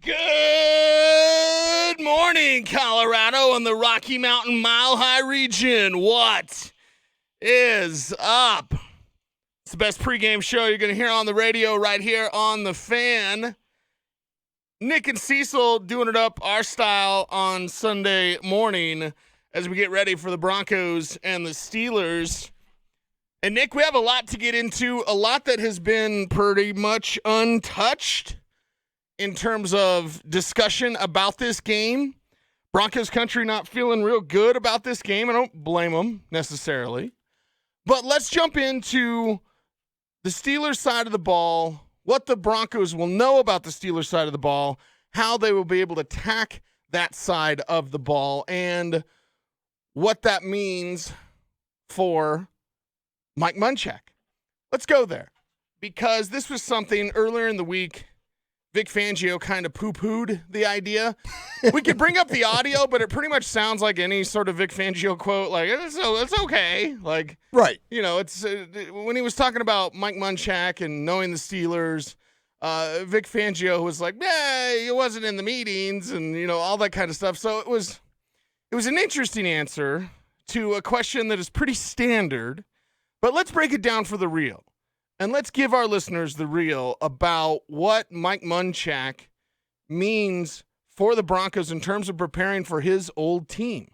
Good morning, Colorado and the Rocky Mountain Mile High region. What is up? It's the best pregame show you're going to hear on the radio right here on The Fan. Nick and Cecil doing it up our style on Sunday morning as we get ready for the Broncos and the Steelers. And Nick, we have a lot to get into, a lot that has been pretty much untouched in terms of discussion about this game. Broncos country not feeling real good about this game. I don't blame them necessarily. But let's jump into the Steelers side of the ball, what the Broncos will know about the Steelers side of the ball, how they will be able to attack that side of the ball, and what that means for Mike Munchak. Let's go there, because this was something earlier in the week Vic Fangio kind of poo-pooed the idea. We could bring up the audio, but it pretty much sounds like any sort of Vic Fangio quote, like, it's okay. Like, right. You know, it's when he was talking about Mike Munchak and knowing the Steelers, Vic Fangio was like, he wasn't in the meetings and, you know, all that kind of stuff. So it was an interesting answer to a question that is pretty standard. But let's break it down for the real. And let's give our listeners the real about what Mike Munchak means for the Broncos in terms of preparing for his old team.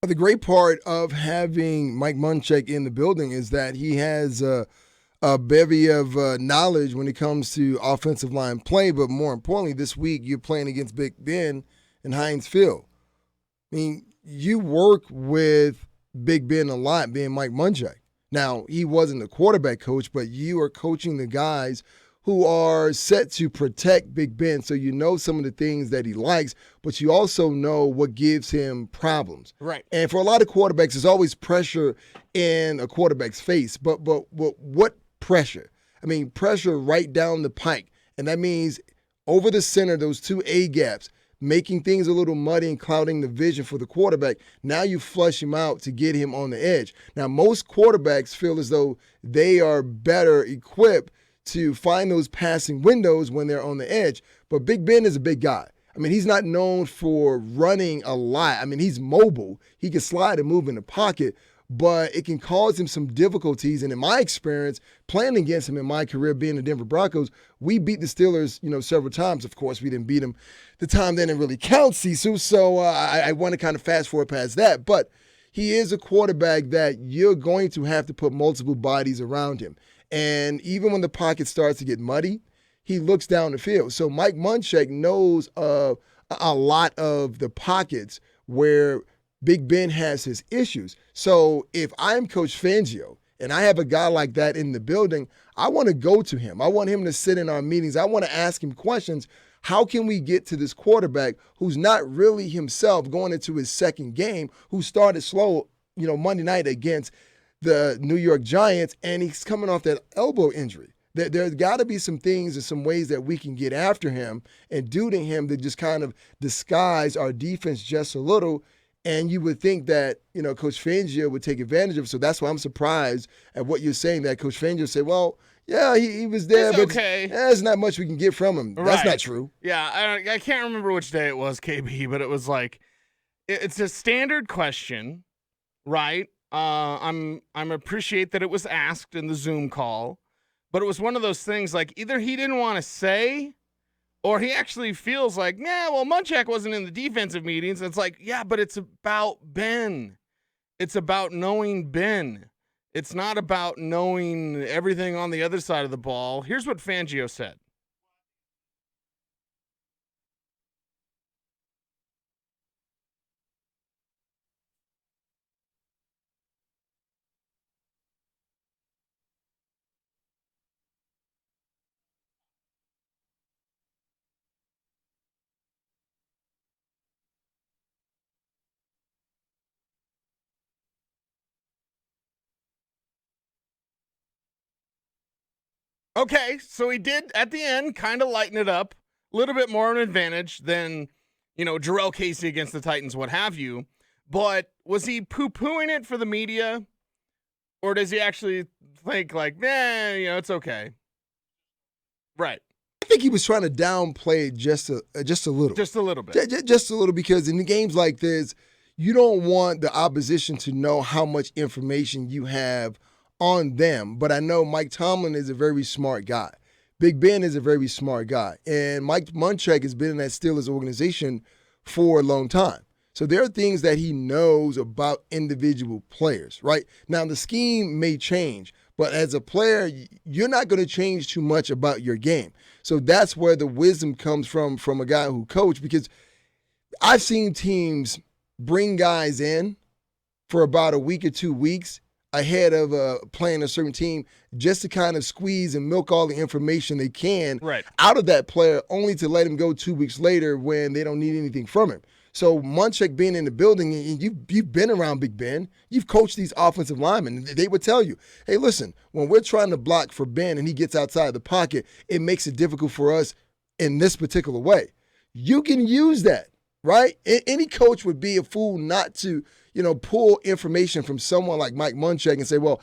The great part of having Mike Munchak in the building is that he has a bevy of knowledge when it comes to offensive line play. But more importantly, this week you're playing against Big Ben in Heinz Field. I mean, you work with Big Ben a lot, being Mike Munchak. Now, he wasn't a quarterback coach, but you are coaching the guys who are set to protect Big Ben. So you know some of the things that he likes, but you also know what gives him problems. Right. And for a lot of quarterbacks, there's always pressure in a quarterback's face. But what pressure? I mean, pressure right down the pike. And that means over the center, those two A gaps, making things a little muddy and clouding the vision for the quarterback. Now you flush him out to get him on the edge. Now, most quarterbacks feel as though they are better equipped to find those passing windows when they're on the edge. But Big Ben is a big guy. I mean, he's not known for running a lot. I mean, he's mobile. He can slide and move in the pocket, but it can cause him some difficulties. And in my experience, playing against him in my career being the Denver Broncos, we beat the Steelers, several times. Of course, we didn't beat them. The time didn't really count, Sisu, so I want to kind of fast forward past that. But he is a quarterback that you're going to have to put multiple bodies around him. And even when the pocket starts to get muddy, he looks down the field. So Mike Munchak knows a lot of the pockets where Big Ben has his issues. So if I'm Coach Fangio and I have a guy like that in the building, I want to go to him. I want him to sit in our meetings. I want to ask him questions. How can we get to this quarterback who's not really himself going into his second game, who started slow, Monday night against the New York Giants, and he's coming off that elbow injury? There's got to be some things and some ways that we can get after him and do to him that just kind of disguise our defense just a little. And you would think that, Coach Fangio would take advantage of it. So that's why I'm surprised at what you're saying, that Coach Fangio said, well, yeah, he was there, it's but okay. There's not much we can get from him. Right. That's not true. Yeah, I can't remember which day it was, KB, but it was like, it's a standard question, right? I'm appreciate that it was asked in the Zoom call, but it was one of those things like either he didn't want to say, or he actually feels like, Munchak wasn't in the defensive meetings. And it's like, yeah, but it's about Ben. It's about knowing Ben. It's not about knowing everything on the other side of the ball. Here's what Fangio said. Okay, so he did, at the end, kind of lighten it up. A little bit more of an advantage than, Jarrell Casey against the Titans, what have you. But was he poo-pooing it for the media? Or does he actually think like, it's okay? Right. think he was trying to downplay it just a little. Just a little bit. Just a little, because in the games like this, you don't want the opposition to know how much information you have on them. But I know Mike Tomlin is a very smart guy. Big Ben is a very smart guy. And Mike Munchak has been in that Steelers organization for a long time. So there are things that he knows about individual players, right? Now, the scheme may change, but as a player, you're not going to change too much about your game. So that's where the wisdom comes from a guy who coached, because I've seen teams bring guys in for about a week or 2 weeks ahead of playing a certain team just to kind of squeeze and milk all the information they can out of that player, only to let him go 2 weeks later when they don't need anything from him. So Munchak being in the building, and you've been around Big Ben, you've coached these offensive linemen, they would tell you, hey, listen, when we're trying to block for Ben and he gets outside the pocket, it makes it difficult for us in this particular way. You can use that, right? Any coach would be a fool not to, pull information from someone like Mike Munchak and say, well,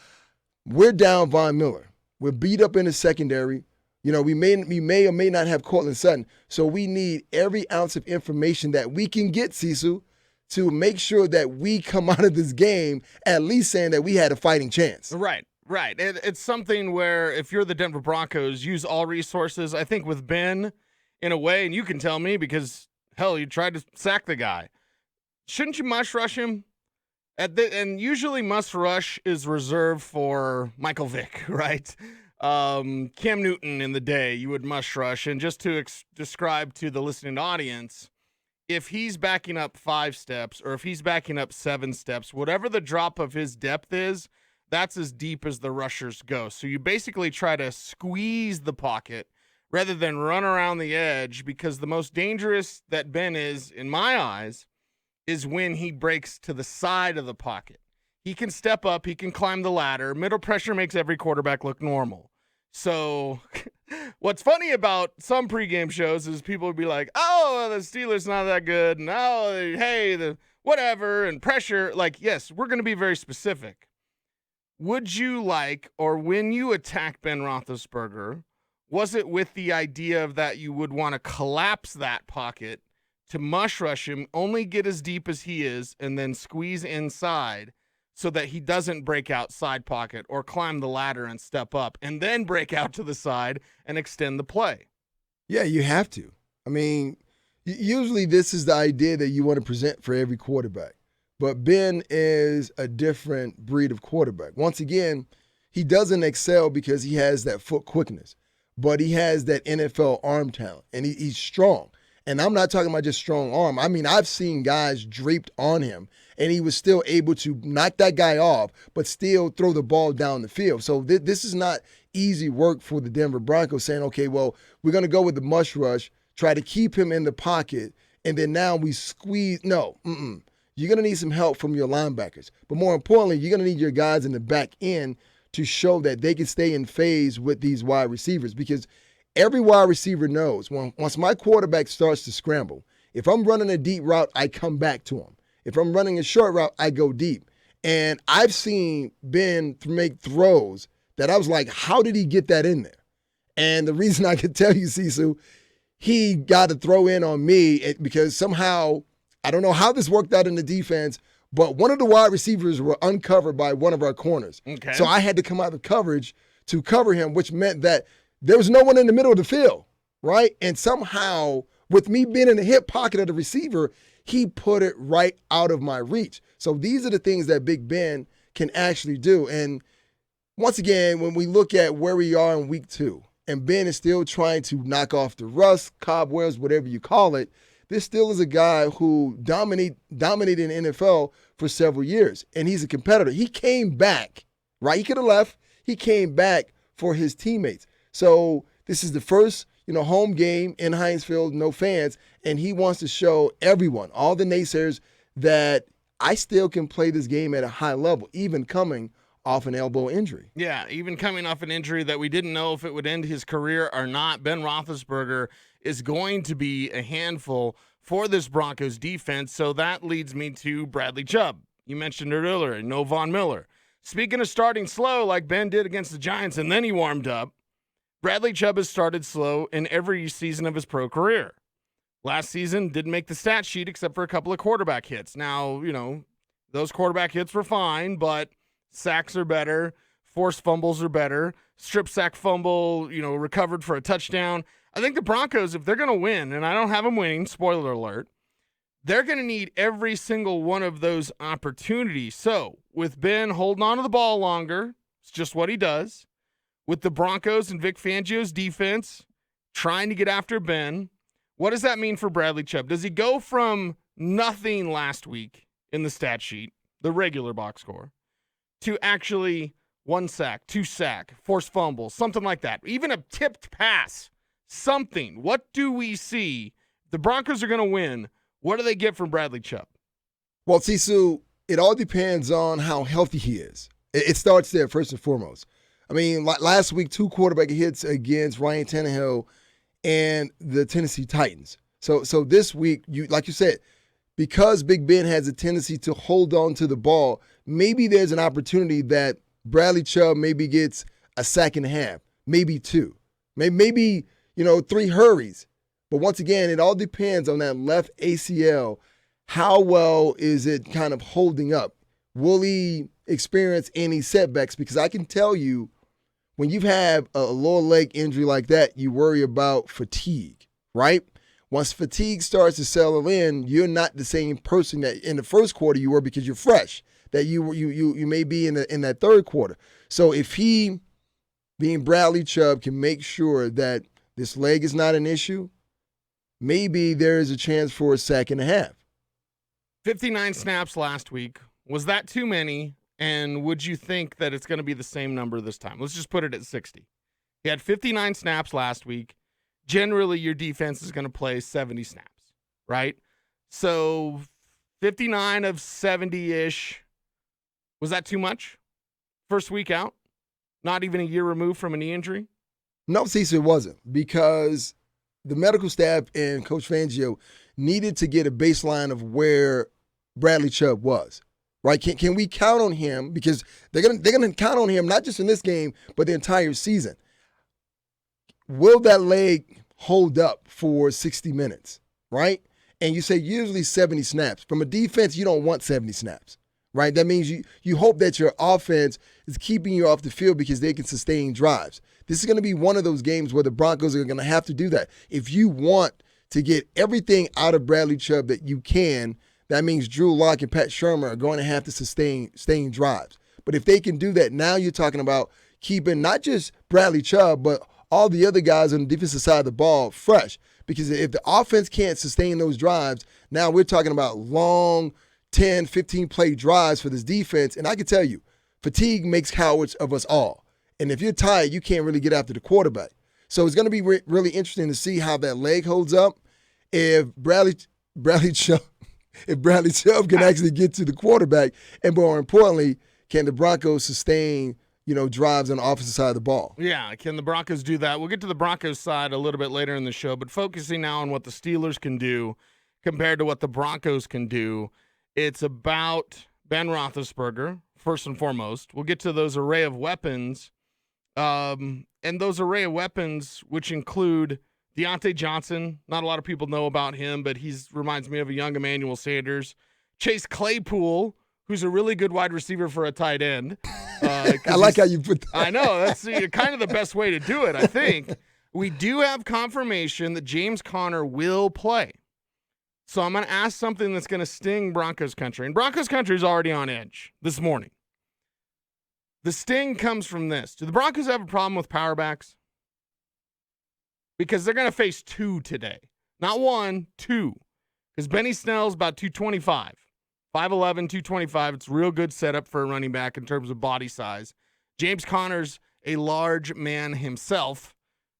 we're down Von Miller. We're beat up in the secondary. We may or may not have Cortland Sutton. So we need every ounce of information that we can get, Cecil, to make sure that we come out of this game at least saying that we had a fighting chance. Right. It's something where if you're the Denver Broncos, use all resources. I think with Ben, in a way, and you can tell me because, hell, you tried to sack the guy. Shouldn't you mush rush him? And usually must rush is reserved for Michael Vick, right? Cam Newton in the day, you would mush rush. And just to describe to the listening audience, if he's backing up 5 steps or if he's backing up 7 steps, whatever the drop of his depth is, that's as deep as the rushers go. So you basically try to squeeze the pocket rather than run around the edge, because the most dangerous that Ben is, in my eyes, is when he breaks to the side of the pocket. He can step up, he can climb the ladder. Middle pressure makes every quarterback look normal. So what's funny about some pregame shows is people would be like, oh, the Steelers not that good, and oh, hey, the whatever, and pressure. Like, yes, we're going to be very specific. Would you like, or when you attack Ben Roethlisberger, was it with the idea of that you would want to collapse that pocket to mush rush him, only get as deep as he is, and then squeeze inside so that he doesn't break out side pocket or climb the ladder and step up and then break out to the side and extend the play? Yeah, you have to. I mean, usually this is the idea that you want to present for every quarterback. But Ben is a different breed of quarterback. Once again, he doesn't excel because he has that foot quickness, but he has that NFL arm talent, and he's strong. And I'm not talking about just strong arm. I mean, I've seen guys draped on him, and he was still able to knock that guy off, but still throw the ball down the field. So this is not easy work for the Denver Broncos saying, okay, well, we're going to go with the mush rush, try to keep him in the pocket, and then now we squeeze. No, you're going to need some help from your linebackers. But more importantly, you're going to need your guys in the back end to show that they can stay in phase with these wide receivers, because every wide receiver knows once my quarterback starts to scramble, if I'm running a deep route, I come back to him. If I'm running a short route, I go deep. And I've seen Ben make throws that I was like, how did he get that in there? And the reason I can tell you, Cecil, he got a throw in on me because somehow, I don't know how this worked out in the defense, but one of the wide receivers were uncovered by one of our corners. Okay. So I had to come out of coverage to cover him, which meant that there was no one in the middle of the field, right? And somehow, with me being in the hip pocket of the receiver, he put it right out of my reach. So these are the things that Big Ben can actually do. And once again, when we look at where we are in week 2, and Ben is still trying to knock off the rust, cobwebs, whatever you call it, this still is a guy who dominated in the NFL for several years, and he's a competitor. He came back, right? He could have left. He came back for his teammates. So this is the first, home game in Heinz Field, no fans, and he wants to show everyone, all the naysayers, that I still can play this game at a high level, even coming off an elbow injury. Yeah, even coming off an injury that we didn't know if it would end his career or not. Ben Roethlisberger is going to be a handful for this Broncos defense, so that leads me to Bradley Chubb. You mentioned it earlier, no Von Miller. Speaking of starting slow like Ben did against the Giants, and then he warmed up, Bradley Chubb has started slow in every season of his pro career. Last season didn't make the stat sheet except for a couple of quarterback hits. Now, those quarterback hits were fine, but sacks are better, forced fumbles are better, strip sack fumble, recovered for a touchdown. I think the Broncos, if they're going to win, and I don't have them winning, spoiler alert, they're going to need every single one of those opportunities. So, with Ben holding on to the ball longer, it's just what he does. With the Broncos and Vic Fangio's defense trying to get after Ben, what does that mean for Bradley Chubb? Does he go from nothing last week in the stat sheet, the regular box score, to actually 1 sack, 2 sack, forced fumble, something like that? Even a tipped pass, something. What do we see? The Broncos are going to win. What do they get from Bradley Chubb? Well, Sisu, it all depends on how healthy he is. It starts there first and foremost. I mean, last week, 2 quarterback hits against Ryan Tannehill and the Tennessee Titans. So this week, like you said, because Big Ben has a tendency to hold on to the ball, maybe there's an opportunity that Bradley Chubb maybe gets a sack and a half, maybe 2, maybe 3 hurries. But once again, it all depends on that left ACL. How well is it kind of holding up? Will he experience any setbacks? Because I can tell you, when you have a lower leg injury like that, you worry about fatigue, right? Once fatigue starts to settle in, you're not the same person that in the first quarter you were because you're fresh, that you may be in that third quarter. So if he, being Bradley Chubb, can make sure that this leg is not an issue, maybe there is a chance for a sack and a half. 59 snaps last week. Was that too many? And would you think that it's going to be the same number this time? Let's just put it at 60. He had 59 snaps last week. Generally, your defense is going to play 70 snaps, right? So 59 of 70-ish. Was that too much? First week out? Not even a year removed from a knee injury? No, Cecil, it wasn't, because the medical staff and Coach Fangio needed to get a baseline of where Bradley Chubb was. Right? Can we count on him? Because they're gonna count on him not just in this game, but the entire season. Will that leg hold up for 60 minutes? Right? And you say usually 70 snaps. From a defense, you don't want 70 snaps. Right? That means you hope that your offense is keeping you off the field because they can sustain drives. This is going to be one of those games where the Broncos are going to have to do that. If you want to get everything out of Bradley Chubb that you can, that means Drew Lock and Pat Shermer are going to have to sustain drives. But if they can do that, now you're talking about keeping not just Bradley Chubb, but all the other guys on the defensive side of the ball fresh. Because if the offense can't sustain those drives, now we're talking about long 10, 15-play drives for this defense. And I can tell you, fatigue makes cowards of us all. And if you're tired, you can't really get after the quarterback. So it's going to be really interesting to see how that leg holds up. If Bradley Chubb can actually get to the quarterback, and more importantly, can the Broncos sustain, drives on the offensive side of the ball? Yeah, can the Broncos do that? We'll get to the Broncos side a little bit later in the show, but focusing now on what the Steelers can do compared to what the Broncos can do, it's about Ben Roethlisberger, first and foremost. We'll get to those array of weapons, and those array of weapons, which include Deontay Johnson. Not a lot of people know about him, but he reminds me of a young Emmanuel Sanders. Chase Claypool, who's a really good wide receiver for a tight end. I like how you put that. I know. That's kind of the best way to do it, I think. We do have confirmation that James Conner will play. So I'm going to ask something that's going to sting Broncos country. And Broncos country is already on edge this morning. The sting comes from this. Do the Broncos have a problem with power backs? Because they're going to face 2 today. Not 1, 2. Because Benny Snell's about 225. 5'11", 225. It's a real good setup for a running back in terms of body size. James Conner's a large man himself.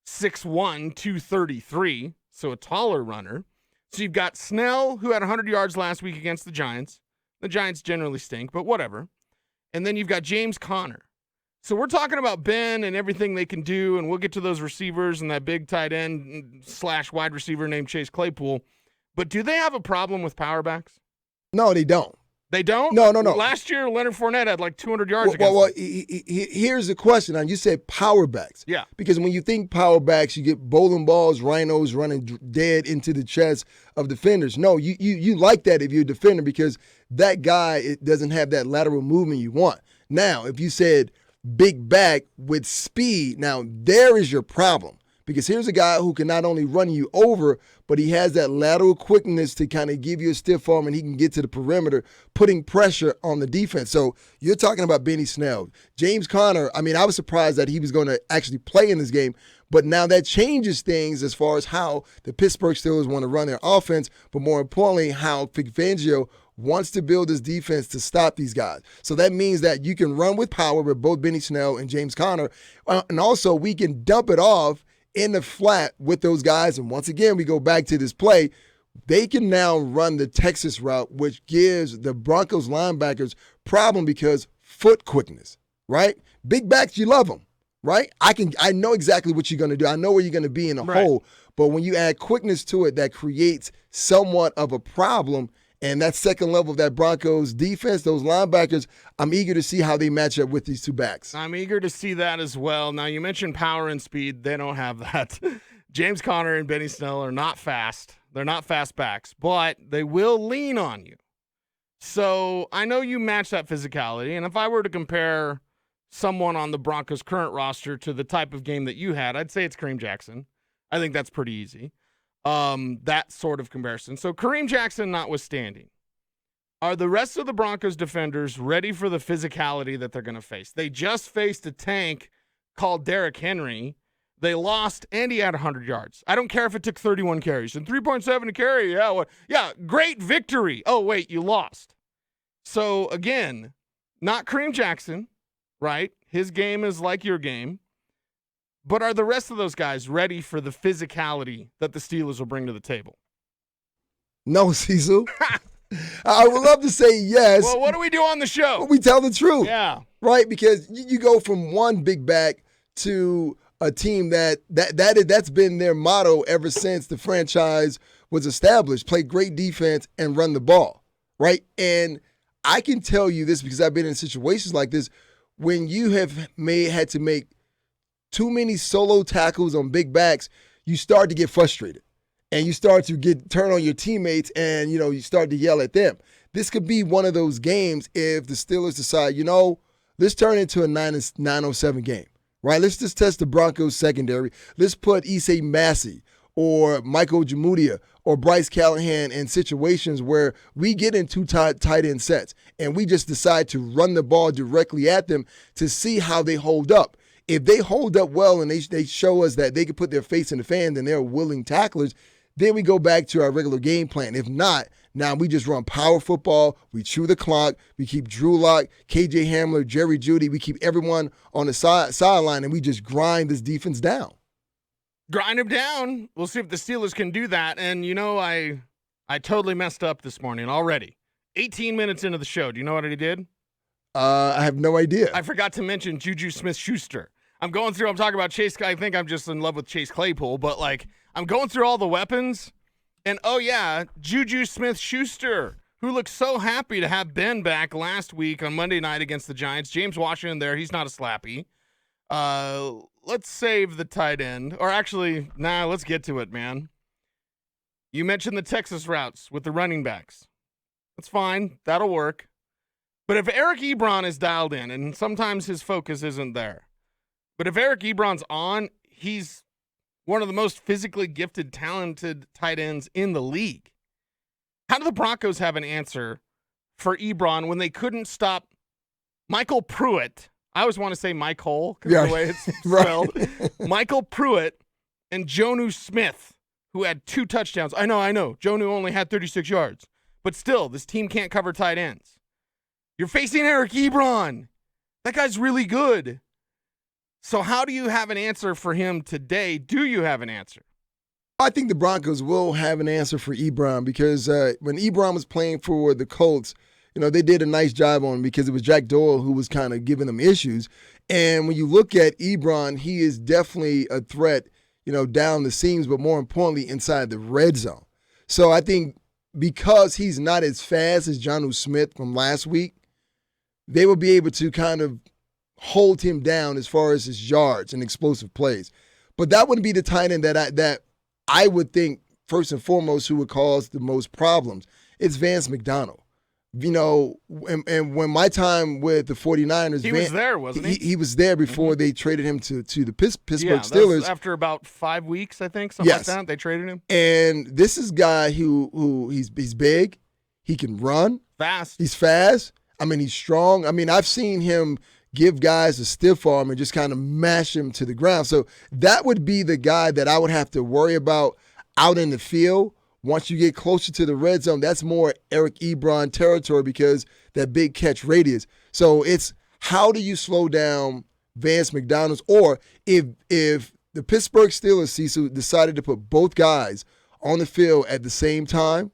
6'1", 233. So a taller runner. So you've got Snell, who had 100 yards last week against the Giants. The Giants generally stink, but whatever. And then you've got James Conner. So we're talking about Ben and everything they can do, and we'll get to those receivers and that big tight end / wide receiver named Chase Claypool. But do they have a problem with power backs? No, they don't. They don't? No. Last year, Leonard Fournette had like 200 yards against Well, them. here's the question. Now, you said power backs. Yeah. Because when you think power backs, you get bowling balls, rhinos running dead into the chest of defenders. No, you like that if you're a defender because that guy doesn't have that lateral movement you want. Now, if you said big back with speed, now there is your problem. Because here's a guy who can not only run you over, but he has that lateral quickness to kind of give you a stiff arm and he can get to the perimeter, putting pressure on the defense. So you're talking about Benny Snell. James Conner, I mean, I was surprised that he was going to actually play in this game, but now that changes things as far as how the Pittsburgh Steelers want to run their offense, but more importantly, how Vic Fangio wants to build his defense to stop these guys. So that means that you can run with power with both Benny Snell and James Conner, and also we can dump it off in the flat with those guys. And once again, we go back to this play. They can now run the Texas route, which gives the Broncos linebackers problem because foot quickness, right? Big backs, you love them, right? I know exactly what you're going to do. I know where you're going to be in a hole. But when you add quickness to it, that creates somewhat of a problem. And that second level of that Broncos defense, those linebackers, I'm eager to see how they match up with these two backs. I'm eager to see that as well. Now, you mentioned power and speed. They don't have that. James Conner and Benny Snell are not fast. They're not fast backs, but they will lean on you. So I know you match that physicality. And if I were to compare someone on the Broncos' current roster to the type of game that you had, I'd say it's Kareem Jackson. I think that's pretty easy. That sort of comparison. So Kareem Jackson notwithstanding, are the rest of the Broncos defenders ready for the physicality that they're going to face? They just faced a tank called Derrick Henry. They lost, and he had 100 yards. I don't care if it took 31 carries and 3.7 a carry. Yeah, great victory. Oh, wait, you lost. So, again, not Kareem Jackson, right? His game is like your game. But are the rest of those guys ready for the physicality that the Steelers will bring to the table? No, Cecil. I would love to say yes. Well, what do we do on the show? We tell the truth. Yeah. Right? Because you go from one big back to a team that's been their motto ever since the franchise was established. Play great defense and run the ball. Right? And I can tell you this because I've been in situations like this when you have had to make too many solo tackles on big backs, you start to get frustrated. And you start to turn on your teammates and, you start to yell at them. This could be one of those games if the Steelers decide, let's turn it into a 9-7 game, right? Let's just test the Broncos secondary. Let's put Issei Massey or Michael Jamudia or Bryce Callahan in situations where we get in two tight end sets and we just decide to run the ball directly at them to see how they hold up. If they hold up well and they show us that they can put their face in the fan and they're willing tacklers, then we go back to our regular game plan. If not, now we just run power football. We chew the clock. We keep Drew Lock, KJ Hamler, Jerry Jeudy. We keep everyone on the sideline, and we just grind this defense down. Grind them down. We'll see if the Steelers can do that. And, I totally messed up this morning already. 18 minutes into the show. Do you know what I did? I have no idea. I forgot to mention Juju Smith-Schuster. I'm talking about Chase. I think I'm just in love with Chase Claypool, but I'm going through all the weapons, and Juju Smith-Schuster, who looked so happy to have Ben back last week on Monday night against the Giants. James Washington there, he's not a slappy. Let's save the tight end, or actually, let's get to it, man. You mentioned the Texas routes with the running backs. That's fine, that'll work. But if Eric Ebron is dialed in, and sometimes his focus isn't there, but if Eric Ebron's on, he's one of the most physically gifted, talented tight ends in the league. How do the Broncos have an answer for Ebron when they couldn't stop Michael Pruitt? I always want to say Michael because of the way it's spelled. Michael Pruitt and Jonnu Smith, who had 2 touchdowns. I know. Jonnu only had 36 yards. But still, this team can't cover tight ends. You're facing Eric Ebron. That guy's really good. So how do you have an answer for him today? Do you have an answer? I think the Broncos will have an answer for Ebron because when Ebron was playing for the Colts, they did a nice job on him because it was Jack Doyle who was kind of giving them issues. And when you look at Ebron, he is definitely a threat, down the seams, but more importantly, inside the red zone. So I think because he's not as fast as Jonnu Smith from last week, they will be able to kind of hold him down as far as his yards and explosive plays. But that would be the tight end that I would think, first and foremost, who would cause the most problems. It's Vance McDonald. You know, and when my time with the 49ers, he was there, wasn't he? He was there before they traded him to the Pittsburgh Steelers. After about 5 weeks, I think, something like that, they traded him. And this is a guy who he's big, he can run, fast. He's fast. I mean, he's strong. I mean, I've seen him give guys a stiff arm and just kind of mash him to the ground. So that would be the guy that I would have to worry about out in the field. Once you get closer to the red zone, that's more Eric Ebron territory because that big catch radius. So it's how do you slow down Vance McDonald? Or if the Pittsburgh Steelers, Cecil, decided to put both guys on the field at the same time,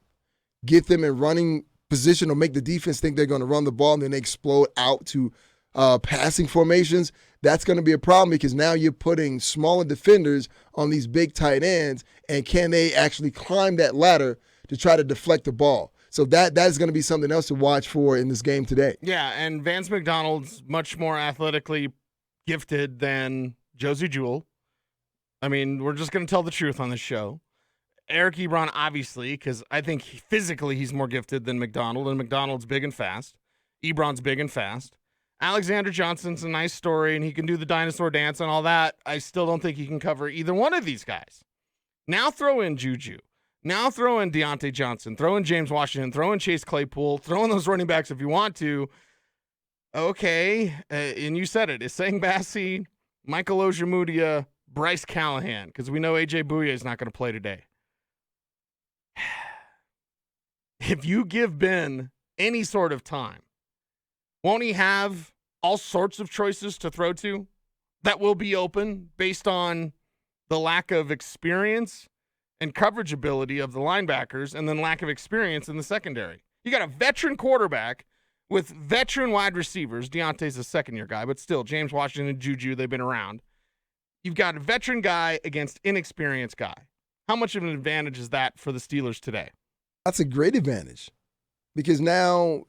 get them in running position or make the defense think they're going to run the ball and then they explode out to passing formations, that's going to be a problem because now you're putting smaller defenders on these big tight ends, and can they actually climb that ladder to try to deflect the ball? So that is going to be something else to watch for in this game today. Yeah, and Vance McDonald's much more athletically gifted than Josie Jewell. I mean, we're just going to tell the truth on this show. Eric Ebron, obviously, because I think physically he's more gifted than McDonald, and McDonald's big and fast. Ebron's big and fast. Alexander Johnson's a nice story, and he can do the dinosaur dance and all that. I still don't think he can cover either one of these guys. Now throw in Juju. Now throw in Deontay Johnson. Throw in James Washington. Throw in Chase Claypool. Throw in those running backs if you want to. Okay, and you said it. Isang Bassi, Michael Ojemudia, Bryce Callahan, because we know A.J. Bouye is not going to play today. If you give Ben any sort of time, won't he have all sorts of choices to throw to that will be open based on the lack of experience and coverage ability of the linebackers and then lack of experience in the secondary? You got a veteran quarterback with veteran wide receivers. Deontay's a second-year guy, but still, James Washington and Juju, they've been around. You've got a veteran guy against inexperienced guy. How much of an advantage is that for the Steelers today? That's a great advantage because now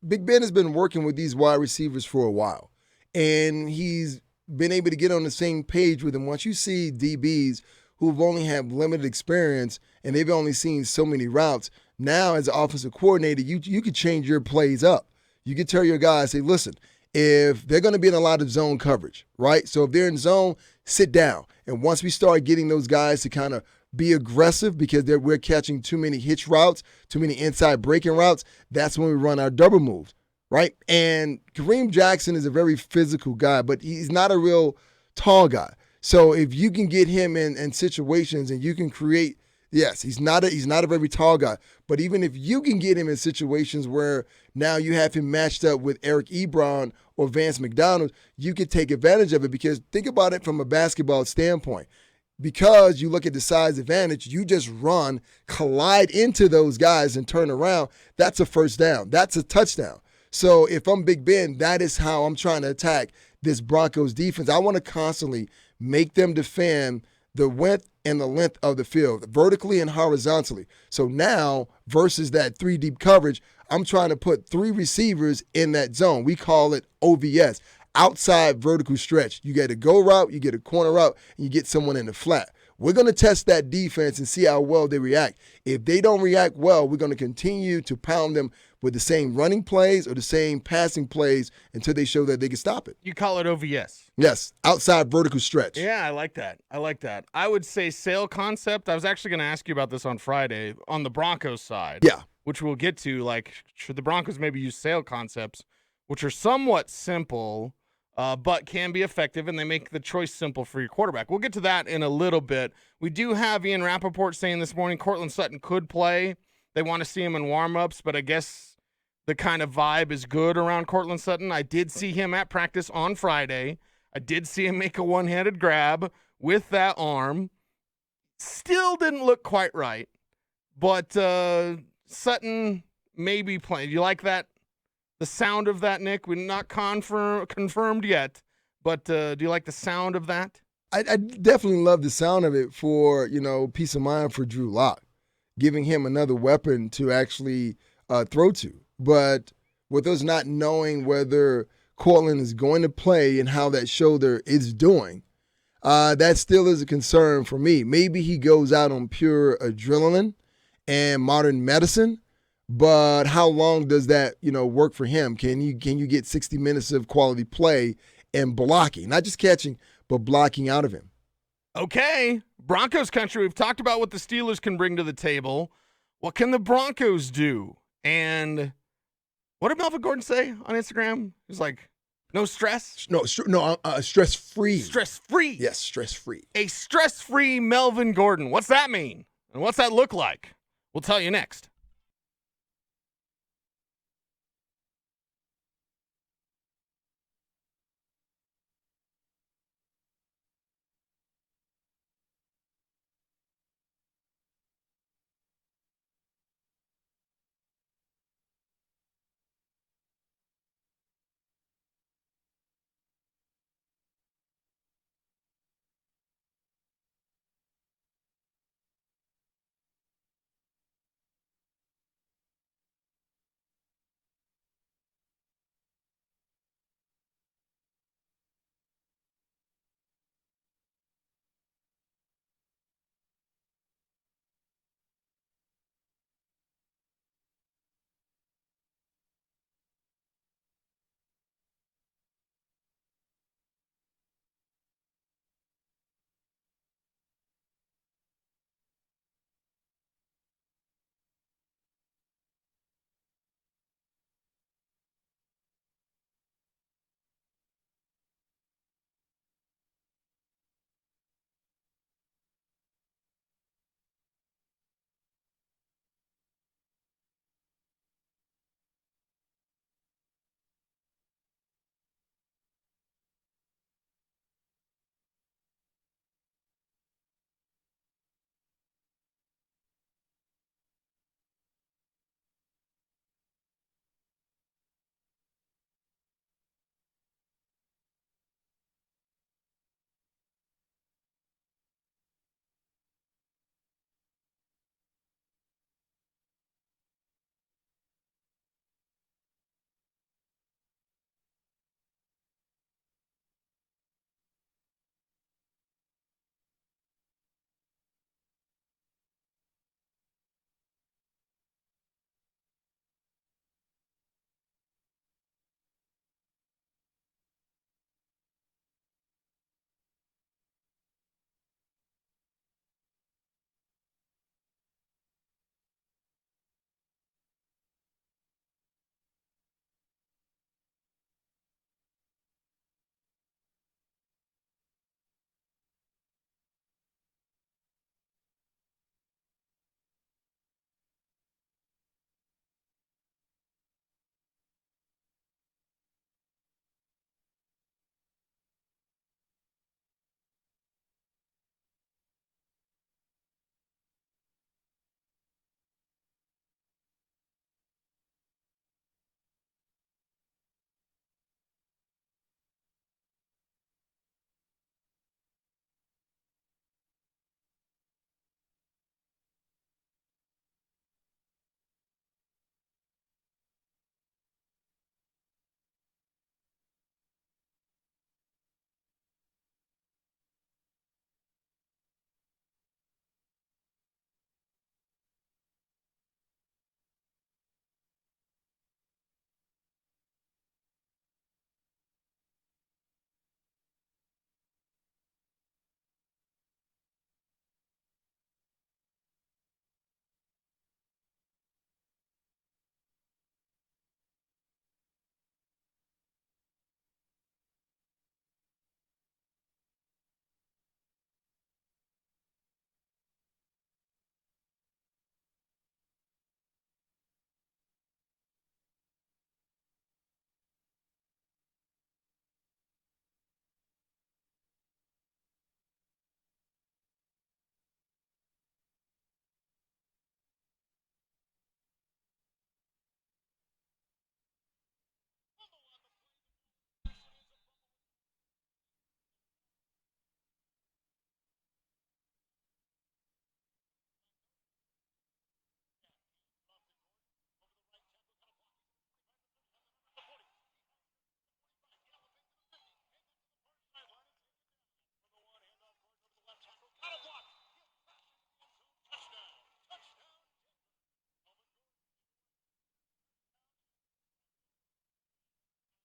Big Ben has been working with these wide receivers for a while, and he's been able to get on the same page with them. Once you see DBs who've only have limited experience and they've only seen so many routes, now as an offensive coordinator, you could change your plays up. You could tell your guys, say, listen, if they're going to be in a lot of zone coverage, right? So if they're in zone, sit down. And once we start getting those guys to kind of be aggressive because we're catching too many hitch routes, too many inside breaking routes, that's when we run our double moves, right? And Kareem Jackson is a very physical guy, but he's not a real tall guy. So if you can get him in situations and you can create, yes, he's not a very tall guy, but even if you can get him in situations where now you have him matched up with Eric Ebron or Vance McDonald, you can take advantage of it because think about it from a basketball standpoint. Because you look at the size advantage, you just run, collide into those guys and turn around. That's a first down. That's a touchdown. So if I'm Big Ben, that is how I'm trying to attack this Broncos defense. I want to constantly make them defend the width and the length of the field, vertically and horizontally. So now, versus that 3-deep coverage, I'm trying to put 3 receivers in that zone. We call it OVS. Outside vertical stretch. You get a go route, you get a corner route, and you get someone in the flat. We're going to test that defense and see how well they react. If they don't react well, we're going to continue to pound them with the same running plays or the same passing plays until they show that they can stop it. You call it OVS. Yes, outside vertical stretch. Yeah, I like that. I would say sail concept. I was actually going to ask you about this on Friday on the Broncos side. Yeah. Which we'll get to. Like, should the Broncos maybe use sail concepts, which are somewhat simple, but can be effective, and they make the choice simple for your quarterback. We'll get to that in a little bit. We do have Ian Rappaport saying this morning Cortland Sutton could play. They want to see him in warm-ups, but I guess the kind of vibe is good around Cortland Sutton. I did see him at practice on Friday. I did see him make a one-handed grab with that arm. Still didn't look quite right, but Sutton may be playing. You like that? The sound of that, Nick? We're not confirmed yet, but do you like the sound of that? I definitely love the sound of it for, peace of mind for Drew Lock. giving him another weapon to actually throw to. But with us not knowing whether Cortland is going to play and how that shoulder is doing, that still is a concern for me. Maybe he goes out on pure adrenaline and modern medicine, but how long does that work for him? Can you get 60 minutes of quality play and blocking, not just catching, but blocking out of him? Okay, Broncos country, we've talked about what the Steelers can bring to the table. What can the Broncos do? And what did Melvin Gordon say on Instagram? He's like, no stress? No, stress-free. Stress-free. Yes, stress-free. A stress-free Melvin Gordon. What's that mean? And what's that look like? We'll tell you next.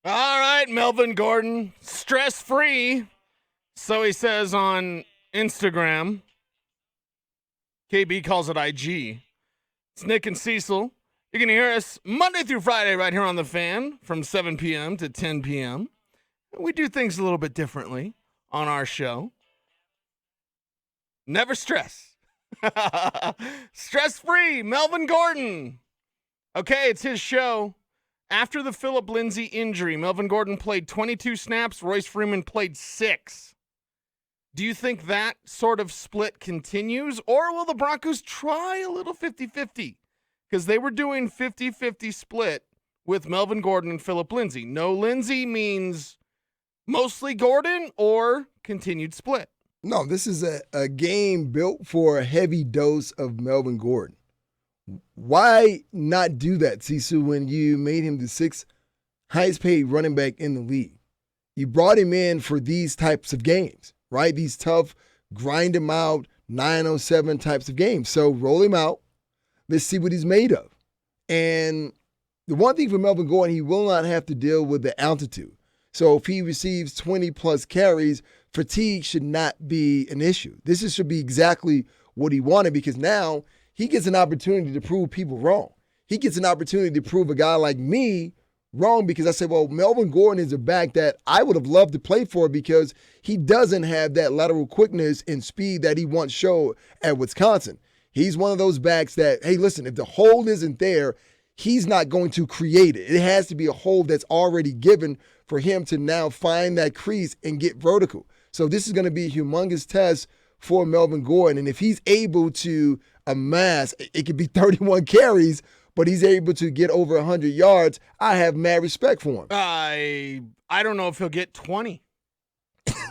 All right, Melvin Gordon, stress-free. So he says on Instagram. KB calls it IG. It's Nick and Cecil. You can hear us Monday through Friday right here on The Fan from 7 p.m. to 10 p.m. We do things a little bit differently on our show. Never stress. Stress-free, Melvin Gordon. Okay, it's his show. After the Phillip Lindsay injury, Melvin Gordon played 22 snaps. Royce Freeman played 6. Do you think that sort of split continues, or will the Broncos try a little 50-50? Because they were doing 50-50 split with Melvin Gordon and Phillip Lindsay. No Lindsay means mostly Gordon or continued split. No, this is a game built for a heavy dose of Melvin Gordon. Why not do that, Sisu, when you made him the 6th highest paid running back in the league? You brought him in for these types of games, right? These tough, grind him out, 907 types of games. So roll him out. Let's see what he's made of. And the one thing for Melvin Gordon, he will not have to deal with the altitude. So if he receives 20-plus carries, fatigue should not be an issue. This should be exactly what he wanted, because now he gets an opportunity to prove people wrong. He gets an opportunity to prove a guy like me wrong, because I said, well, Melvin Gordon is a back that I would have loved to play for because he doesn't have that lateral quickness and speed that he once showed at Wisconsin. He's one of those backs that, hey, listen, if the hole isn't there, he's not going to create it. It has to be a hole that's already given for him to now find that crease and get vertical. So this is going to be a humongous test for Melvin Gordon. And if he's able to amass, it could be 31 carries, but he's able to get over 100 yards, I have mad respect for him. I don't know if he'll get 20.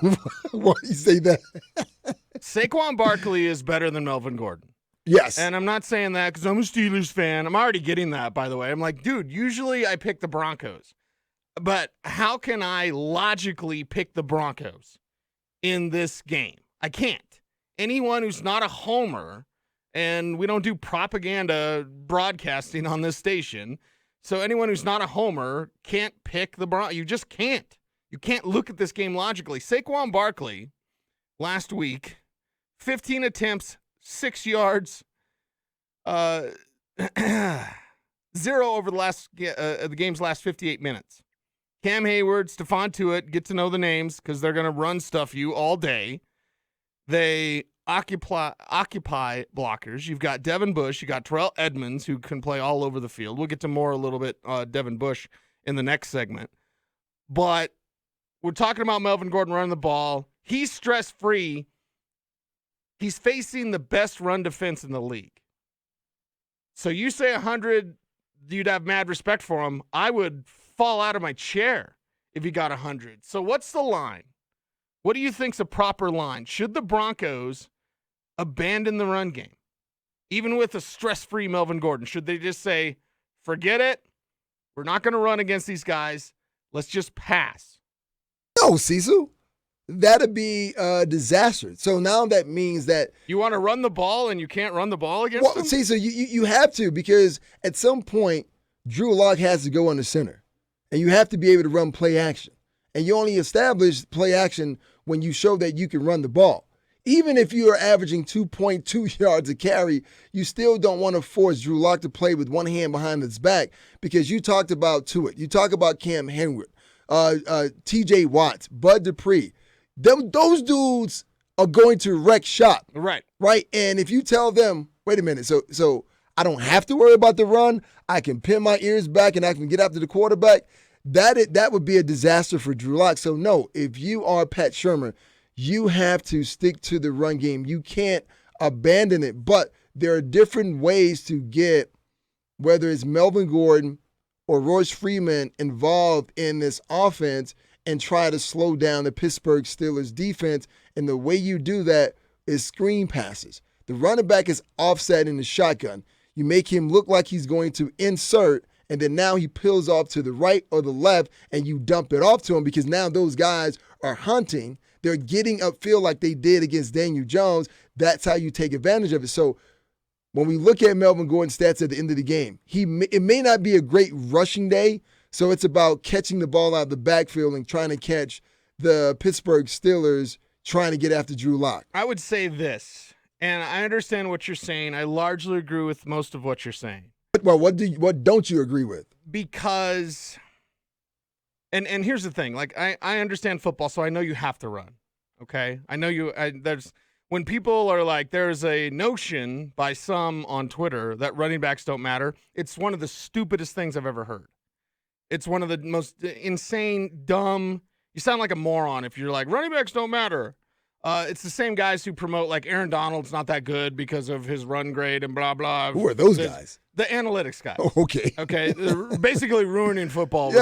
Why do you say that? Saquon Barkley is better than Melvin Gordon. Yes. And I'm not saying that because I'm a Steelers fan. I'm already getting that, by the way. I'm like, dude, usually I pick the Broncos. But how can I logically pick the Broncos in this game? I can't. Anyone who's not a homer, and we don't do propaganda broadcasting on this station, so anyone who's not a homer can't pick the Broncos. You just can't. You can't look at this game logically. Saquon Barkley, last week, 15 attempts, 6 yards, 0 over the game's last 58 minutes. Cam Hayward, Stephon Tuitt, get to know the names because they're going to run stuff you all day. They occupy blockers. You've got Devin Bush. You got Terrell Edmonds, who can play all over the field. We'll get to more a little bit Devin Bush in the next segment. But we're talking about Melvin Gordon running the ball. He's stress-free. He's facing the best run defense in the league. So you say 100, you'd have mad respect for him. I would fall out of my chair if he got 100. So what's the line? What do you think's a proper line? Should the Broncos abandon the run game, even with a stress-free Melvin Gordon? Should they just say, forget it, we're not going to run against these guys, let's just pass? No, Cecil. That'd be a disaster. So now that means that you want to run the ball and you can't run the ball against them? Cecil, you have to, because at some point, Drew Lock has to go under center. And you have to be able to run play action. And you only establish play action when you show that you can run the ball. Even if you are averaging 2.2 yards a carry, you still don't want to force Drew Lock to play with one hand behind his back, because you talked about Tuitt. You talk about Cam Hayward, TJ Watts, Bud Dupree. Those dudes are going to wreck shop. Right. Right? And if you tell them, wait a minute, so I don't have to worry about the run, I can pin my ears back and I can get after the quarterback, that would be a disaster for Drew Lock. So no, if you are Pat Shurmur, you have to stick to the run game. You can't abandon it. But there are different ways to get, whether it's Melvin Gordon or Royce Freeman, involved in this offense and try to slow down the Pittsburgh Steelers defense. And the way you do that is screen passes. The running back is offset in the shotgun. You make him look like he's going to insert, and then now he peels off to the right or the left, and you dump it off to him, because now those guys are hunting. They're getting upfield like they did against Daniel Jones. That's how you take advantage of it. So when we look at Melvin Gordon's stats at the end of the game, it may not be a great rushing day, So it's about catching the ball out of the backfield and trying to catch the Pittsburgh Steelers trying to get after Drew Lock. I would say this, and I understand what you're saying. I largely agree with most of what you're saying. Well, what don't you agree with? Because, and here's the thing. Like, I understand football, so I know you have to run. Okay? I know when people are like, there's a notion by some on Twitter that running backs don't matter. It's one of the stupidest things I've ever heard. It's one of the most insane, dumb. You sound like a moron if you're like, running backs don't matter. It's the same guys who promote like Aaron Donald's not that good because of his run grade and blah, blah. Who are those guys? The analytics guys. Oh, okay. Okay. They're basically ruining football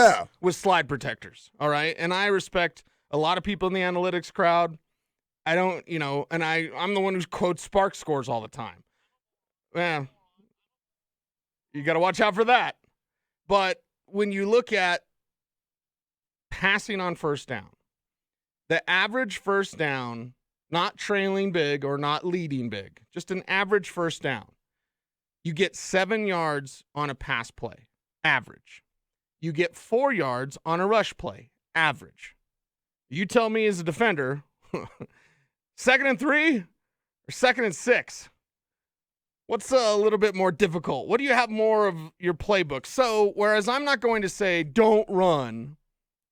with slide protectors. All right. And I respect a lot of people in the analytics crowd. I don't, and I'm the one who quotes Spark scores all the time. Man, you got to watch out for that. But when you look at passing on first down, the average first down, not trailing big or not leading big, just an average first down, you get 7 yards on a pass play, average. You get 4 yards on a rush play, average. You tell me as a defender, 2nd and 3 or 2nd and 6? What's a little bit more difficult? What do you have more of your playbook? So, whereas I'm not going to say don't run,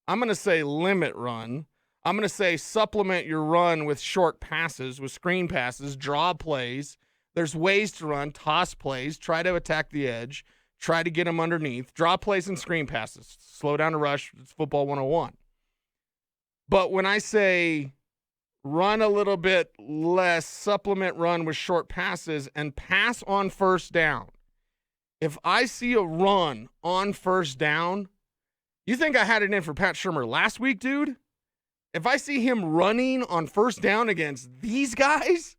I'm going to say limit run. I'm going to say supplement your run with short passes, with screen passes, draw plays. There's ways to run, toss plays, try to attack the edge, try to get them underneath, draw plays and screen passes, slow down to rush. It's football 101. But when I say run a little bit less, supplement run with short passes, and pass on first down. If I see a run on first down, you think I had it in for Pat Shurmur last week, dude? If I see him running on first down against these guys,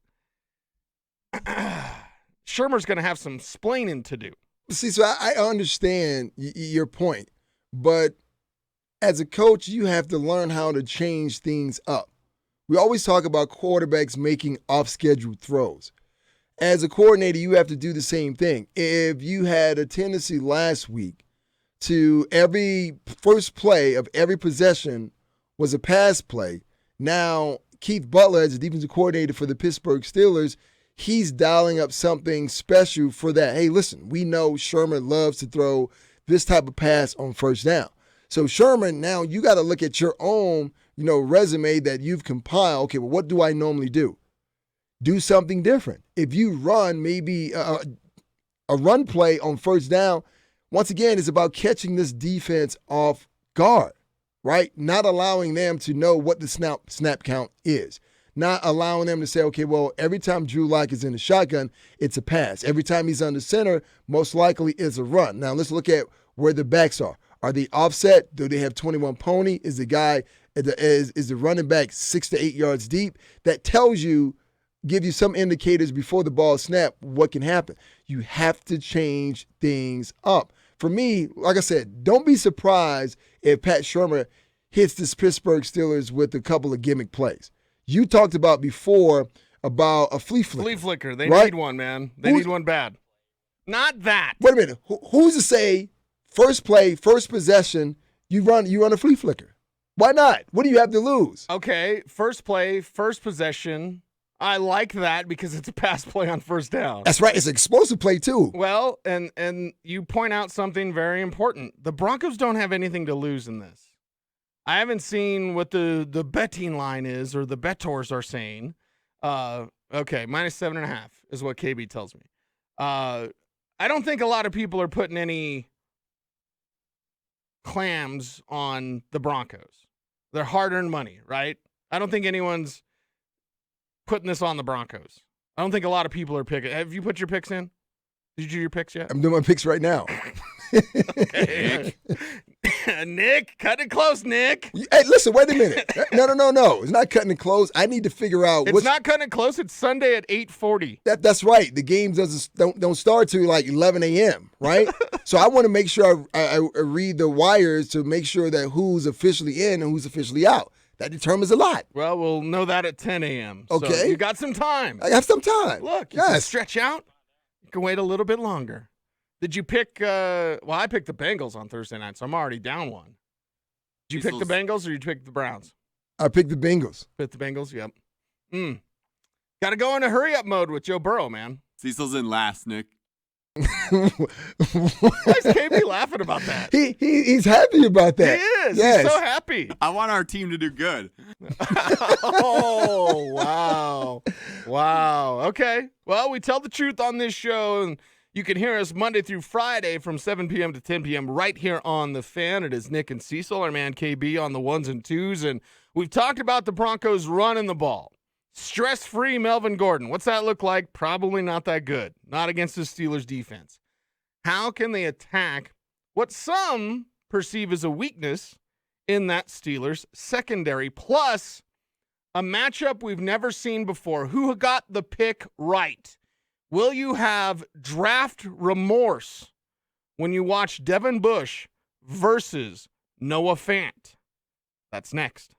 Shurmur's going to have some splaining to do. See, so I understand your point, but as a coach, you have to learn how to change things up. We always talk about quarterbacks making off-schedule throws. As a coordinator, you have to do the same thing. If you had a tendency last week to every first play of every possession was a pass play, now Keith Butler, as a defensive coordinator for the Pittsburgh Steelers, he's dialing up something special for that. Hey, listen, we know Shurmur loves to throw this type of pass on first down. So Shurmur, now you got to look at your own resume that you've compiled. Okay, well, what do I normally do? Do something different. If you run maybe a run play on first down, once again, it's about catching this defense off guard, right? Not allowing them to know what the snap count is. Not allowing them to say, okay, well, every time Drew Lock is in the shotgun, it's a pass. Every time he's under center, most likely it's a run. Now, let's look at where the backs are. Are they offset? Do they have 21 pony? Is the guy is the running back 6 to 8 yards deep? That tells you, give you some indicators before the ball snap what can happen. You have to change things up. For me, like I said, don't be surprised if Pat Shurmur hits this Pittsburgh Steelers with a couple of gimmick plays. You talked about before about a flea flicker. Flea flicker. They need one, man. They need one bad. Not that. Wait a minute. Who's to say first play, first possession, you run a flea flicker? Why not? What do you have to lose? Okay, first play, first possession. I like that because it's a pass play on first down. That's right. It's an explosive play, too. Well, and you point out something very important. The Broncos don't have anything to lose in this. I haven't seen what the betting line is or the bettors are saying. Okay, -7.5 is what KB tells me. I don't think a lot of people are putting any clams on the Broncos. They're hard-earned money, right? I don't think anyone's putting this on the Broncos. I don't think a lot of people are picking. Have you put your picks in? Did you do your picks yet? I'm doing my picks right now. Okay. Nick, cut it close, Nick. Hey, listen, wait a minute. No. It's not cutting it close. I need to figure out. It's not cutting it close. It's Sunday at 8:40. That's right. The game don't start till like 11 a.m., right? So I want to make sure I read the wires to make sure that who's officially in and who's officially out. That determines a lot. Well, we'll know that at 10 a.m. Okay. So you got some time. I got some time. Look, you can stretch out. You can wait a little bit longer. Did you pick? Well, I picked the Bengals on Thursday night, so I'm already down one. Did you pick the Bengals or did you pick the Browns? I picked the Bengals. Picked the Bengals. Yep. Got to go into hurry up mode with Joe Burrow, man. Cecil's in last, Nick. Why is KB laughing about that? He's happy about that. He is. Yes. He's so happy. I want our team to do good. Oh, wow. Wow. Okay. Well, we tell the truth on this show, and you can hear us Monday through Friday from 7 p.m. to 10 p.m. right here on The Fan. It is Nick and Cecil, our man KB on the ones and twos, and we've talked about the Broncos running the ball. Stress-free Melvin Gordon. What's that look like? Probably not that good. Not against the Steelers' defense. How can they attack what some perceive as a weakness in that Steelers secondary? Plus, a matchup we've never seen before. Who got the pick right? Will you have draft remorse when you watch Devon Bush versus Noah Fant? That's next.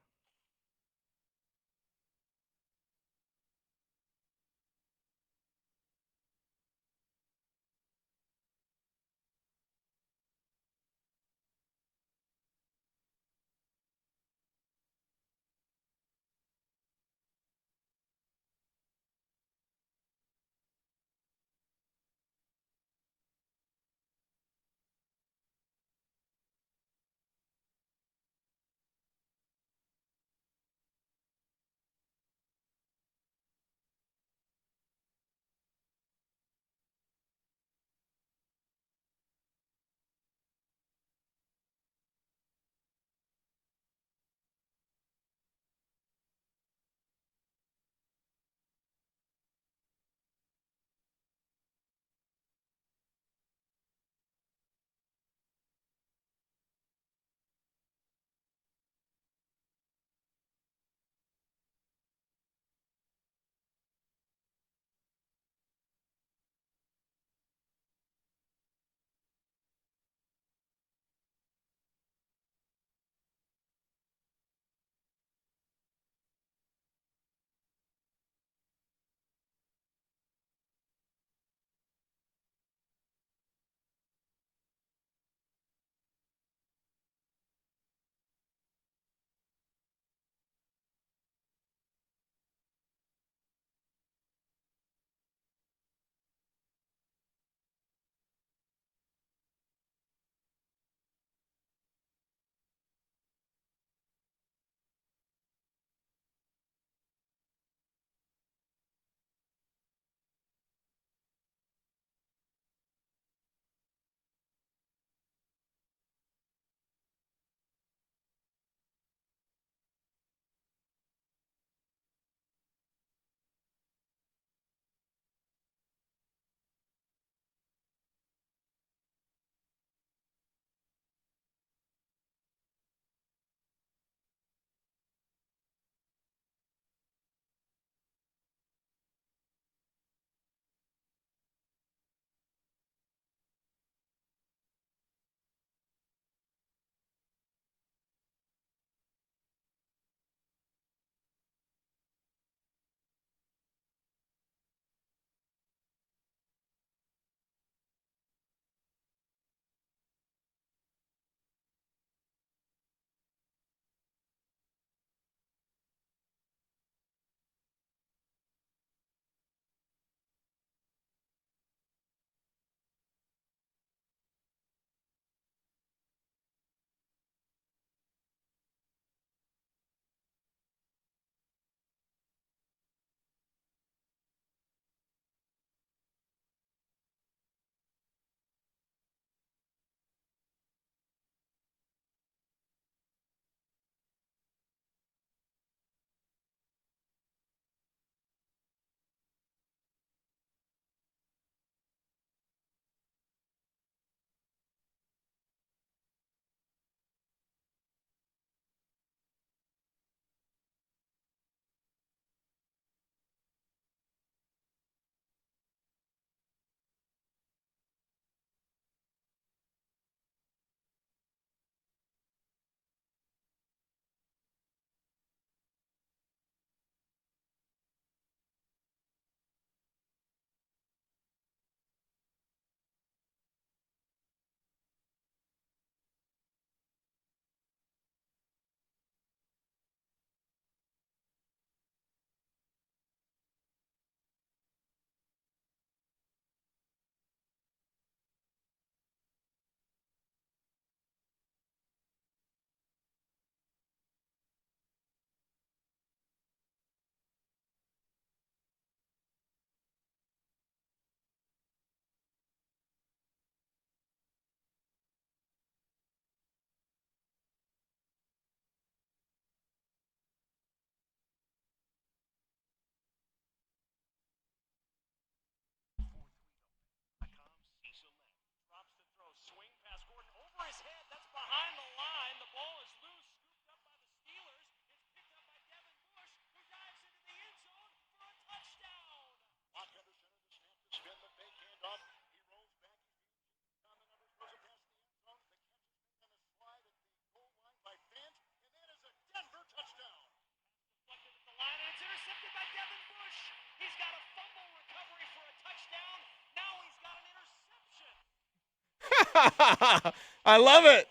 I love it.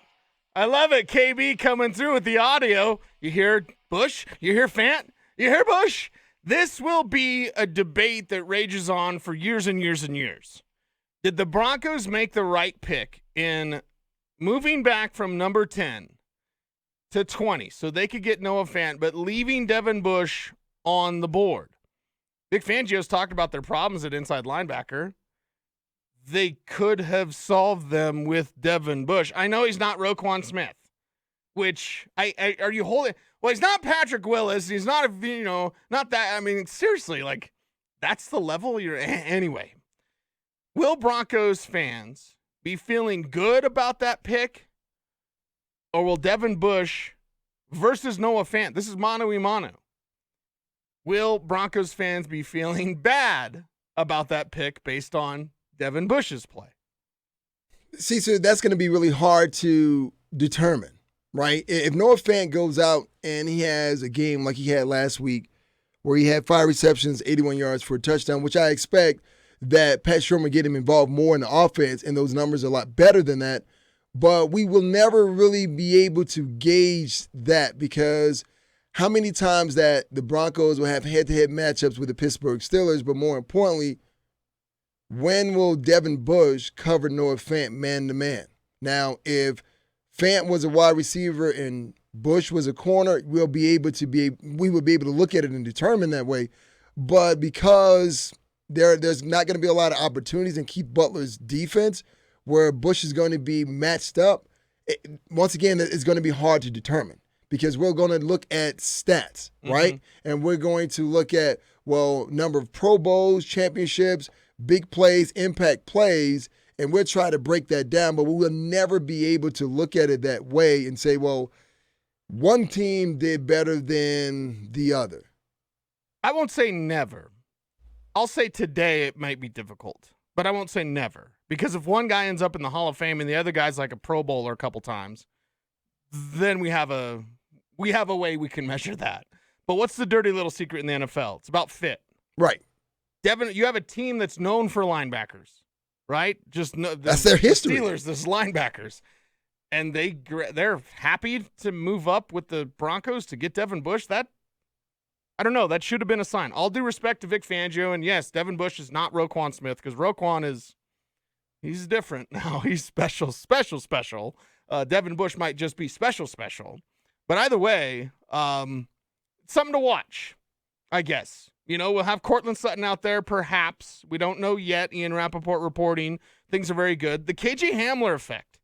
I love it. KB coming through with the audio. You hear Bush? You hear Fant? You hear Bush? This will be a debate that rages on for years and years and years. Did the Broncos make the right pick in moving back from number 10 to 20 so they could get Noah Fant, but leaving Devin Bush on the board? Vic Fangio's talked about their problems at inside linebacker. They could have solved them with Devin Bush. I know he's not Roquan Smith, which are you holding? Well, he's not Patrick Willis. He's not not that. I mean, seriously, like that's the level you're. Anyway, will Broncos fans be feeling good about that pick, or will Devin Bush versus Noah Fant? This is mano a mano. Will Broncos fans be feeling bad about that pick based on Devin Bush's play? See, so that's going to be really hard to determine, right? If Noah Fant goes out and he has a game like he had last week where he had 5 receptions, 81 yards for a touchdown, which I expect that Pat Shermer get him involved more in the offense, and those numbers are a lot better than that. But we will never really be able to gauge that because how many times that the Broncos will have head-to-head matchups with the Pittsburgh Steelers, but more importantly, when will Devin Bush cover Noah Fant man-to-man? Now, if Fant was a wide receiver and Bush was a corner, we will be able to look at it and determine that way. But because there's not going to be a lot of opportunities in Keith Butler's defense where Bush is going to be matched up, once again, it's going to be hard to determine because we're going to look at stats, right? Mm-hmm. And we're going to look at, number of Pro Bowls, championships, big plays, impact plays, and we'll try to break that down, but we will never be able to look at it that way and say, one team did better than the other. I won't say never. I'll say today it might be difficult, but I won't say never. Because if one guy ends up in the Hall of Fame and the other guy's like a Pro Bowler a couple times, then we have a way we can measure that. But what's the dirty little secret in the NFL? It's about fit. Right. Devin, you have a team that's known for linebackers, right? That's their history. The Steelers, there's linebackers. And they're happy to move up with the Broncos to get Devin Bush. I don't know. That should have been a sign. All due respect to Vic Fangio, and yes, Devin Bush is not Roquan Smith because Roquan he's different now. He's special. Devin Bush might just be special. But either way, something to watch, I guess. We'll have Cortland Sutton out there, perhaps. We don't know yet. Ian Rappaport reporting. Things are very good. The KJ Hamler effect,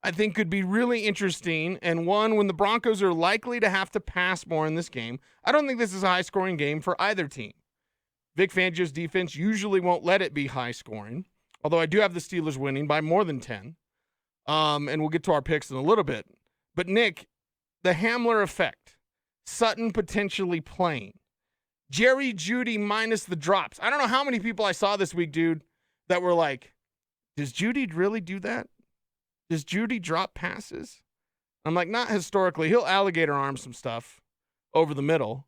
I think, could be really interesting, and one when the Broncos are likely to have to pass more in this game. I don't think this is a high-scoring game for either team. Vic Fangio's defense usually won't let it be high-scoring, although I do have the Steelers winning by more than 10, and we'll get to our picks in a little bit. But, Nick, the Hamler effect, Sutton potentially playing, Jerry Jeudy minus the drops. I don't know how many people I saw this week, dude, that were like, does Jeudy really do that? Does Jeudy drop passes? I'm like, not historically. He'll alligator arm some stuff over the middle,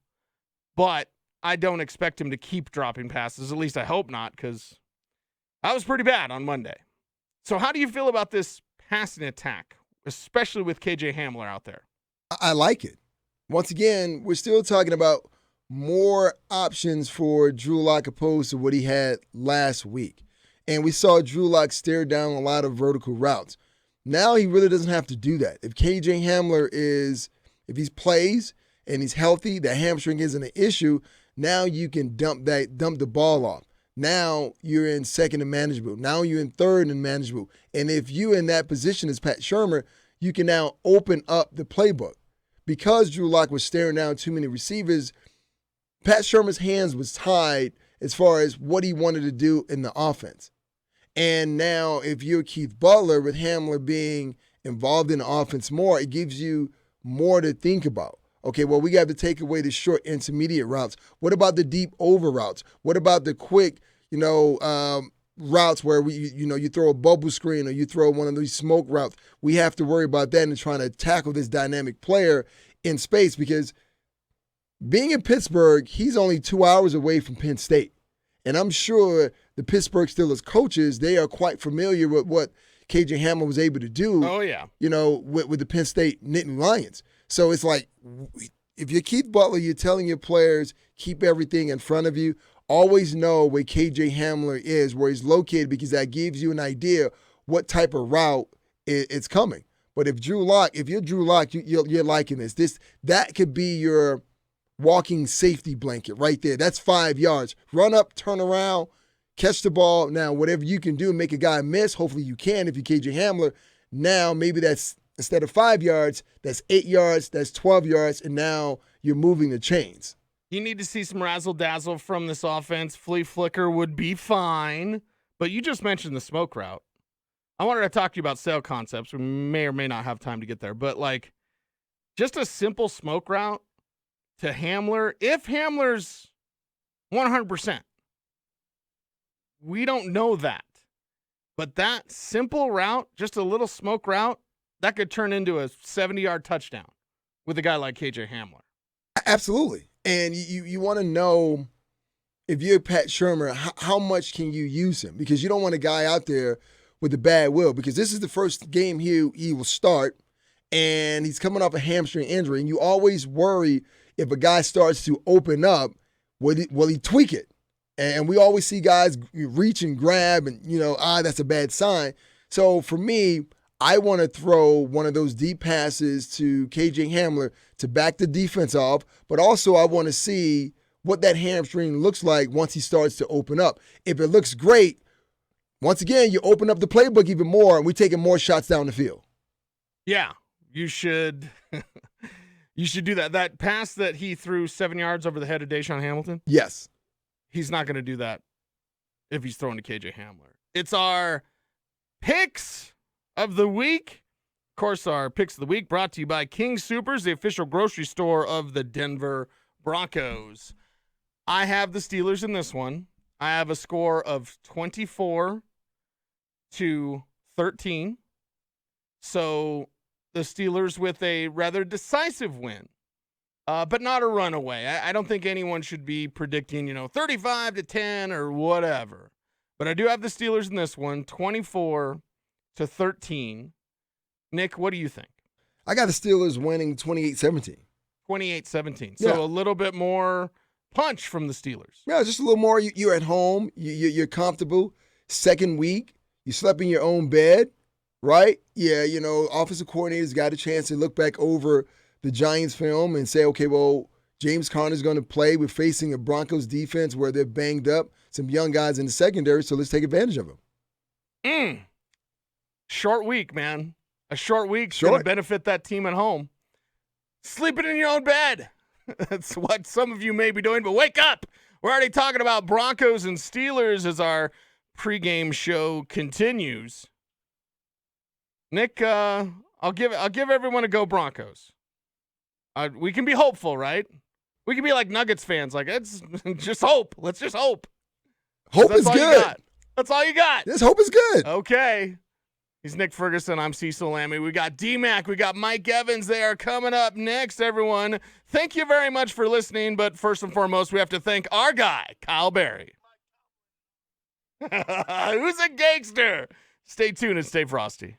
but I don't expect him to keep dropping passes. At least I hope not, because I was pretty bad on Monday. So how do you feel about this passing attack, especially with KJ Hamler out there? I like it. Once again, we're still talking about more options for Drew Lock opposed to what he had last week. And we saw Drew Lock stare down a lot of vertical routes. Now he really doesn't have to do that. If KJ Hamler if he plays and he's healthy, the hamstring isn't an issue, now you can dump the ball off. Now you're in second and manageable. Now you're in third and manageable. And if you're in that position as Pat Shermer, you can now open up the playbook. Because Drew Lock was staring down too many receivers, Pat Shermer's hands was tied as far as what he wanted to do in the offense. And now if you're Keith Butler with Hamler being involved in the offense more, it gives you more to think about. Okay, well, we got to take away the short intermediate routes. What about the deep over routes? What about the quick, routes where you throw a bubble screen or you throw one of these smoke routes? We have to worry about that and trying to tackle this dynamic player in space because being in Pittsburgh, he's only 2 hours away from Penn State. And I'm sure the Pittsburgh Steelers coaches, they are quite familiar with what KJ Hamler was able to do, Oh, yeah. with the Penn State Nittany Lions. So it's like, if you're Keith Butler, you're telling your players, keep everything in front of you. Always know where KJ Hamler is, where he's located, because that gives you an idea what type of route it's coming. But if you're Drew Lock, you're liking this. That could be your walking safety blanket right there. That's 5 yards. Run up, turn around, catch the ball. Now, whatever you can do, make a guy miss. Hopefully you can if you're KJ Hamler. Now, maybe that's, instead of 5 yards, that's 8 yards, that's 12 yards, and now you're moving the chains. You need to see some razzle-dazzle from this offense. Flea flicker would be fine, but you just mentioned the smoke route. I wanted to talk to you about sale concepts. We may or may not have time to get there, but like just a simple smoke route to Hamler. If Hamler's 100%, we don't know that. But that simple route, just a little smoke route, that could turn into a 70-yard touchdown with a guy like KJ Hamler. Absolutely. And you want to know, if you're Pat Shermer, how much can you use him? Because you don't want a guy out there with a bad will, because this is the first game he will start, and he's coming off a hamstring injury, and you always worry if a guy starts to open up, will he tweak it? And we always see guys reach and grab, and, that's a bad sign. So for me, I want to throw one of those deep passes to KJ Hamler to back the defense off, but also I want to see what that hamstring looks like once he starts to open up. If it looks great, once again, you open up the playbook even more, and we're taking more shots down the field. Yeah, you should you should do that. That pass that he threw 7 yards over the head of Deshaun Hamilton? Yes. He's not going to do that if he's throwing to KJ Hamler. It's our picks of the week. Of course, our picks of the week brought to you by King Soopers, the official grocery store of the Denver Broncos. I have the Steelers in this one. I have a score of 24-13. So the Steelers with a rather decisive win, but not a runaway. I don't think anyone should be predicting, 35-10 or whatever. But I do have the Steelers in this one, 24-13. Nick, what do you think? I got the Steelers winning 28-17. 28-17. Yeah. So a little bit more punch from the Steelers. Yeah, just a little more. You're at home. You're comfortable. Second week, you slept in your own bed, right? Yeah, offensive coordinators got a chance to look back over the Giants film and say, okay, well, James Conner's going to play. We're facing a Broncos defense where they're banged up, some young guys in the secondary, so let's take advantage of them. Short week, man. A short week's going to benefit that team at home. Sleeping in your own bed. That's what some of you may be doing, but wake up. We're already talking about Broncos and Steelers as our pregame show continues. Nick, I'll give everyone a go Broncos. We can be hopeful, right? We can be like Nuggets fans, like it's just hope. Let's just hope. Hope is good. That's all you got. This hope is good. Okay. He's Nick Ferguson. I'm Cecil Lammy. We got DMac. We got Mike Evans. They are coming up next, everyone. Thank you very much for listening. But first and foremost, we have to thank our guy, Kyle Berry. Who's a gangster? Stay tuned and stay frosty.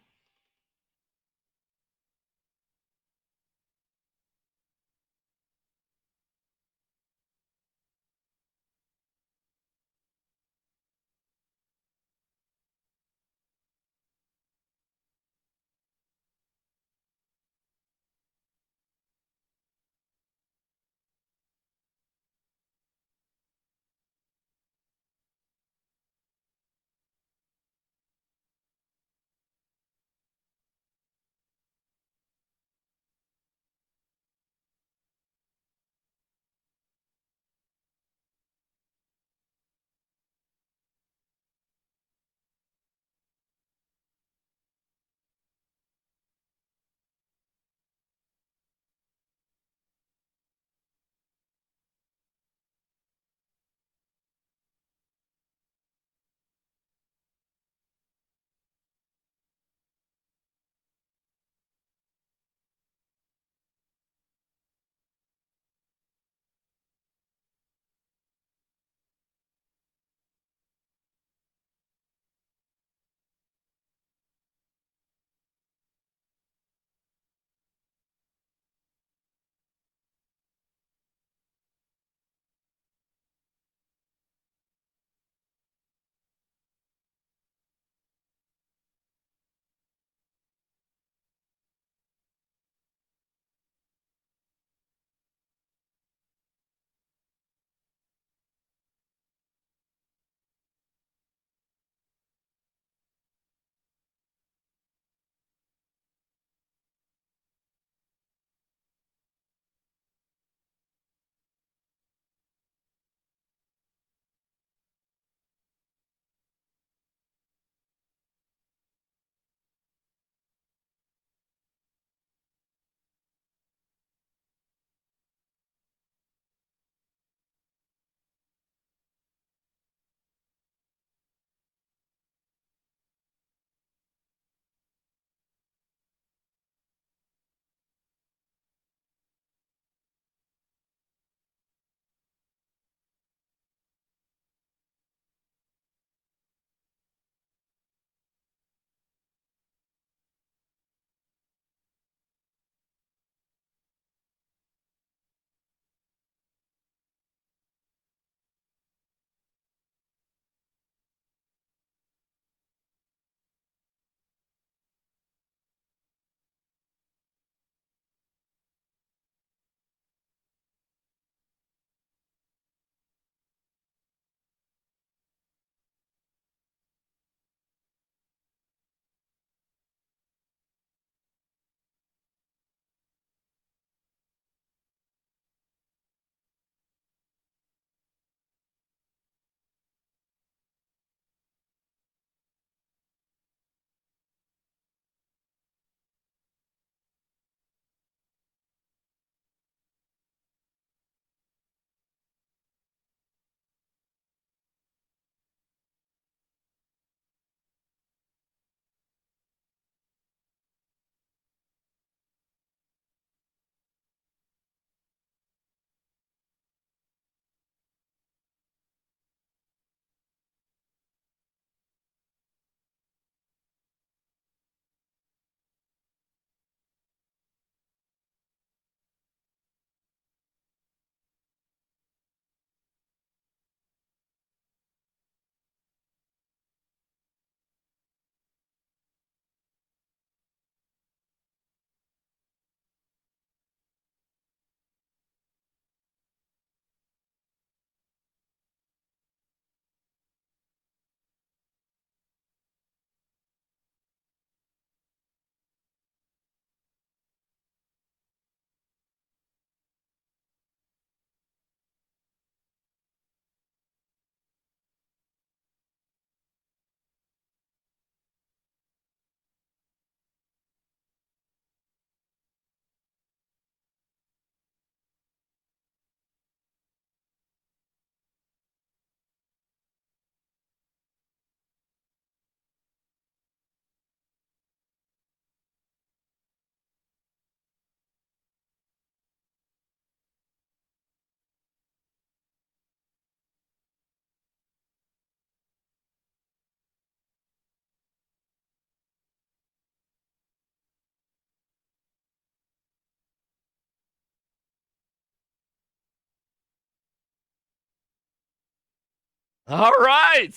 All right.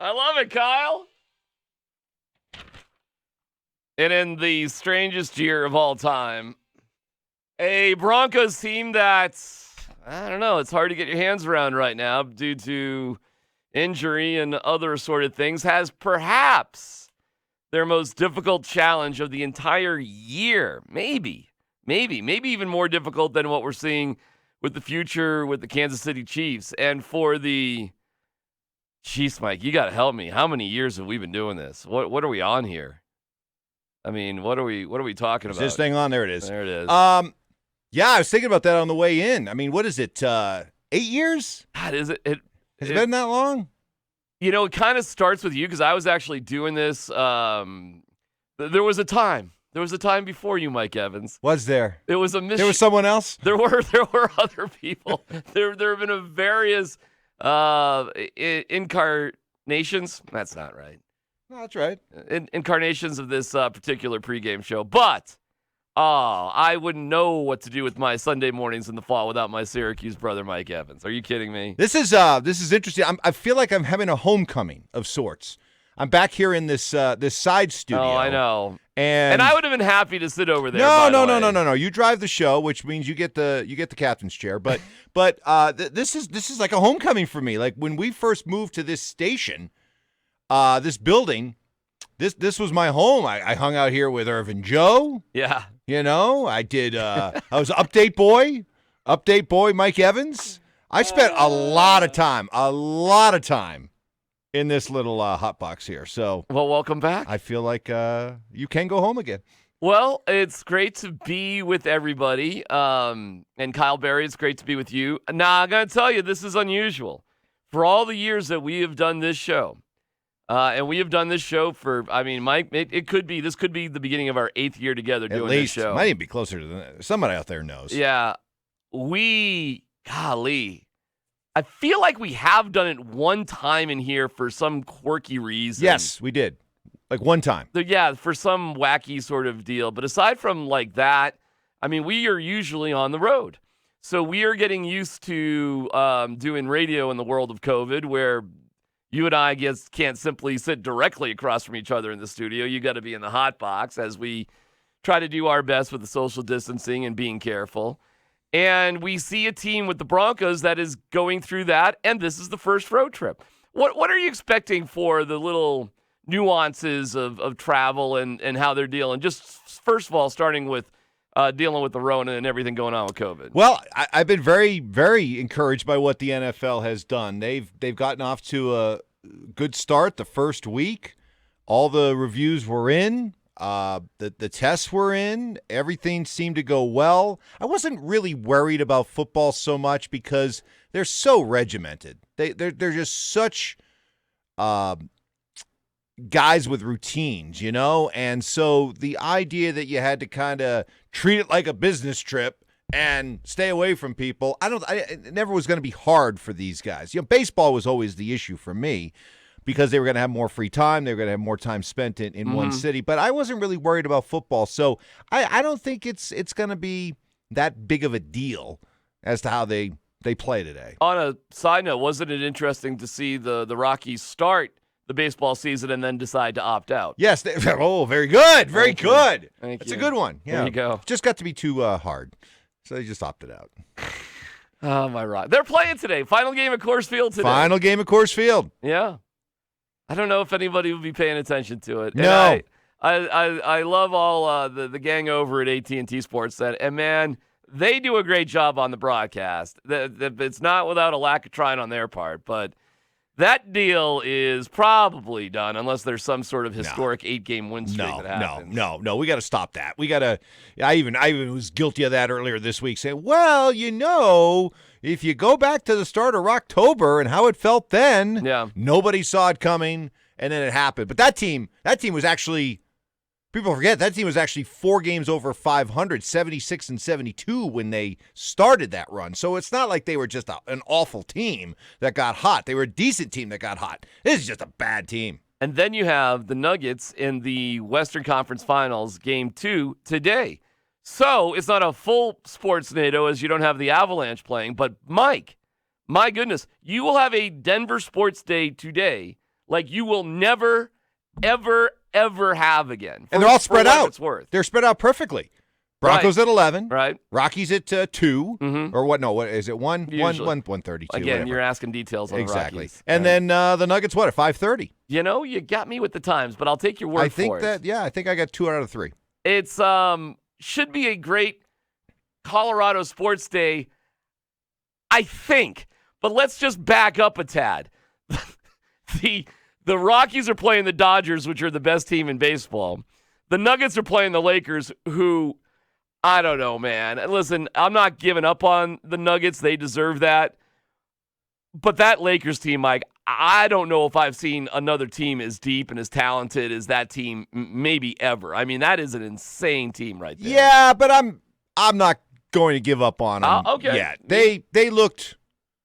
I love it, Kyle. And in the strangest year of all time, a Broncos team that, I don't know, it's hard to get your hands around right now due to injury and other assorted things, has perhaps their most difficult challenge of the entire year. Maybe even more difficult than what we're seeing with the future with the Kansas City Chiefs. And for the Chiefs, Mike, you got to help me. How many years have we been doing this? What are we on here? I mean, what are we talking about? Is this thing on? There it is. There it is. Yeah, I was thinking about that on the way in. I mean, what is it? 8 years? God, is it? Has it been that long? You know, it kind of starts with you because I was actually doing this. There was a time. There was a time before you, Mike Evans. Was there? It was a mission. There was someone else? There were other people. there have been a various incarnations. That's not right. No, that's right. Incarnations of this particular pregame show. But, I wouldn't know what to do with my Sunday mornings in the fall without my Syracuse brother, Mike Evans. Are you kidding me? This is interesting. I feel like I'm having a homecoming of sorts. I'm back here in this side studio. Oh, I know. And I would have been happy to sit over there. No. You drive the show, which means you get the captain's chair. But this is like a homecoming for me. Like when we first moved to this station, this building, this was my home. I hung out here with Irvin Joe. Yeah. You know, I did. I was update boy, Mike Evans. I spent a lot of time in this little hot box here. So, well, welcome back. I feel like you can go home again. Well, it's great to be with everybody. And Kyle Berry, it's great to be with you. Now, I'm going to tell you, this is unusual. For all the years that we have done this show, and we have done this show for, I mean, Mike, this could be the beginning of our 8th year together doing this show. Might even be closer to that. Somebody out there knows. Yeah. Golly. I feel like we have done it one time in here for some quirky reason. Yes, we did. Like one time. Yeah, for some wacky sort of deal. But aside from like that, I mean, we are usually on the road. So we are getting used to doing radio in the world of COVID where you and I can't simply sit directly across from each other in the studio. You got to be in the hot box as we try to do our best with the social distancing and being careful. And we see a team with the Broncos that is going through that, and this is the first road trip. What are you expecting for the little nuances of travel and how they're dealing? Just first of all, starting with dealing with the Rona and everything going on with COVID. Well, I've been very, very encouraged by what the NFL has done. They've gotten off to a good start the first week. All the reviews were in. The tests were in. Everything seemed to go well. I wasn't really worried about football so much because they're so regimented. They're just such guys with routines, you know? And so the idea that you had to kind of treat it like a business trip and stay away from people, it never was going to be hard for these guys. You know, baseball was always the issue for me, because they were going to have more free time. They were going to have more time spent in one city. But I wasn't really worried about football. So I don't think it's going to be that big of a deal as to how they play today. On a side note, wasn't it interesting to see the Rockies start the baseball season and then decide to opt out? Yes. Very good. Very good. That's a good one. Yeah. There you go. Just got to be too hard. So they just opted out. Oh, my rock. They're playing today. Final game at Coors Field today. Final game at Coors Field. Yeah. I don't know if anybody will be paying attention to it. No. And I love all the gang over at AT&T Sports, and man, they do a great job on the broadcast. It's not without a lack of trying on their part, but that deal is probably done unless there's some sort of historic 8-game win streak that happens. No. We got to stop that. We got to. I even was guilty of that earlier this week, saying, well, you know, if you go back to the start of October and how it felt then, nobody saw it coming, and then it happened. But that team was actually, people forget, that team was actually 4 games over 500, 76 and 72 when they started that run. So it's not like they were just an awful team that got hot. They were a decent team that got hot. This is just a bad team. And then you have the Nuggets in the Western Conference Finals, Game 2, today. So it's not a full sports NATO as you don't have the Avalanche playing, but Mike, My goodness, you will have a Denver sports day today like you will never, ever, ever have again. And they're all spread out. It's worth. They're spread out perfectly. Broncos at 11. Right. Rockies at 2. Or what? No, what is it? 1:32. Again, whatever. you're asking details on exactly. the Rockies. And then the Nuggets, what, at 5:30? You got me with the times, but I'll take your word for it. I think I got 2 out of 3. It's should be a great Colorado sports day, I think. But let's just back up a tad. The Rockies are playing the Dodgers, which are the best team in baseball. The Nuggets are playing the Lakers, who, I don't know, man. Listen, I'm not giving up on the Nuggets. They deserve that. But that Lakers team, Mike, I don't know if I've seen another team as deep and as talented as that team maybe ever. I mean, that is an insane team right there. Yeah, but I'm not going to give up on them okay. yet.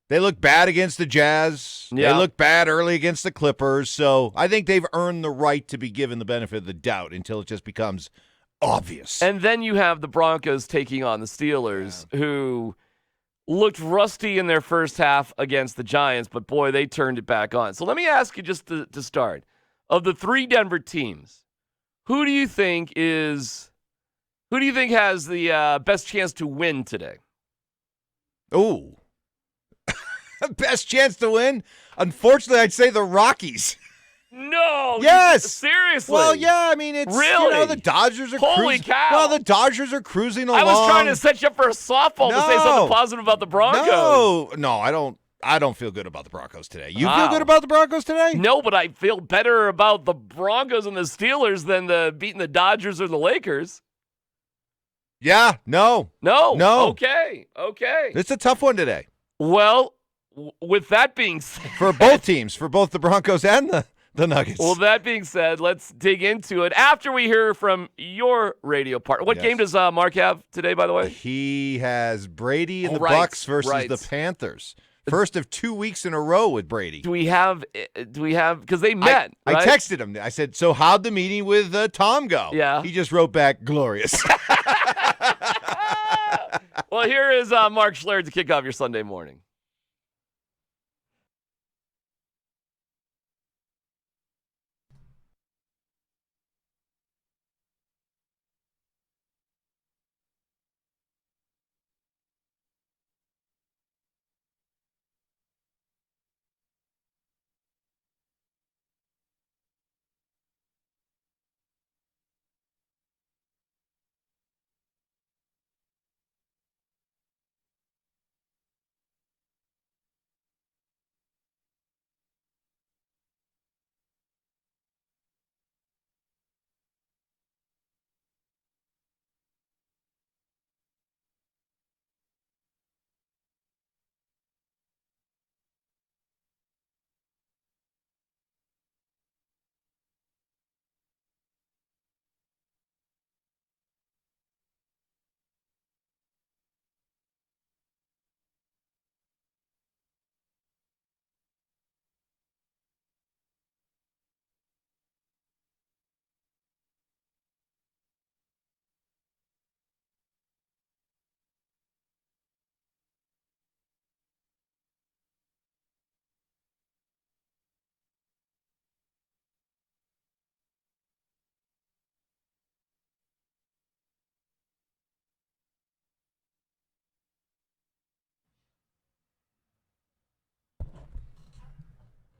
They looked bad against the Jazz. Yeah. They looked bad early against the Clippers. So I think they've earned the right to be given the benefit of the doubt until it just becomes obvious. And then you have the Broncos taking on the Steelers, who looked rusty in their first half against the Giants, but boy, they turned it back on. So let me ask you just to start. Of the 3 Denver teams, who do you think has the best chance to win today? Ooh. Best chance to win? Unfortunately, I'd say the Rockies. No. Yes. Seriously. Well, yeah, I mean, it's, really? The Dodgers are Holy cow. Well, the Dodgers are cruising along. I was trying to set you up for a softball to say something positive about the Broncos. No, I don't feel good about the Broncos today. You feel good about the Broncos today? No, but I feel better about the Broncos and the Steelers than beating the Dodgers or the Lakers. Yeah, no. Okay. It's a tough one today. Well, with that being said, for both teams, for both the Broncos and the Nuggets. Well, that being said, let's dig into it after we hear from your radio partner. What game does Mark have today, by the way? He has Brady and the Bucks versus the Panthers. First of 2 weeks in a row with Brady. Do we have because they met, right? I texted him. I said, so how'd the meeting with Tom go? Yeah. He just wrote back, glorious. Well, here is Mark Schlereth to kick off your Sunday morning.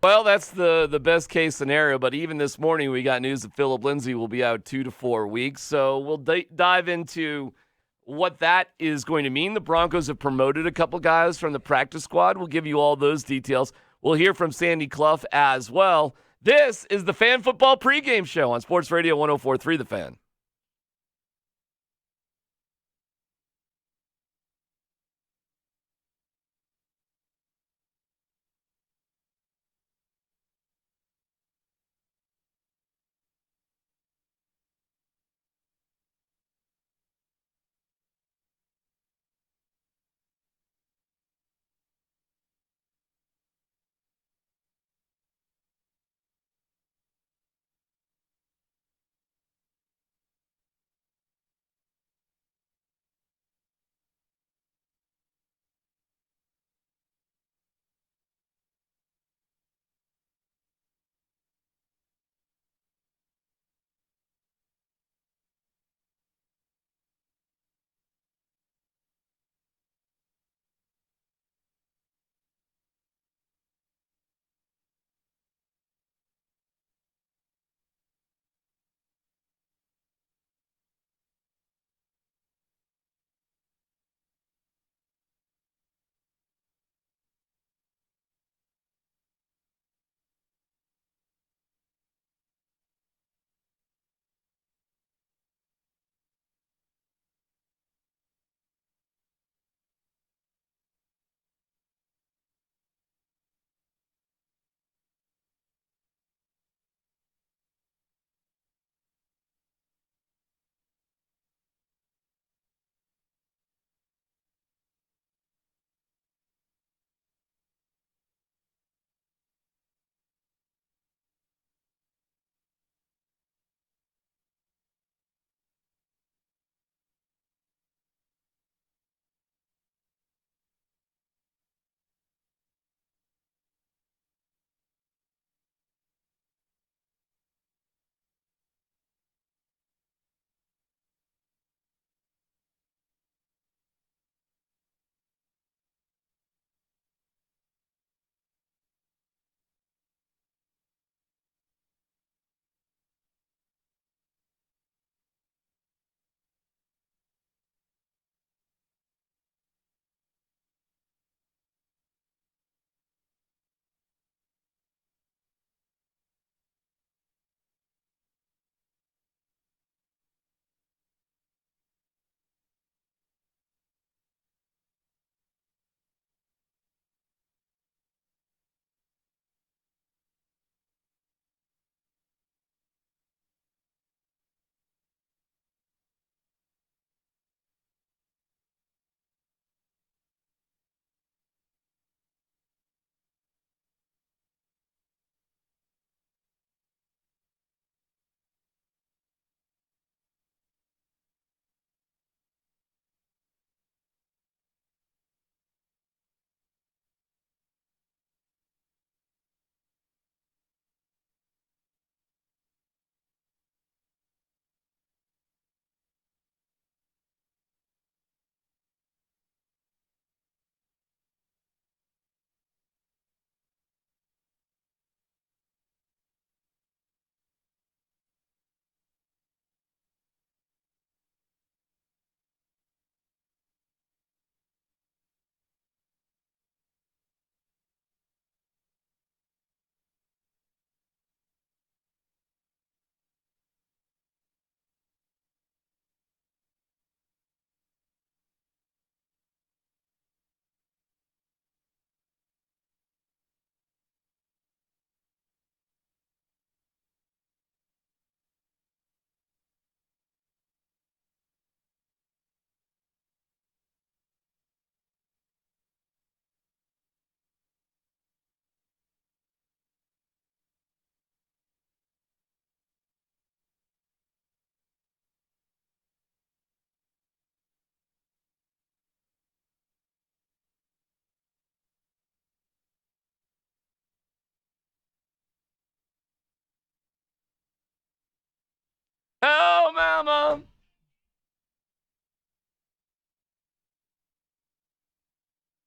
Well, that's the best case scenario, but even this morning we got news that Phillip Lindsay will be out 2 to 4 weeks. So we'll dive into what that is going to mean. The Broncos have promoted a couple guys from the practice squad. We'll give you all those details. We'll hear from Sandy Clough as well. This is the Fan Football Pregame Show on Sports Radio 104.3 The Fan.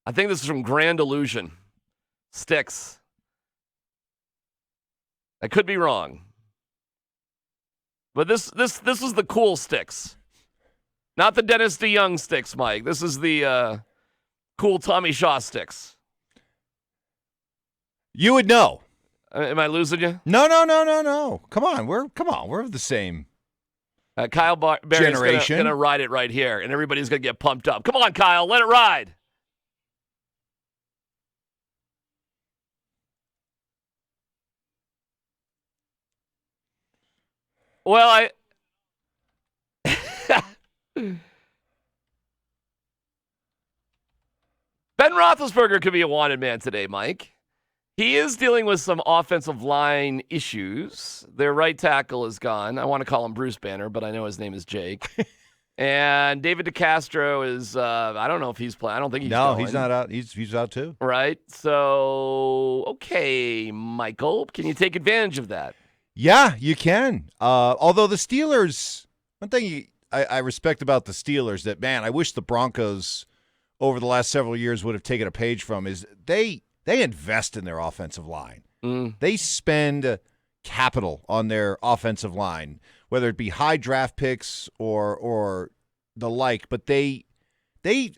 I think this is from Grand Illusion. Sticks. I could be wrong. But this was the cool sticks. Not the Dennis DeYoung sticks, Mike. This is the cool Tommy Shaw sticks. You would know. Am I losing you? No. Come on. We're of the same Kyle Barry's generation. Gonna ride it right here, and everybody's gonna get pumped up. Come on, Kyle, let it ride. Well, Ben Roethlisberger could be a wanted man today, Mike. He is dealing with some offensive line issues. Their right tackle is gone. I want to call him Bruce Banner, but I know his name is Jake. And David DeCastro is, I don't know if he's playing. I don't think he's going. He's not out. He's out too. Right? So, okay, Michael, can you take advantage of that? Yeah, you can. Although the Steelers, one thing I respect about the Steelers that, man, I wish the Broncos over the last several years would have taken a page from is they invest in their offensive line. They spend capital on their offensive line, whether it be high draft picks or the like, but they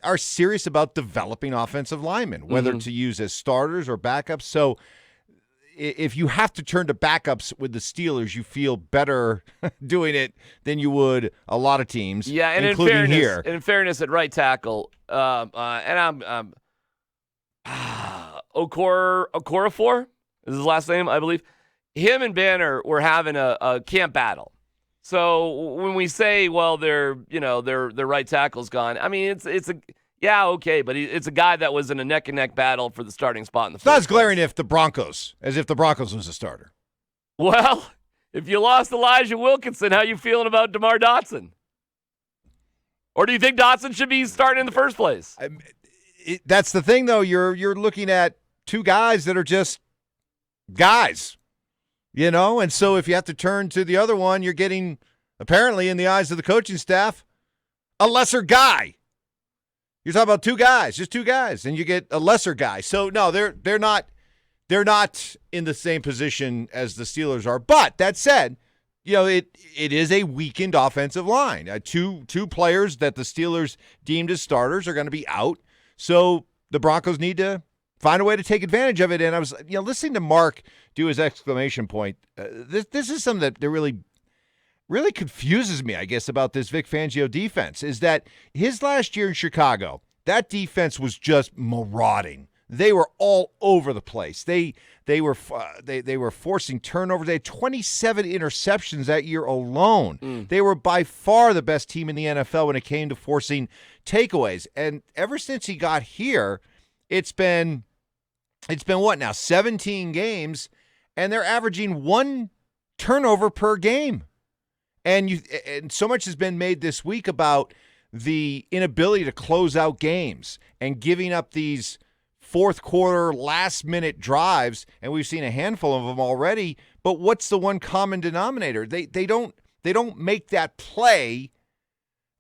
are serious about developing offensive linemen, whether to use as starters or backups. So if you have to turn to backups with the Steelers, you feel better doing it than you would a lot of teams, including here. In fairness, at right tackle, and I'm Okorafor is his last name, I believe. Him and Banner were having a camp battle. So when we say, well, their right tackle's gone, I mean it's a okay, but it's a guy that was in a neck and neck battle for the starting spot in the first place. It's not as glaring as if the Broncos was a starter. Well, if you lost Elijah Wilkinson, how you feeling about DeMar Dotson? Or do you think Dotson should be starting in the first place? That's the thing, though. You're looking at two guys that are just guys, and so if you have to turn to the other one, you're getting, apparently in the eyes of the coaching staff, a lesser guy. You're talking about just two guys, and you get a lesser guy. So no, they're not in the same position as the Steelers are. But that said, it is a weakened offensive line. Two players that the Steelers deemed as starters are going to be out. So the Broncos need to find a way to take advantage of it. And I was, listening to Mark do his exclamation point. This is something that really confuses me, I guess, about this Vic Fangio defense, is that his last year in Chicago, that defense was just marauding. They were all over the place. They were forcing turnovers. They had 27 interceptions that year alone. They were by far the best team in the NFL when it came to forcing takeaways. And ever since he got here, it's been what now? 17 games, and they're averaging 1 turnover per game. And so much has been made this week about the inability to close out games and giving up these fourth quarter last minute drives, and we've seen a handful of them already. But what's the one common denominator? They don't make that play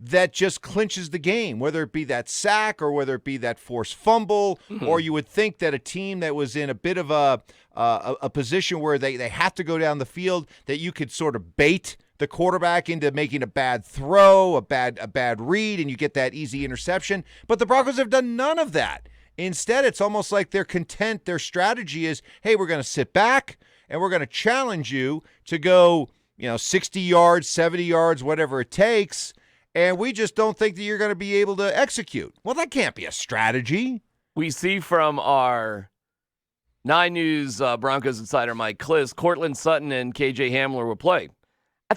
that just clinches the game, whether it be that sack or whether it be that forced fumble, or you would think that a team that was in a bit of a position where they have to go down the field, that you could sort of bait the quarterback into making a bad throw, a bad read, and you get that easy interception. But the Broncos have done none of that. Instead, it's almost like they're content. Their strategy is, hey, we're going to sit back and we're going to challenge you to go, 60 yards, 70 yards, whatever it takes, and we just don't think that you're going to be able to execute. Well, that can't be a strategy. We see from our 9 News Broncos Insider Mike Kliss, Cortland Sutton and KJ Hamler will play. I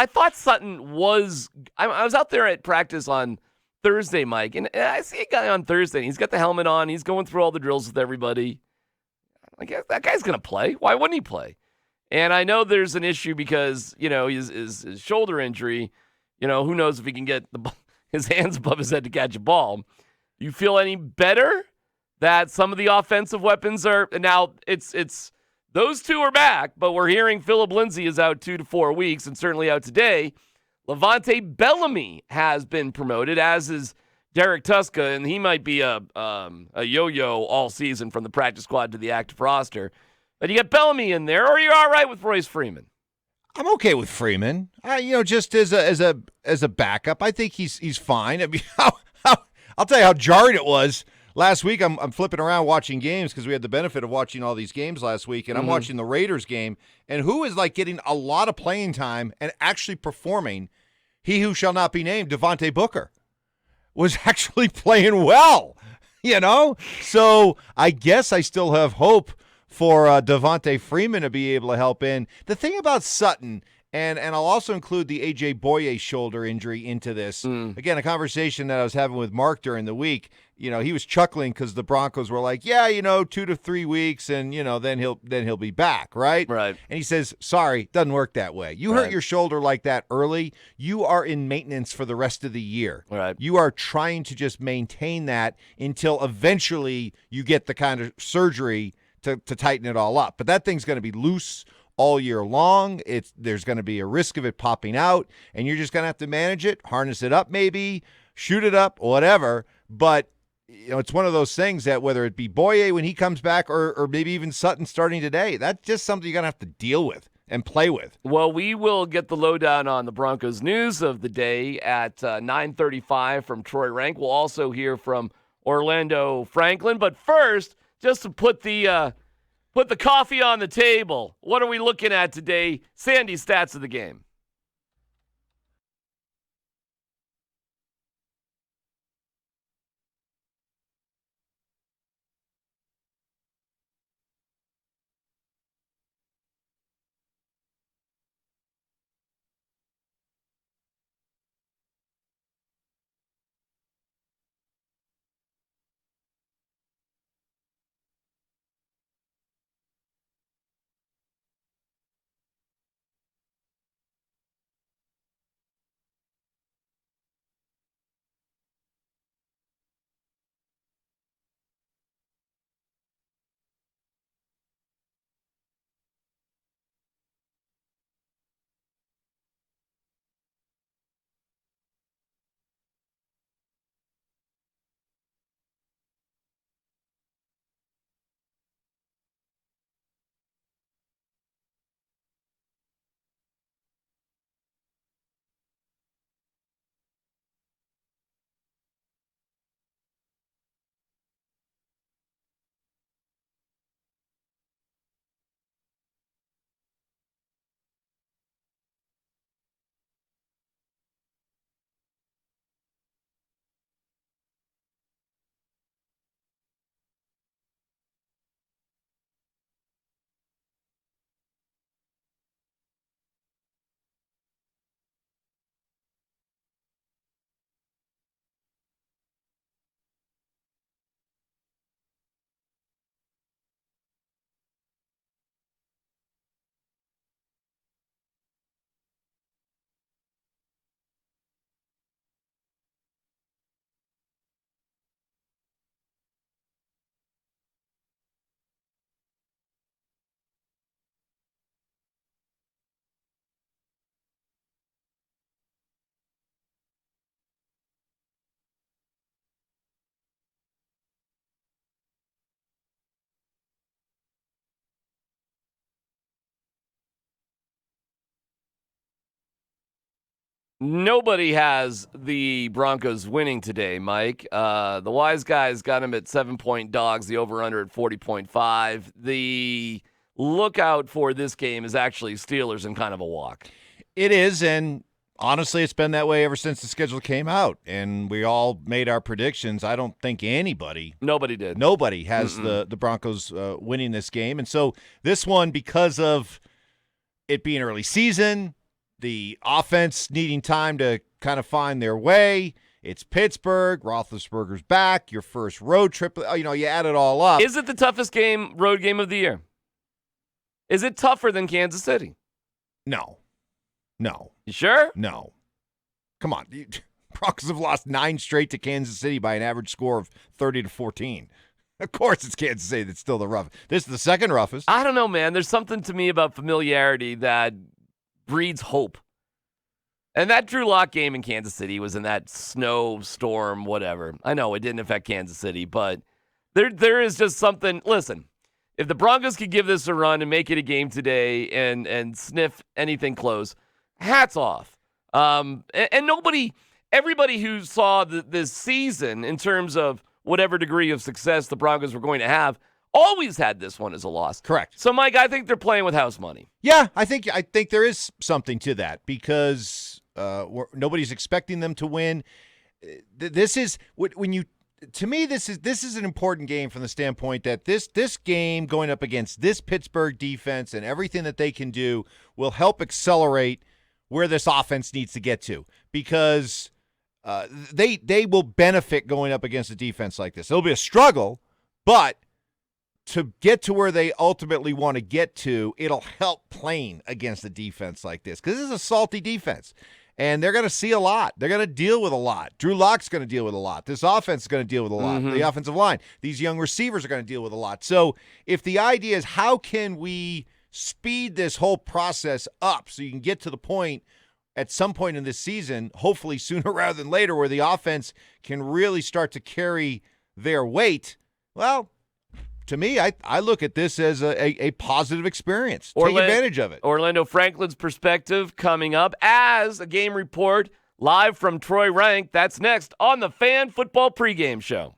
thought Sutton was. I was out there at practice on Thursday, Mike, and I see a guy on Thursday. He's got the helmet on. He's going through all the drills with everybody. Like, that guy's gonna play. Why wouldn't he play? And I know there's an issue because his shoulder injury. Who knows if he can get his hands above his head to catch a ball. You feel any better that some of the offensive weapons are now? It's. Those two are back, but we're hearing Phillip Lindsay is out 2 to 4 weeks and certainly out today. Levante Bellamy has been promoted, as is Derek Tuska, and he might be a yo-yo all season from the practice squad to the active roster. But you got Bellamy in there, or you're all right with Royce Freeman? I'm okay with Freeman. Just as a backup, I think he's fine. I mean, I'll tell you how jarring it was last week. I'm flipping around watching games because we had the benefit of watching all these games last week, and I'm watching the Raiders game. And who is getting a lot of playing time and actually performing? He who shall not be named, Devontae Booker, was actually playing well. So I guess I still have hope for Devontae Freeman to be able to help in. The thing about Sutton, and I'll also include the A.J. Boye shoulder injury into this. Again, a conversation that I was having with Mark during the week. He was chuckling because the Broncos were like, 2 to 3 weeks, and then he'll be back, right? Right. And he says, sorry, doesn't work that way. You hurt your shoulder like that early, you are in maintenance for the rest of the year. Right. You are trying to just maintain that until eventually you get the kind of surgery to tighten it all up. But that thing's going to be loose all year long. There's going to be a risk of it popping out, and you're just going to have to manage it, harness it up maybe, shoot it up, whatever. But it's one of those things that whether it be Boye when he comes back or maybe even Sutton starting today, that's just something you're going to have to deal with and play with. Well, we will get the lowdown on the Broncos news of the day at 9:35 from Troy Rank. We'll also hear from Orlando Franklin. But first, just to put the coffee on the table, what are we looking at today? Sandy's stats of the game. Nobody has the Broncos winning today, Mike. The wise guys got them at 7-point dogs, the over-under at 40.5. The lookout for this game is actually Steelers and kind of a walk. It is, and honestly, it's been that way ever since the schedule came out, and we all made our predictions. I don't think Nobody did. Nobody has the Broncos winning this game. And so this one, because of it being early season, the offense needing time to kind of find their way, it's Pittsburgh, Roethlisberger's back, your first road trip, you add it all up. Is it the toughest road game of the year? Is it tougher than Kansas City? No. You sure? No. Come on. Broncos have lost 9 straight to Kansas City by an average score of 30-14. Of course it's Kansas City that's still the roughest. This is the second roughest. I don't know, man. There's something to me about familiarity that breeds hope. And that Drew Lock game in Kansas City was in that snowstorm, whatever. I know it didn't affect Kansas City, but there is just something. Listen, if the Broncos could give this a run and make it a game today and sniff anything close, hats off. And everybody who saw this season in terms of whatever degree of success the Broncos were going to have always had this one as a loss. Correct. So, Mike, I think they're playing with house money. Yeah, I think there is something to that because nobody's expecting them to win. This is when you. To me, this is an important game from the standpoint that this game going up against this Pittsburgh defense and everything that they can do will help accelerate where this offense needs to get to because they will benefit going up against a defense like this. It'll be a struggle, but to get to where they ultimately want to get to, it'll help playing against a defense like this because this is a salty defense. And they're going to see a lot. They're going to deal with a lot. Drew Lock's going to deal with a lot. This offense is going to deal with a lot. The offensive line. These young receivers are going to deal with a lot. So if the idea is how can we speed this whole process up so you can get to the point at some point in this season, hopefully sooner rather than later, where the offense can really start to carry their weight, well, to me, I look at this as a positive experience. Take advantage of it. Orlando Franklin's perspective coming up as a game report live from Troy Rank. That's next on the Fan Football Pregame Show.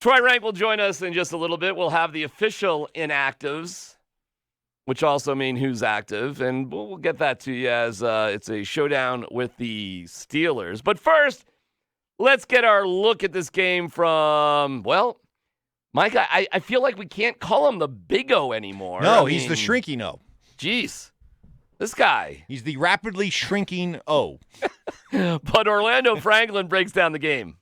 Troy Rank will join us in just a little bit. We'll have the official inactives, which also mean who's active, and we'll get that to you as it's a showdown with the Steelers. But first, let's get our look at this game from, well, Mike, I feel like we can't call him the Big O anymore. No, he's the shrinking O. Jeez, this guy. He's the rapidly shrinking O. But Orlando Franklin breaks down the game.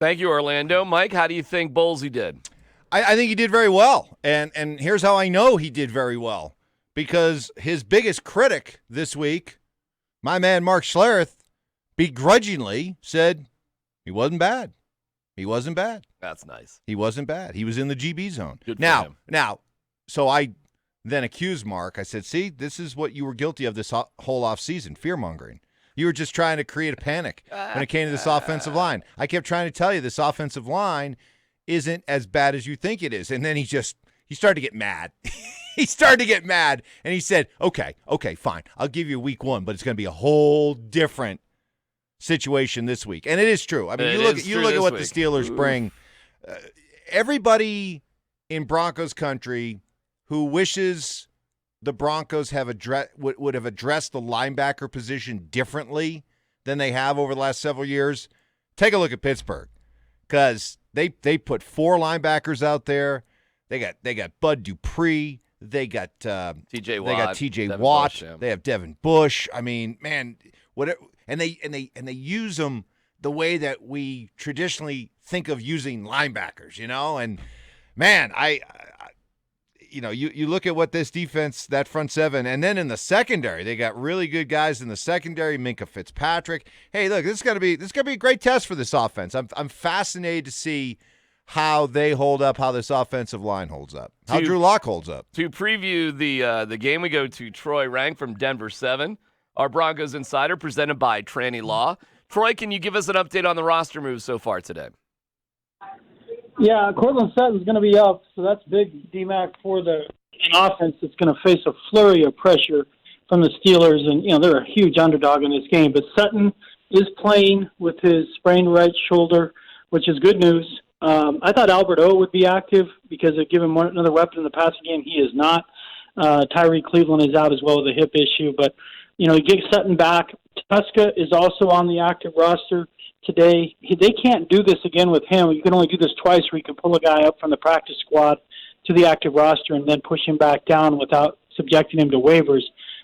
Thank you, Orlando. Mike, how do you think Bowlesy did? I think he did very well. And here's how I know he did very well. Because his biggest critic this week, my man Mark Schlereth, begrudgingly said he wasn't bad. He wasn't bad. That's nice. He wasn't bad. He was in the GB zone. Good for him. Now, so I then accused Mark. I said, see, this is what you were guilty of this whole offseason, fear-mongering. You were just trying to create a panic when it came to this offensive line. I kept trying to tell you this offensive line isn't as bad as you think it is. And then he started to get mad. He started to get mad, and he said, okay, fine. I'll give you week one, but it's going to be a whole different situation this week. And it is true. I mean, you look at what the Steelers bring. Everybody in Broncos country who wishes the Broncos would have addressed the linebacker position differently than they have over the last several years, take a look at Pittsburgh, because they put 4 linebackers out there. They got Bud Dupree. They got TJ Watt. They got TJ Devin Watt. Bush, yeah. They have Devin Bush. I mean, man, and they use them the way that we traditionally think of using linebackers, you know. And man, you look at what this defense, that front seven, and then in the secondary, they got really good guys in the secondary. Minka Fitzpatrick. Hey, look, this is gonna be a great test for this offense. I'm fascinated to see how they hold up, how this offensive line holds up, how Drew Lock holds up. To preview the game, we go to Troy Rank from Denver 7, our Broncos Insider, presented by Tranny Law. Troy, can you give us an update on the roster moves so far today? Yeah, Cortland Sutton's going to be up, so that's big DMac for an offense that's going to face a flurry of pressure from the Steelers, and they're a huge underdog in this game. But Sutton is playing with his sprained right shoulder, which is good news. I thought Albert O would be active because they'd give him another weapon in the passing game. He is not. Tyree Cleveland is out as well with a hip issue, but he gets Sutton back. Tuska is also on the active roster today. They can't do this again with him. You can only do this twice, where you can pull a guy up from the practice squad to the active roster and then push him back down without subjecting him to waivers.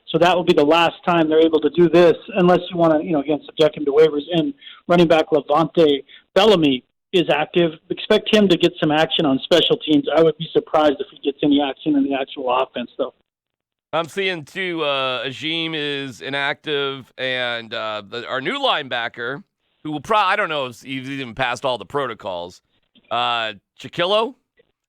So that will be the last time they're able to do this, unless you want to, again, subject him to waivers. And running back Levante Bellamy is active. Expect him to get some action on special teams. I would be surprised if he gets any action in the actual offense, though. I'm seeing, too, Ajim is inactive, and our new linebacker, who will probably, I don't know if he's even passed all the protocols, Chiquillo?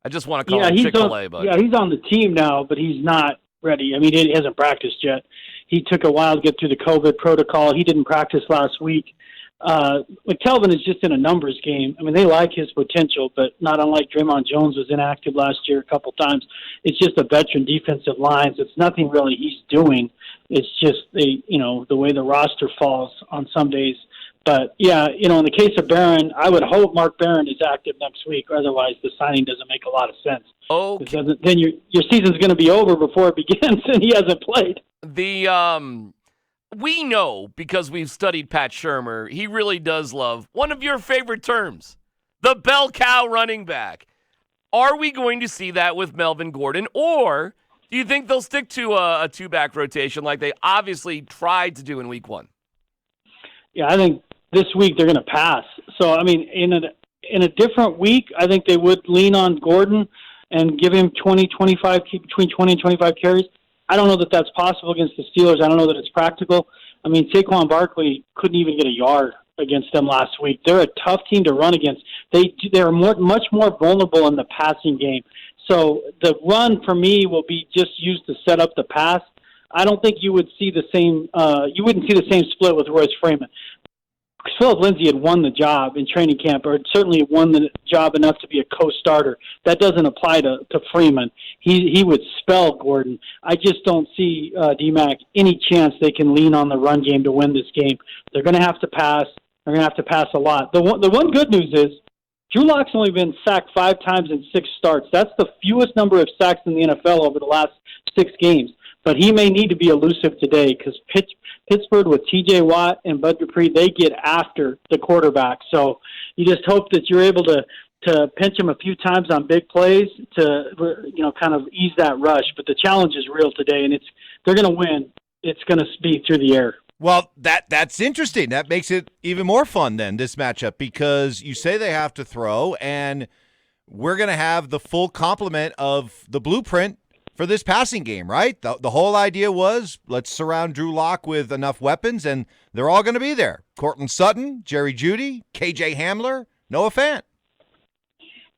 I just want to call him Chick-fil-A. Yeah, he's on the team now, but he's not ready. I mean, he hasn't practiced yet. he took a while to get through the COVID protocol. He didn't practice last week. McKelvin is just in a numbers game. I mean, they like his potential, but not unlike Draymond Jones was inactive last year a couple times. It's just a veteran defensive lines. It's nothing really he's doing. It's just the way the roster falls on some days. But yeah, in the case of Barron, I would hope Mark Barron is active next week. Otherwise, the signing doesn't make a lot of sense. Okay. Because then your season's going to be over before it begins, and he hasn't played. We know, because we've studied Pat Shurmur, he really does love one of your favorite terms, the bell cow running back. Are we going to see that with Melvin Gordon, or do you think they'll stick to a two-back rotation like they obviously tried to do in week 1? Yeah, I think this week they're going to pass. So, I mean, in a different week, I think they would lean on Gordon and give him 20, 25, between 20 and 25 carries. I don't know that that's possible against the Steelers. I don't know that it's practical. I mean, Saquon Barkley couldn't even get a yard against them last week. They're a tough team to run against. They're much more vulnerable in the passing game. So the run for me will be just used to set up the pass. I don't think you would see the same. You wouldn't see the same split with Royce Freeman. Philip Lindsay had won the job in training camp, or certainly won the job enough to be a co-starter. That doesn't apply to Freeman. He would spell Gordon. I just don't see DMac any chance they can lean on the run game to win this game. They're going to have to pass. They're going to have to pass a lot. The one good news is Drew Lock's only been sacked 5 times in 6 starts. That's the fewest number of sacks in the NFL over the last 6 games. But he may need to be elusive today because Pittsburgh with T.J. Watt and Bud Dupree, they get after the quarterback. So you just hope that you're able to pinch him a few times on big plays to kind of ease that rush. But the challenge is real today, and they're going to win. It's going to be through the air. Well, that's interesting. That makes it even more fun then, this matchup, because you say they have to throw, and we're going to have the full complement of the blueprint for this passing game, right? The whole idea was let's surround Drew Lock with enough weapons, and they're all going to be there. Cortland Sutton, Jerry Jeudy, KJ Hamler, Noah Fant.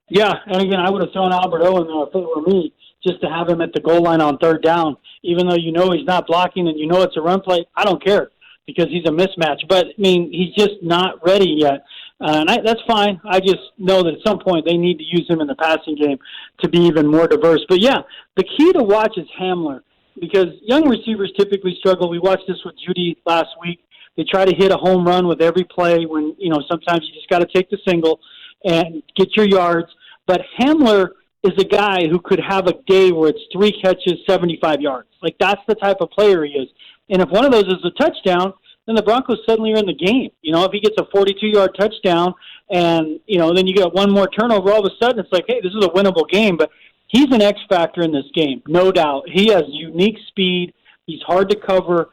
Yeah, and again, I would have thrown Albert O in there if it were me, just to have him at the goal line on 3rd down. Even though he's not blocking and it's a run play, I don't care because he's a mismatch. But, I mean, he's just not ready yet. And that's fine. I just know that at some point they need to use him in the passing game to be even more diverse. But, yeah, the key to watch is Hamler because young receivers typically struggle. We watched this with Jeudy last week. They try to hit a home run with every play when, sometimes you just got to take the single and get your yards. But Hamler is a guy who could have a day where it's 3 catches, 75 yards. Like, that's the type of player he is. And if one of those is a touchdown, then the Broncos suddenly are in the game. If he gets a 42-yard touchdown and, then you get one more turnover, all of a sudden it's like, hey, this is a winnable game. But he's an X factor in this game, no doubt. He has unique speed. He's hard to cover.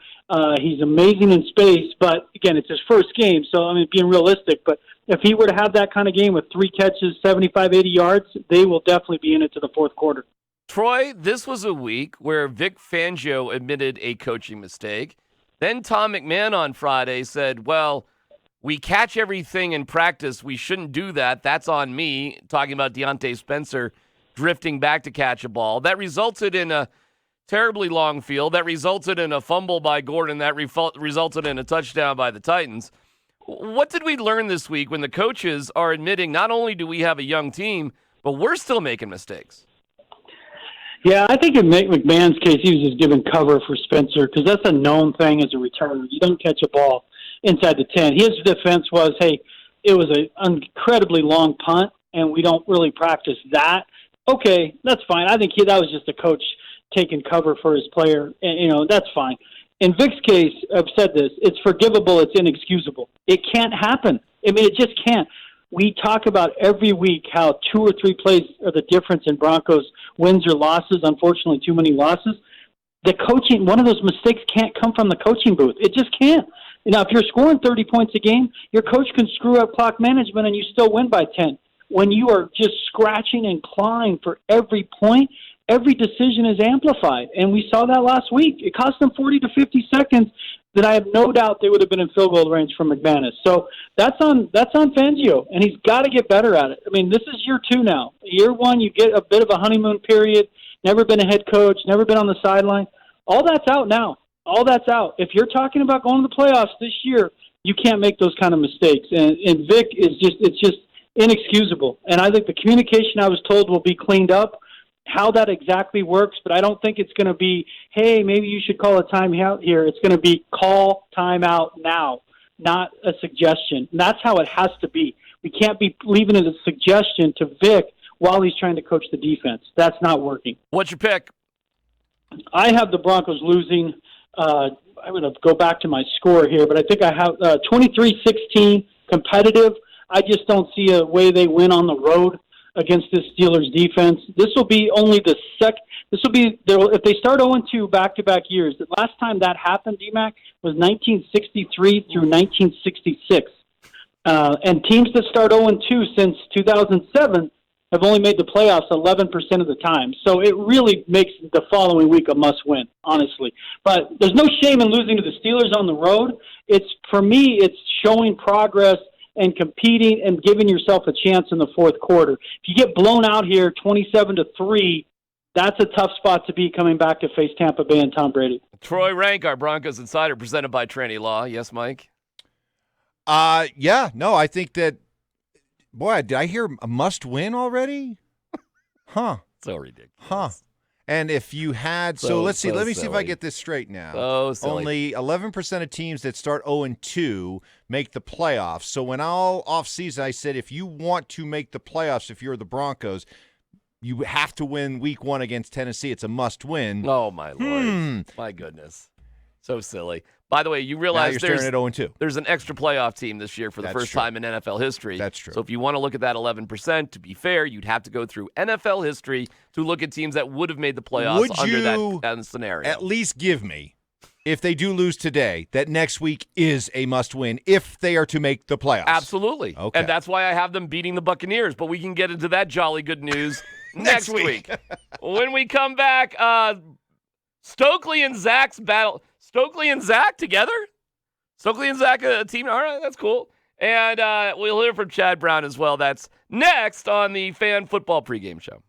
He's amazing in space. But, again, it's his first game, so, being realistic. But if he were to have that kind of game with 3 catches, 75, 80 yards, they will definitely be in it to the 4th quarter. Troy, this was a week where Vic Fangio admitted a coaching mistake. Then Tom McMahon on Friday said, well, we catch everything in practice. We shouldn't do that. That's on me, talking about Deontay Spencer drifting back to catch a ball. That resulted in a terribly long field. That resulted in a fumble by Gordon. That resulted in a touchdown by the Titans. What did we learn this week when the coaches are admitting not only do we have a young team, but we're still making mistakes? Yeah, I think in McMahon's case, he was just giving cover for Spencer because that's a known thing as a returner. You don't catch a ball inside the 10. His defense was, hey, it was an incredibly long punt, and we don't really practice that. Okay, that's fine. I think that was just a coach taking cover for his player, and, that's fine. In Vic's case, I've said this, it's forgivable, it's inexcusable. It can't happen. It just can't. We talk about every week how 2 or 3 plays are the difference in Broncos wins or losses, unfortunately too many losses. The coaching, one of those mistakes can't come from the coaching booth. It just can't. If you're scoring 30 points a game, your coach can screw up clock management and you still win by 10. When you are just scratching and clawing for every point, every decision is amplified. And we saw that last week. It cost them 40 to 50 seconds that I have no doubt they would have been in field goal range from McManus. So that's on Fangio, and he's got to get better at it. This is year 2 now. Year 1, you get a bit of a honeymoon period, never been a head coach, never been on the sideline. All that's out now. All that's out. If you're talking about going to the playoffs this year, you can't make those kind of mistakes. And Vic it's just inexcusable. And I think the communication, I was told, will be cleaned up. How that exactly works, but I don't think it's going to be, hey, maybe you should call a timeout here. It's going to be call timeout now, not a suggestion. And that's how it has to be. We can't be leaving it a suggestion to Vic while he's trying to coach the defense. That's not working. What's your pick? I have the Broncos losing. I'm going to go back to my score here, but I think I have 23-16 competitive. I just don't see a way they win on the road against this Steelers defense. This will be only the This will be if they start 0-2 back-to-back years. The last time that happened, DMac, was 1963 through 1966. And teams that start 0-2 since 2007 have only made the playoffs 11% of the time. So it really makes the following week a must-win, honestly. But there's no shame in losing to the Steelers on the road. For me, it's showing progress and competing and giving yourself a chance in the fourth quarter. If you get blown out here 27-3, that's a tough spot to be coming back to face Tampa Bay and Tom Brady. Troy Rank, our Broncos Insider, presented by Tranny Law. Yes, Mike? Yeah, no, I think that, boy, did I hear a must-win already? Huh. So ridiculous. Huh. And if you had, so let's see, let me see if I get this straight now. So silly. Only 11% of teams that start 0-2 make the playoffs. So when all offseason I said, if you want to make the playoffs, if you're the Broncos, you have to win week 1 against Tennessee. It's a must-win. Oh, my Lord. My goodness. So silly. By the way, you realize now you're staring at 0-2. There's an extra playoff team this year for the first time in NFL history. That's true. So if you want to look at that 11%, to be fair, you'd have to go through NFL history to look at teams that would have made the playoffs under that scenario. At least give me, if they do lose today, that next week is a must-win if they are to make the playoffs. Absolutely. Okay. And that's why I have them beating the Buccaneers. But we can get into that jolly good news next week. When we come back, Stokley and Zach's battle. Stokley and Zach together? Stokley and Zach a team? All right, that's cool. And we'll hear from Chad Brown as well. That's next on the Fan Football Pregame Show.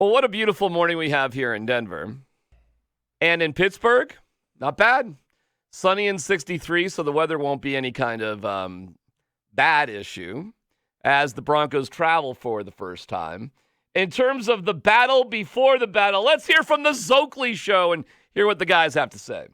Well, what a beautiful morning we have here in Denver. And in Pittsburgh, not bad. Sunny and 63, so the weather won't be any kind of bad issue as the Broncos travel for the first time. In terms of the battle before the battle, let's hear from the Stokley Show and hear what the guys have to say.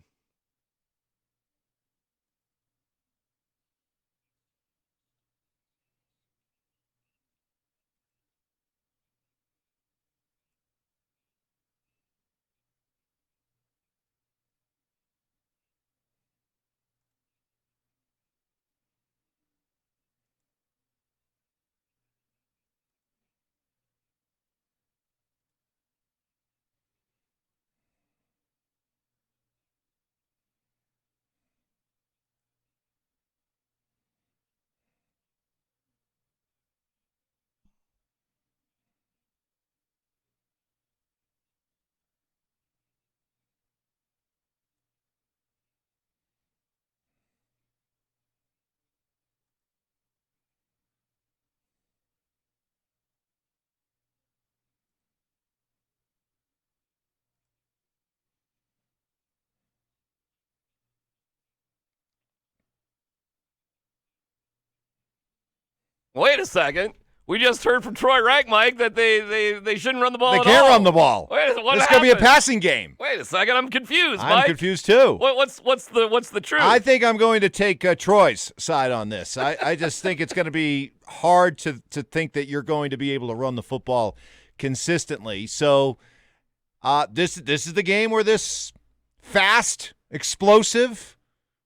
Wait a second. We just heard from Troy Reich, Mike, that they shouldn't run the ball They at can't all. run the ball. Wait, what This is going to be a happened? passing game. Wait a second. I'm confused, Mike. I'm confused too. What's the truth? I think I'm going to take Troy's side on this. I just think it's going to be hard to think that you're going to be able to run the football consistently. So this is the game where this fast, explosive,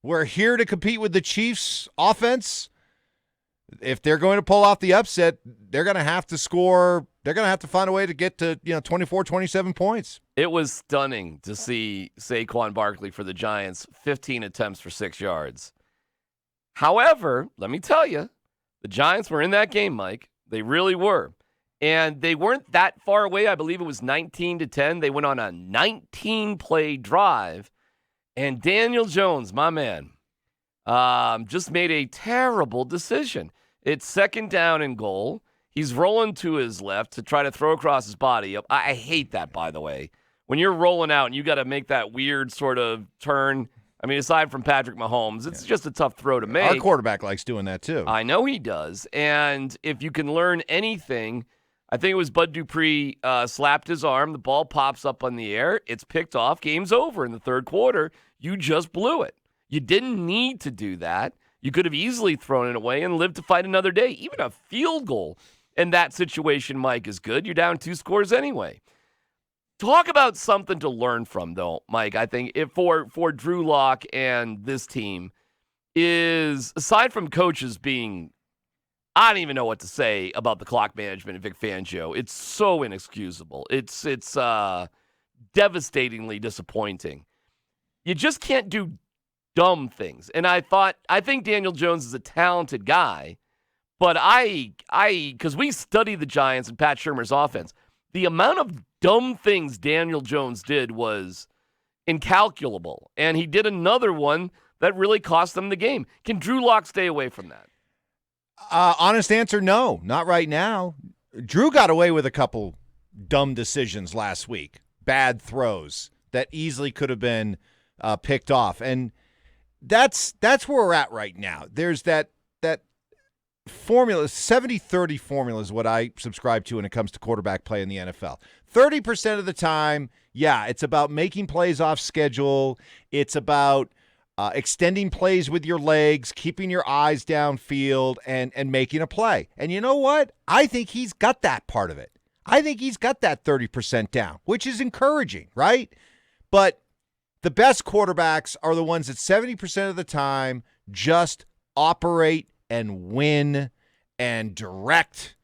we're here to compete with the Chiefs offense. If they're going to pull off the upset, they're going to have to score. They're going to have to find a way to get to 24, 27 points. It was stunning to see Saquon Barkley for the Giants, 15 attempts for 6 yards. However, let me tell you, the Giants were in that game, Mike. They really were. And they weren't that far away. I believe it was 19-10. They went on a 19-play drive. And Daniel Jones, my man, just made a terrible decision. It's second down and goal. He's rolling to his left to try to throw across his body. I hate that, by the way. When you're rolling out and you got to make that weird sort of turn, I mean, aside from Patrick Mahomes, it's just a tough throw to make. Our quarterback likes doing that too. I know he does. And if you can learn anything, I think it was Bud Dupree slapped his arm. The ball pops up on the air. It's picked off. Game's over in the third quarter. You just blew it. You didn't need to do that. You could have easily thrown it away and lived to fight another day. Even a field goal in that situation, Mike, is good. You're down 2 scores anyway. Talk about something to learn from, though, Mike. I think for Drew Lock and this team is, aside from coaches being, I don't even know what to say about the clock management of Vic Fangio. It's so inexcusable. It's devastatingly disappointing. You just can't do dumb things. And I think Daniel Jones is a talented guy, but because we study the Giants and Pat Shurmur's offense, the amount of dumb things Daniel Jones did was incalculable. And he did another one that really cost them the game. Can Drew Lock stay away from that? Honest answer, no. Not right now. Drew got away with a couple dumb decisions last week. Bad throws that easily could have been picked off. And that's where we're at right now. There's that formula, 70-30 formula is what I subscribe to when it comes to quarterback play in the NFL. 30% of the time, yeah, it's about making plays off schedule. It's about extending plays with your legs, keeping your eyes downfield, and making a play. And you know what? I think he's got that part of it. I think he's got that 30% down, which is encouraging, right? But the best quarterbacks are the ones that 70% of the time just operate and win and direct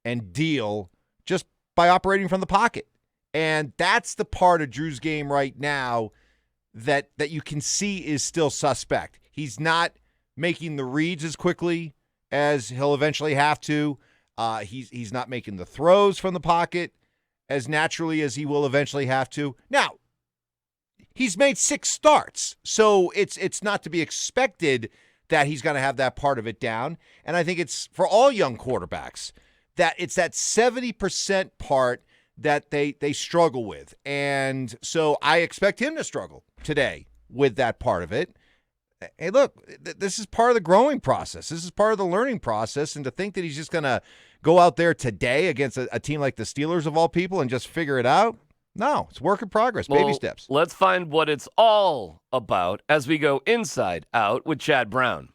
and deal just by operating from the pocket. And that's the part of Drew's game right now that you can see is still suspect. He's not making the reads as quickly as he'll eventually have to. He's not making the throws from the pocket as naturally as he will eventually have to. Now, he's made 6 starts, so it's not to be expected that he's going to have that part of it down. And I think it's for all young quarterbacks that it's that 70% part that they struggle with. And so I expect him to struggle today with that part of it. Hey, look, this is part of the growing process. This is part of the learning process. And to think that he's just going to go out there today against a team like the Steelers of all people and just figure it out, no, it's work in progress, baby steps. Let's find what it's all about as we go inside out with Chad Brown.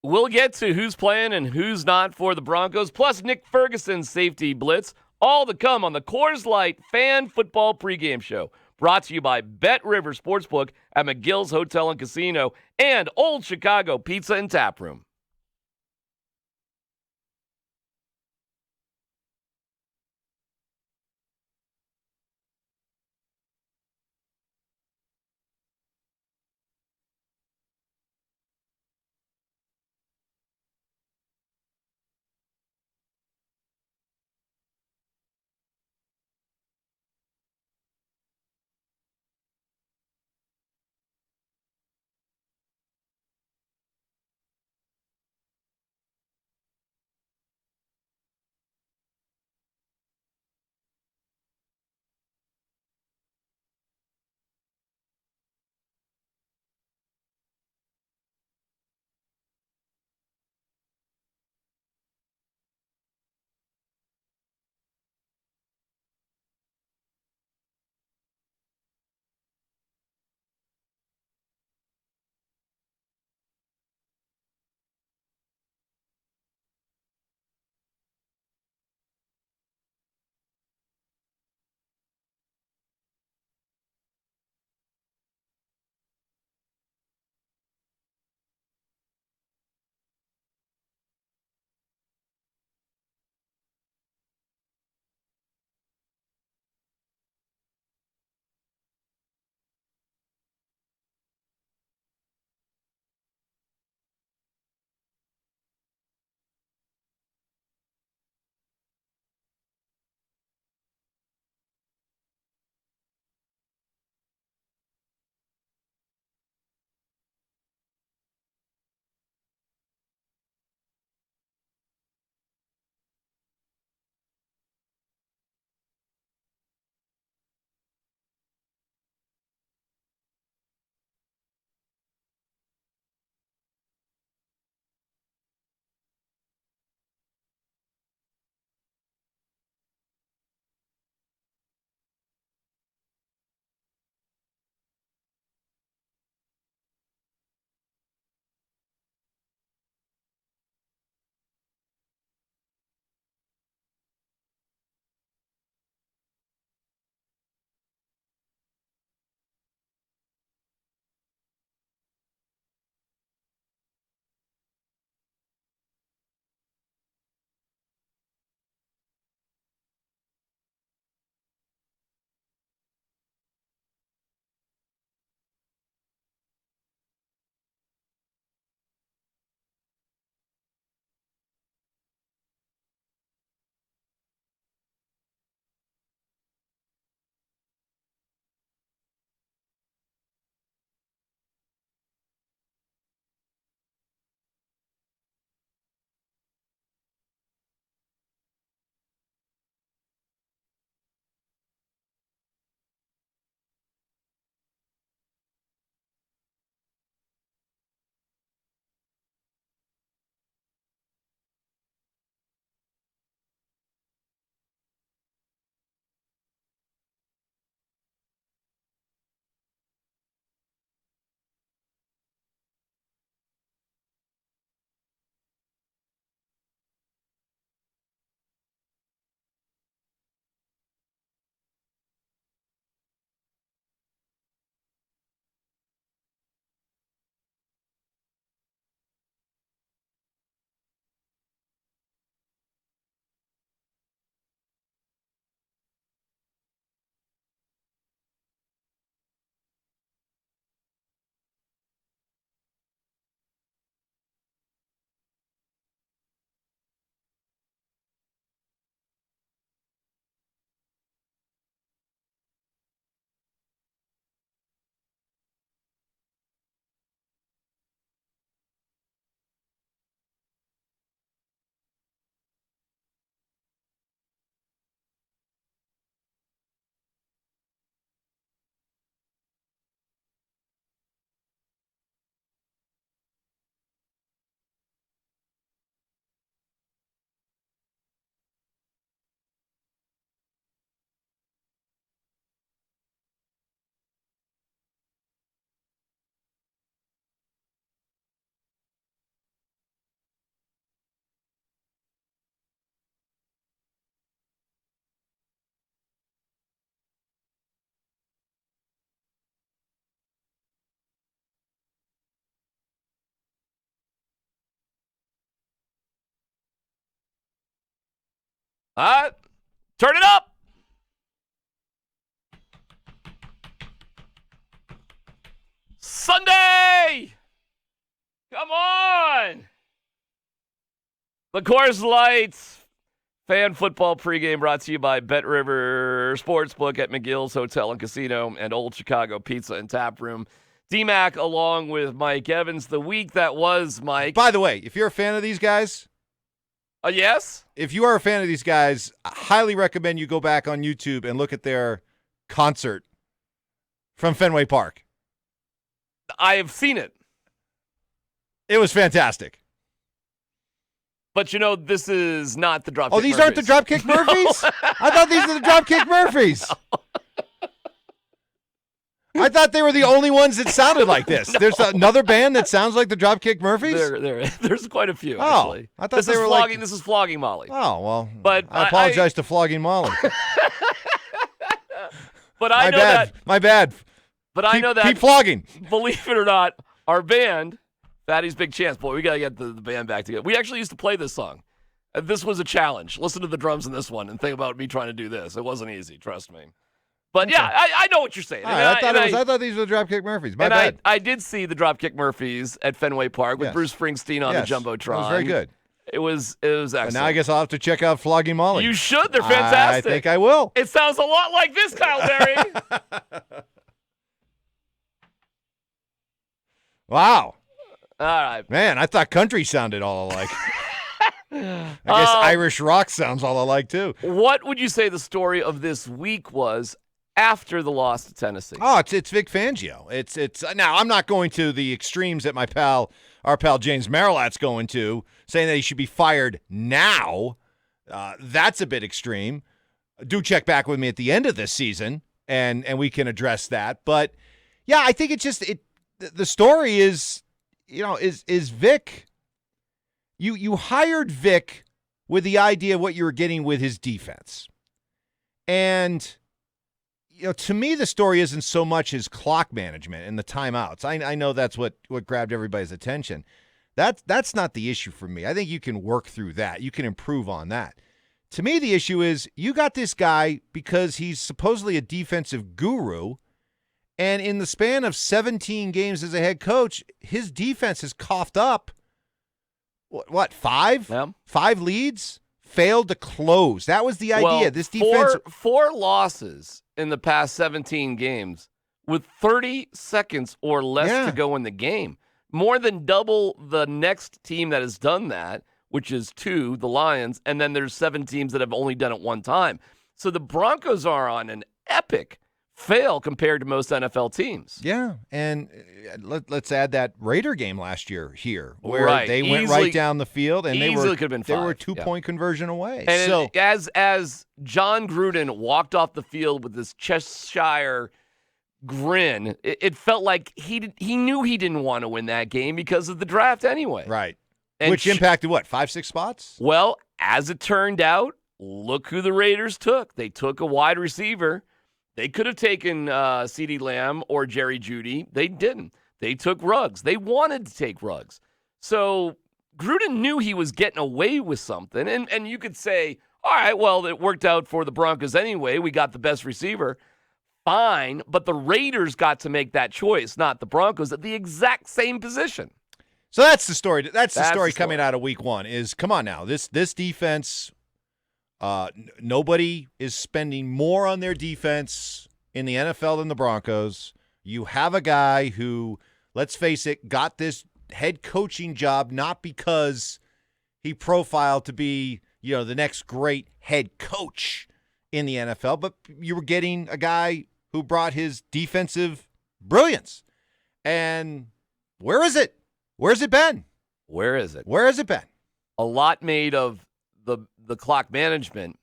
We'll get to who's playing and who's not for the Broncos, plus Nick Ferguson's safety blitz, all to come on the Coors Light Fan Football Pregame Show, brought to you by Bet River Sportsbook at McGill's Hotel and Casino and Old Chicago Pizza and Tap Room. Turn it up. Sunday. Come on. The Coors Lights Fan Football pregame brought to you by Bet River Sportsbook at McGill's Hotel and Casino and Old Chicago Pizza and Tap Room. DMac along with Mike Evans. The week that was, Mike. By the way, if you're a fan of these guys. Yes? If you are a fan of these guys, I highly recommend you go back on YouTube and look at their concert from Fenway Park. I have seen it. It was fantastic. But, this is not the Dropkick Murphys. Oh, these aren't the Dropkick Murphys? I thought these were the Dropkick Murphys. I thought they were the only ones that sounded like this. There's another band that sounds like the Dropkick Murphys? There's quite a few, actually. I thought they were like... This is Flogging Molly. Oh, well, but I apologize to Flogging Molly. But I know that... My bad. But I know that... Keep flogging. Believe it or not, our band... Fatty's Big Chance. Boy, we got to get the band back together. We actually used to play this song. This was a challenge. Listen to the drums in this one and think about me trying to do this. It wasn't easy, trust me. But, yeah, I know what you're saying. I thought these were the Dropkick Murphys. My bad. I did see the Dropkick Murphys at Fenway Park with Bruce Springsteen on the Jumbotron. It was very good. It was excellent. And now I guess I'll have to check out Flogging Molly. You should. They're fantastic. I think I will. It sounds a lot like this, Kyle Berry. Wow. All right. Man, I thought country sounded all alike. I guess Irish rock sounds all alike, too. What would you say the story of this week was after the loss to Tennessee? Oh, it's Vic Fangio. It's now, I'm not going to the extremes that our pal James Marilat's going to, saying that he should be fired now. That's a bit extreme. Do check back with me at the end of this season, and we can address that. But, yeah, I think the story is... is Vic, you hired Vic with the idea of what you were getting with his defense. And, to me, the story isn't so much his clock management and the timeouts. I know that's what grabbed everybody's attention. That's not the issue for me. I think you can work through that. You can improve on that. To me, the issue is you got this guy because he's supposedly a defensive guru. And in the span of 17 games as a head coach, his defense has coughed up, what 5? Yeah. 5 leads? Failed to close. That was the idea. Well, this defense... Four losses in the past 17 games with 30 seconds or less to go in the game. More than double the next team that has done that, which is 2, the Lions, and then there's 7 teams that have only done it one time. So the Broncos are on an epic fail compared to most NFL teams. Yeah, and let's add that Raider game last year here, where they went right down the field, and they were 2-point conversion away. And so as John Gruden walked off the field with this Cheshire grin, it felt like he knew he didn't want to win that game because of the draft anyway. Right, and which impacted what, 5-6 spots? Well, as it turned out, look who the Raiders took. They took a wide receiver. They could have taken CeeDee Lamb or Jerry Jeudy. They didn't. They took Ruggs. They wanted to take Ruggs. So Gruden knew he was getting away with something. And you could say, all right, well, it worked out for the Broncos anyway. We got the best receiver. Fine. But the Raiders got to make that choice, not the Broncos, at the exact same position. So that's the story. That's the story coming out of week 1 is, come on now, this defense... nobody is spending more on their defense in the NFL than the Broncos. You have a guy who, let's face it, got this head coaching job not because he profiled to be, the next great head coach in the NFL, but you were getting a guy who brought his defensive brilliance. And where is it? Where's it been? Where is it? Where has it been? A lot made of the clock management.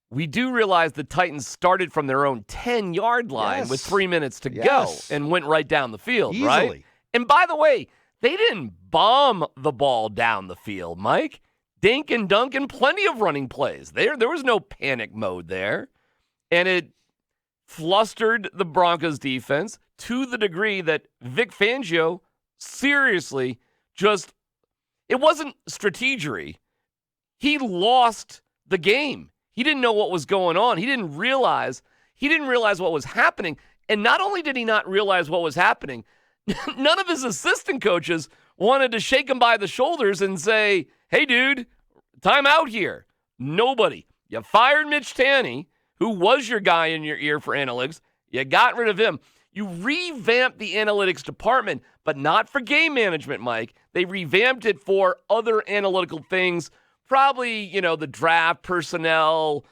We do realize the Titans started from their own 10-yard line with 3 minutes to go and went right down the field, easily. Right? And by the way, they didn't bomb the ball down the field, Mike. Dink and dunk and plenty of running plays. There was no panic mode there. And it flustered the Broncos defense to the degree that Vic Fangio seriously it wasn't strategery. He lost the game. He didn't know what was going on. He didn't realize what was happening. And not only did he not realize what was happening, none of his assistant coaches wanted to shake him by the shoulders and say, hey, dude, time out here. Nobody. You fired Mitch Tanny, who was your guy in your ear for analytics. You got rid of him. You revamped the analytics department, but not for game management, Mike. They revamped it for other analytical things, probably, the draft, personnel,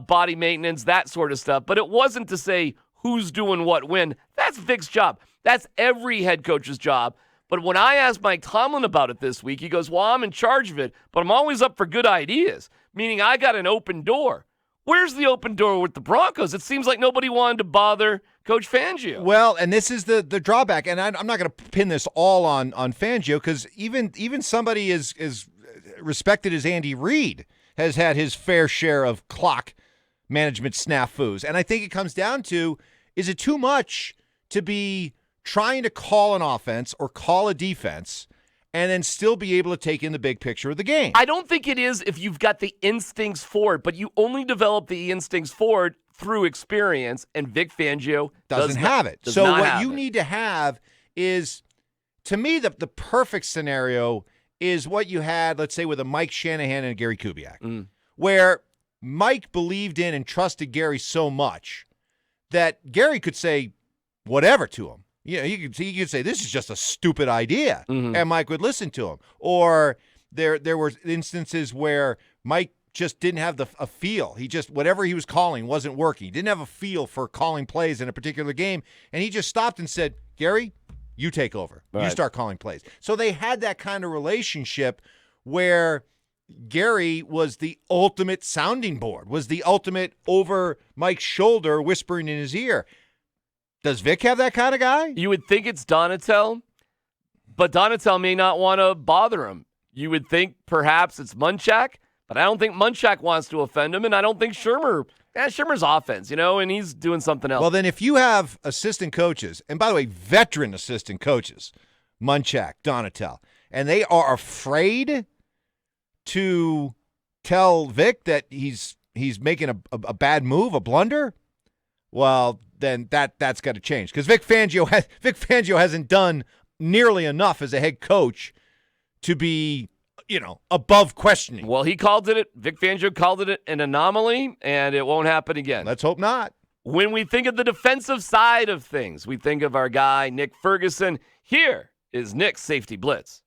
body maintenance, that sort of stuff. But it wasn't to say who's doing what when. That's Vic's job. That's every head coach's job. But when I asked Mike Tomlin about it this week, he goes, well, I'm in charge of it, but I'm always up for good ideas, meaning I got an open door. Where's the open door with the Broncos? It seems like nobody wanted to bother Coach Fangio. Well, and this is the drawback, and I'm not going to pin this all on Fangio, because even somebody as respected as Andy Reid has had his fair share of clock management snafus. And I think it comes down to, is it too much to be trying to call an offense or call a defense and then still be able to take in the big picture of the game? I don't think it is if you've got the instincts for it, but you only develop the instincts for it through experience, and Vic Fangio doesn't have it. So what you need to have is, to me, the perfect scenario is what you had, let's say, with a Mike Shanahan and a Gary Kubiak, where Mike believed in and trusted Gary so much that Gary could say whatever to him. He could say, this is just a stupid idea, and Mike would listen to him. Or there were instances where Mike just didn't have a feel. He just, whatever he was calling wasn't working. He didn't have a feel for calling plays in a particular game, and he just stopped and said, Gary, you take over. Right. You start calling plays. So they had that kind of relationship where Gary was the ultimate sounding board, was the ultimate over Mike's shoulder whispering in his ear. Does Vic have that kind of guy? You would think it's Donatel, but Donatel may not want to bother him. You would think perhaps it's Munchak, but I don't think Munchak wants to offend him, and I don't think Shermer's offense, and he's doing something else. Well, then if you have assistant coaches, and by the way, veteran assistant coaches, Munchak, Donatel, and they are afraid to tell Vic that he's making a bad move, a blunder, well, then that's got to change, because Vic Fangio hasn't done nearly enough as a head coach to be, above questioning. Well, Vic Fangio called it an anomaly, and it won't happen again. Let's hope not. When we think of the defensive side of things, we think of our guy, Nick Ferguson. Here is Nick's Safety Blitz.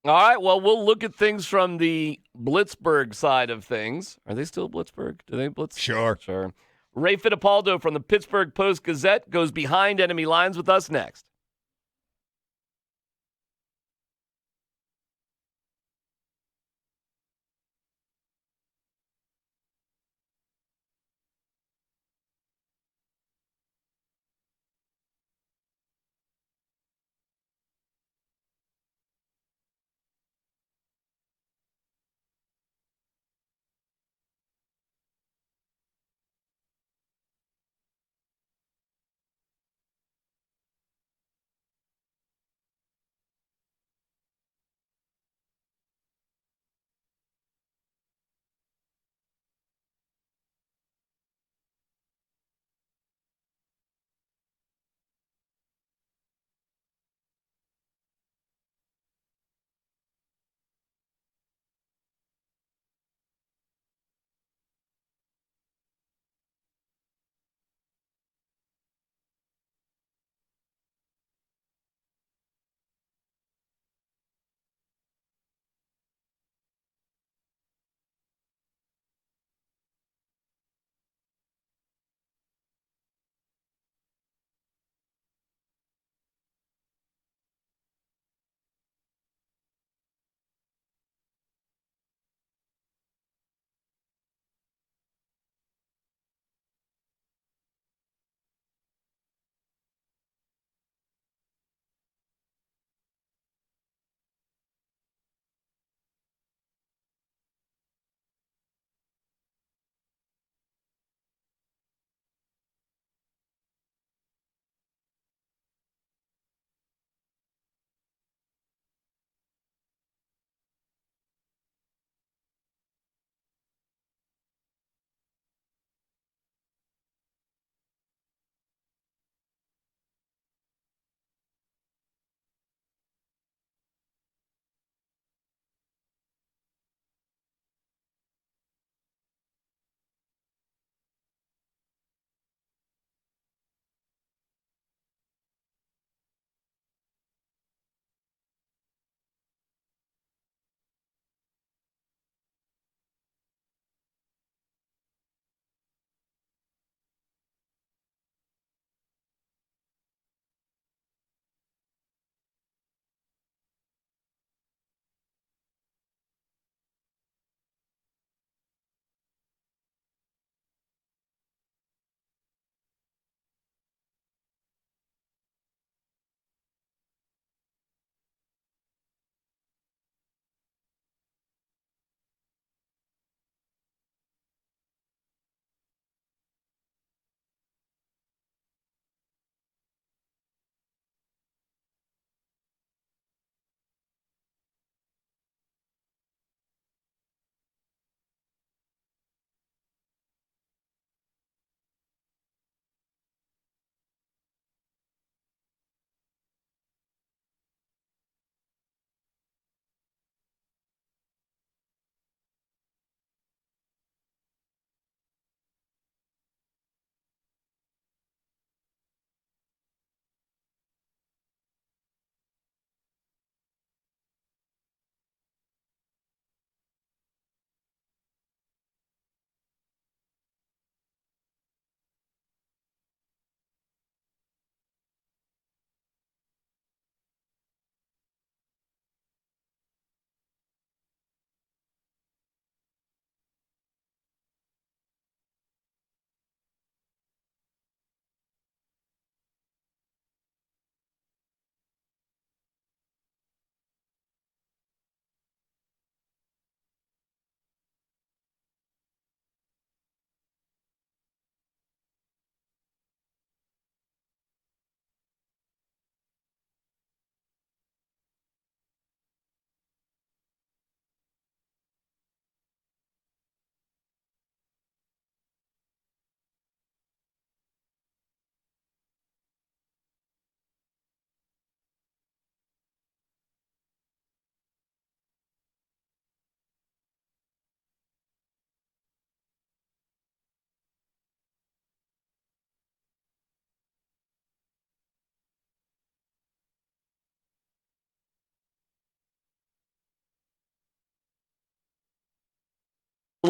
All right, well, we'll look at things from the Blitzburg side of things. Are they still Blitzburg? Do they blitz? Sure. Ray Fittipaldo from the Pittsburgh Post-Gazette goes behind enemy lines with us next.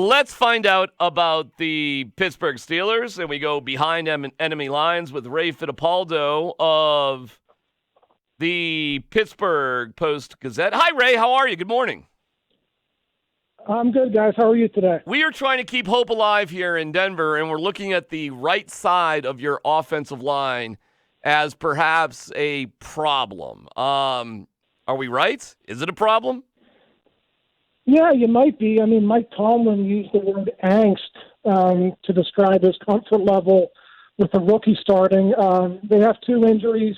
Let's find out about the Pittsburgh Steelers, and we go behind enemy lines with Ray Fittipaldo of the Pittsburgh Post-Gazette. Hi, Ray. How are you? Good morning. I'm good, guys. How are you today? We are trying to keep hope alive here in Denver, and we're looking at the right side of your offensive line as perhaps a problem. Are we right? Is it a problem? Yeah, you might be. I mean, Mike Tomlin used the word angst to describe his comfort level with the rookie starting. They have two injuries.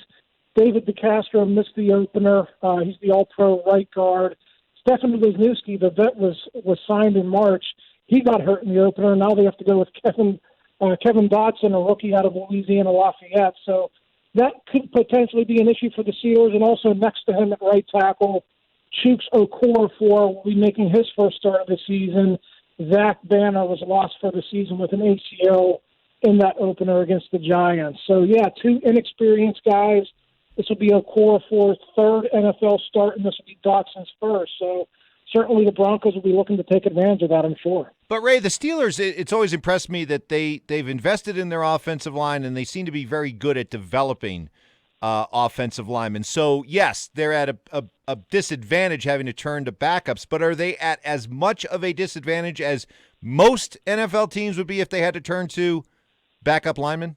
David DeCastro missed the opener. He's the all-pro right guard. Stefan Wisniewski, the vet, was signed in March. He got hurt in the opener. Now they have to go with Kevin Dotson, a rookie out of Louisiana Lafayette. So that could potentially be an issue for the Steelers. And also next to him at right tackle, Chooks Okorafor will be making his first start of the season. Zach Banner was lost for the season with an ACL in that opener against the Giants. So, yeah, two inexperienced guys. This will be Okorafor's third NFL start, and this will be Dotson's first. So certainly the Broncos will be looking to take advantage of that, I'm sure. But, Ray, the Steelers, it's always impressed me that they've invested in their offensive line, and they seem to be very good at developing offensive linemen. So, yes, they're at a disadvantage having to turn to backups, but are they at as much of a disadvantage as most NFL teams would be if they had to turn to backup linemen?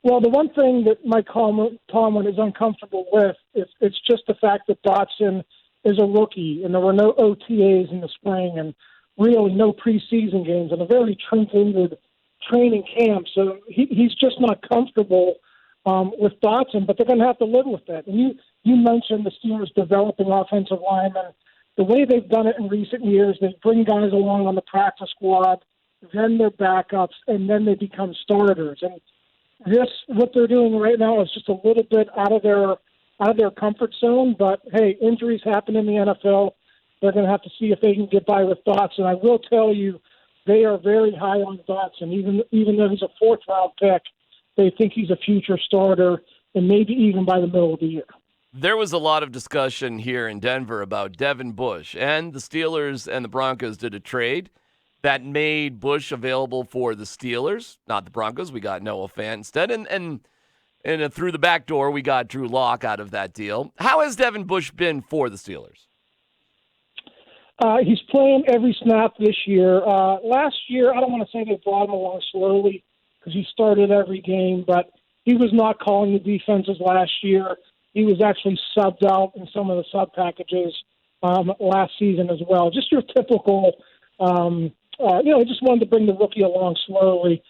Well, the one thing that Mike Tomlin is uncomfortable with is it's just the fact that Dotson is a rookie, and there were no OTAs in the spring and really no preseason games and a very truncated training camp. So he's just not comfortable with Dotson, but they're going to have to live with that. And you mentioned the Steelers developing offensive linemen. The way they've done it in recent years, they bring guys along on the practice squad, then they're backups, and then they become starters. And what they're doing right now is just a little bit out of their comfort zone. But hey, injuries happen in the NFL. They're going to have to see if they can get by with Dotson. I will tell you, they are very high on Dotson, even though he's a fourth-round pick. They think he's a future starter, and maybe even by the middle of the year. There was a lot of discussion here in Denver about Devin Bush, and the Steelers and the Broncos did a trade that made Bush available for the Steelers, not the Broncos. We got Noah Fant instead, and through the back door, we got Drew Lock out of that deal. How has Devin Bush been for the Steelers? He's playing every snap this year. Last year, I don't want to say they brought him along slowly because he started every game, but he was not calling the defenses last year. He was actually subbed out in some of the sub packages last season as well. Just your typical, just wanted to bring the rookie along slowly.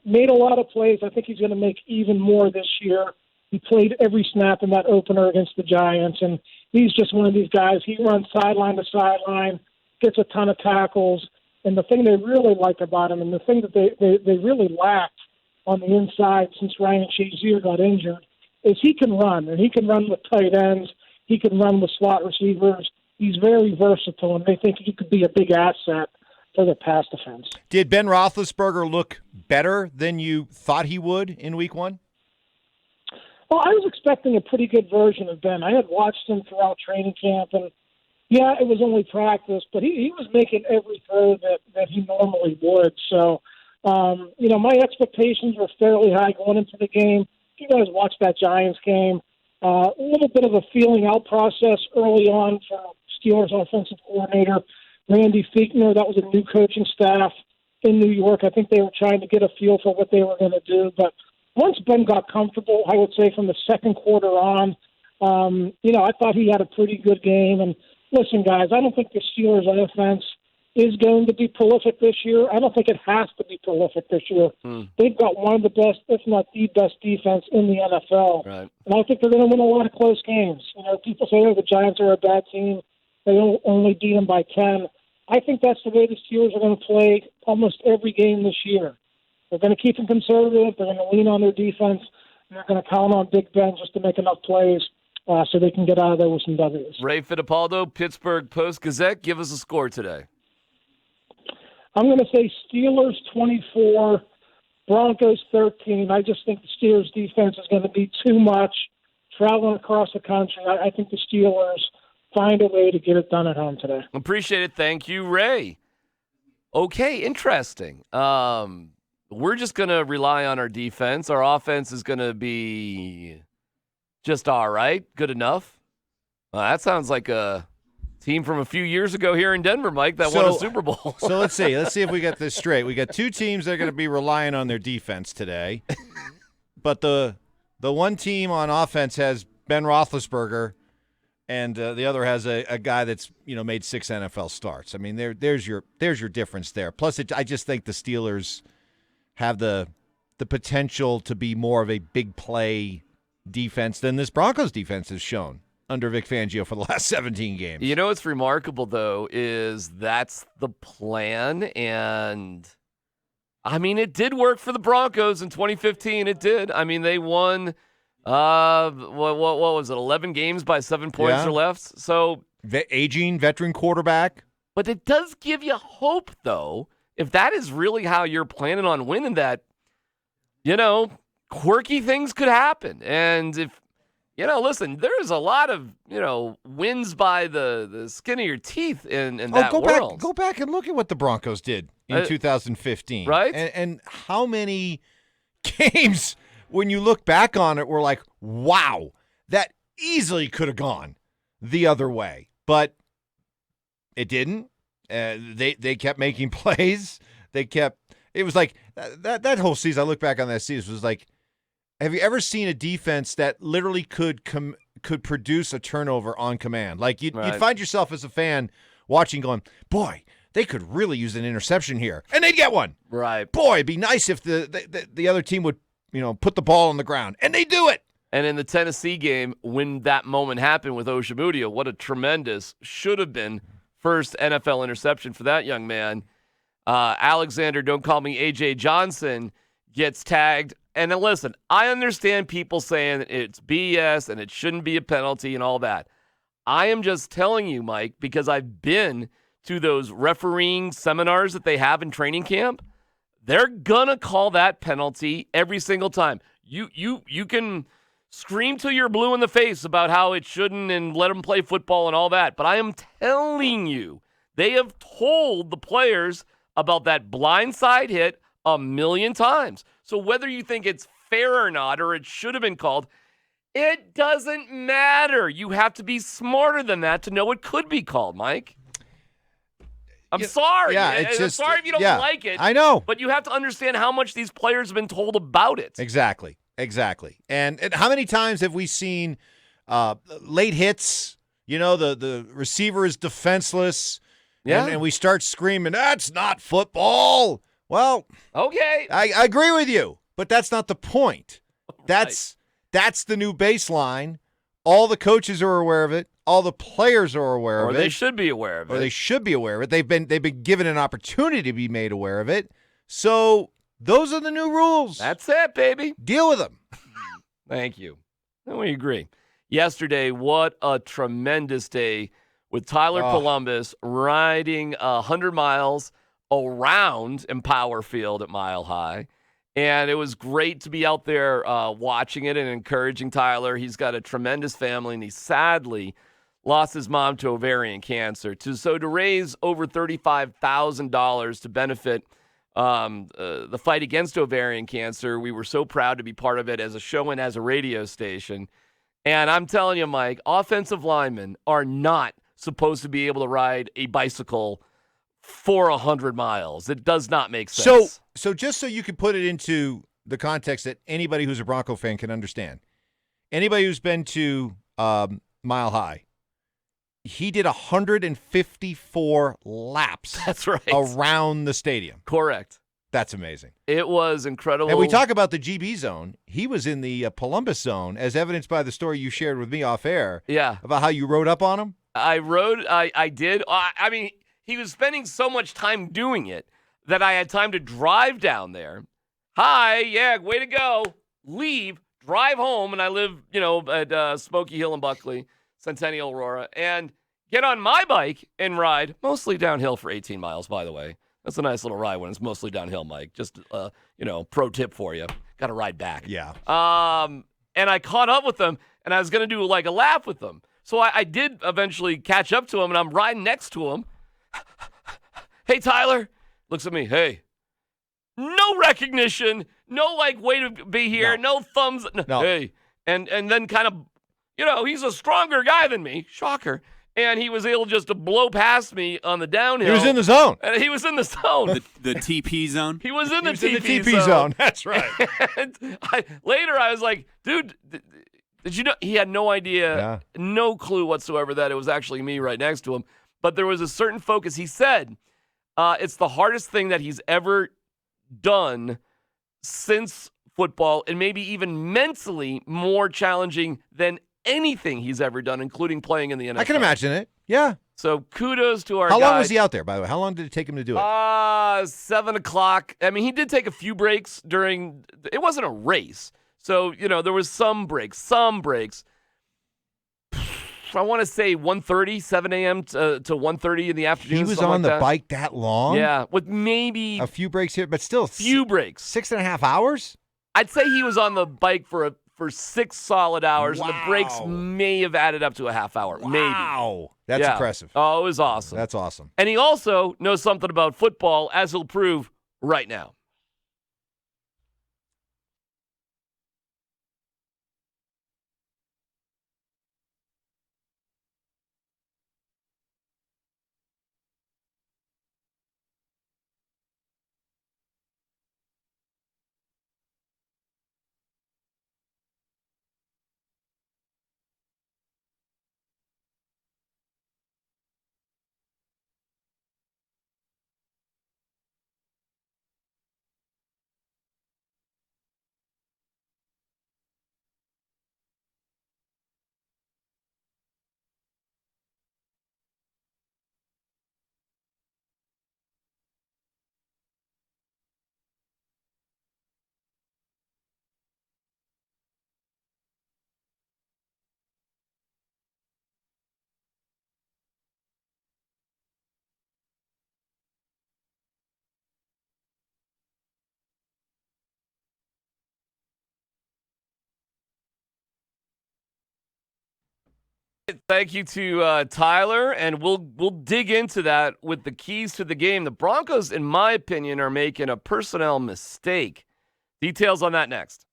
Made a lot of plays. I think he's going to make even more this year. He played every snap in that opener against the Giants, and he's just one of these guys. He runs sideline to sideline, gets a ton of tackles, and the thing they really like about him, and the thing that they really lacked on the inside since Ryan Shazier got injured, is he can run, and he can run with tight ends. He can run with slot receivers. He's very versatile, and they think he could be a big asset for the pass defense. Did Ben Roethlisberger look better than you thought he would in Week 1? Well, I was expecting a pretty good version of Ben. I had watched him throughout training camp, and yeah, it was only practice, but he was making every throw that he normally would. So, my expectations were fairly high going into the game. You guys watched that Giants game. A little bit of a feeling out process early on for Steelers offensive coordinator Randy Fichtner. That was a new coaching staff in New York. I think they were trying to get a feel for what they were going to do. But once Ben got comfortable, I would say from the second quarter on, I thought he had a pretty good game. And listen, guys, I don't think the Steelers' offense is going to be prolific this year. I don't think it has to be prolific this year. They've got one of the best, if not the best, defense in the NFL. Right. And I think they're going to win a lot of close games. People say, the Giants are a bad team. They only beat them by 10. I think that's the way the Steelers are going to play almost every game this year. They're going to keep them conservative. They're going to lean on their defense. And they're going to count on Big Ben just to make enough plays so they can get out of there with some W's. Ray Fittipaldo, Pittsburgh Post-Gazette. Give us a score today. I'm going to say Steelers 24, Broncos 13. I just think the Steelers' defense is going to be too much traveling across the country. I think the Steelers find a way to get it done at home today. Appreciate it. Thank you, Ray. Okay, interesting. We're just going to rely on our defense. Our offense is going to be just all right, good enough. That sounds like a team from a few years ago here in Denver, Mike, that won a Super Bowl. So let's see. Let's see if we get this straight. We got two teams that are going to be relying on their defense today. But the one team on offense has Ben Roethlisberger, and the other has a guy that's made 6 NFL starts. I mean, there's your difference there. Plus, I just think the Steelers have the potential to be more of a big play defense than this Broncos defense has shown under Vic Fangio for the last 17 games. You know what's remarkable, though, is that's the plan, and I mean, it did work for the Broncos in 2015. It did. I mean, they won, what was it, 11 games by 7 points or less? So aging veteran quarterback. But it does give you hope, though, if that is really how you're planning on winning that, quirky things could happen. And if, listen, there's a lot of, wins by the skin of your teeth in that world. Go back and look at what the Broncos did in 2015. Right? And how many games, when you look back on it, were like, wow, that easily could have gone the other way. But it didn't. They kept making plays. It was like that whole season. I look back on that season, was like, have you ever seen a defense that literally could produce a turnover on command? Like you'd find yourself as a fan watching, going, boy, they could really use an interception here, and they'd get one. Right. Boy, it'd be nice if the other team would put the ball on the ground, and they do it. And in the Tennessee game, when that moment happened with Oshamudia, what a tremendous should have been first NFL interception for that young man. Alexander, don't call me A.J. Johnson, gets tagged. And then listen, I understand people saying it's BS and it shouldn't be a penalty and all that. I am just telling you, Mike, because I've been to those refereeing seminars that they have in training camp. They're going to call that penalty every single time. You can scream till you're blue in the face about how it shouldn't and let them play football and all that. But I am telling you, they have told the players about that blindside hit a million times. So whether you think it's fair or not, or it should have been called, it doesn't matter. You have to be smarter than that to know it could be called, Mike. I'm sorry. Yeah, I'm sorry if you don't like it. I know. But you have to understand how much these players have been told about it. Exactly. And how many times have we seen late hits? The receiver is defenseless. Yeah. And we start screaming, that's not football. Well, okay. I agree with you, but that's not the point. That's the new baseline. All the coaches are aware of it. All the players are aware of it. Or they should be aware of it. Or they should be aware of it. They've been given an opportunity to be made aware of it. So those are the new rules. That's it, baby. Deal with them. Thank you. And we agree. Yesterday, what a tremendous day with Tyler Polumbus riding 100 miles around Empower Field at Mile High. And it was great to be out there watching it and encouraging Tyler. He's got a tremendous family, and he sadly lost his mom to ovarian cancer. So to raise over $35,000 to benefit the fight against ovarian cancer, we were so proud to be part of it as a show and as a radio station. And I'm telling you, Mike, offensive linemen are not supposed to be able to ride a bicycle for 100 miles. It does not make sense. So just so you can put it into the context that anybody who's a Bronco fan can understand, anybody who's been to Mile High, he did 154 laps. That's right. Around the stadium. Correct. That's amazing. It was incredible. And we talk about the GB zone. He was in the Polumbus zone, as evidenced by the story you shared with me off air. Yeah. About how you rode up on him. I did. I mean, he was spending so much time doing it that I had time to drive down there. Way to go. Leave, drive home, and I live, at Smoky Hill and Buckley, Centennial Aurora, and get on my bike and ride, mostly downhill for 18 miles, by the way. That's a nice little ride when it's mostly downhill, Mike. Just, pro tip for you. Got to ride back. Yeah. And I caught up with them, and I was going to do like a lap with them. So I did eventually catch up to him, and I'm riding next to him. Hey, Tyler, looks at me, hey. No recognition, no way to be here, no thumbs. No. Hey. And then kind of, he's a stronger guy than me. Shocker. And he was able just to blow past me on the downhill. He was in the zone. And he was in the zone. The TP zone? He was in the TP zone. That's right. And later I was like, dude, did you know? He had no idea, no clue whatsoever that it was actually me right next to him. But there was a certain focus. He said it's the hardest thing that he's ever done since football, and maybe even mentally more challenging than anything he's ever done, including playing in the NFL. I can imagine it. Yeah. So kudos to our How guy. long was he out there, by the way? How long did it take him to do it? 7 o'clock. I mean, he did take a few breaks during – it wasn't a race. So, there was some breaks. I want to say 1:30, 7 a.m. to 1:30 in the afternoon. He was on the bike that long? Yeah, with maybe a few breaks here, but still. Few breaks. 6.5 hours? I'd say he was on the bike for 6 solid hours. Wow. And the breaks may have added up to a half hour. Wow. Maybe. That's impressive. Oh, it was awesome. That's awesome. And he also knows something about football, as he'll prove right now. Thank you to Tyler, and we'll dig into that with the keys to the game. The Broncos, in my opinion, are making a personnel mistake. Details on that next.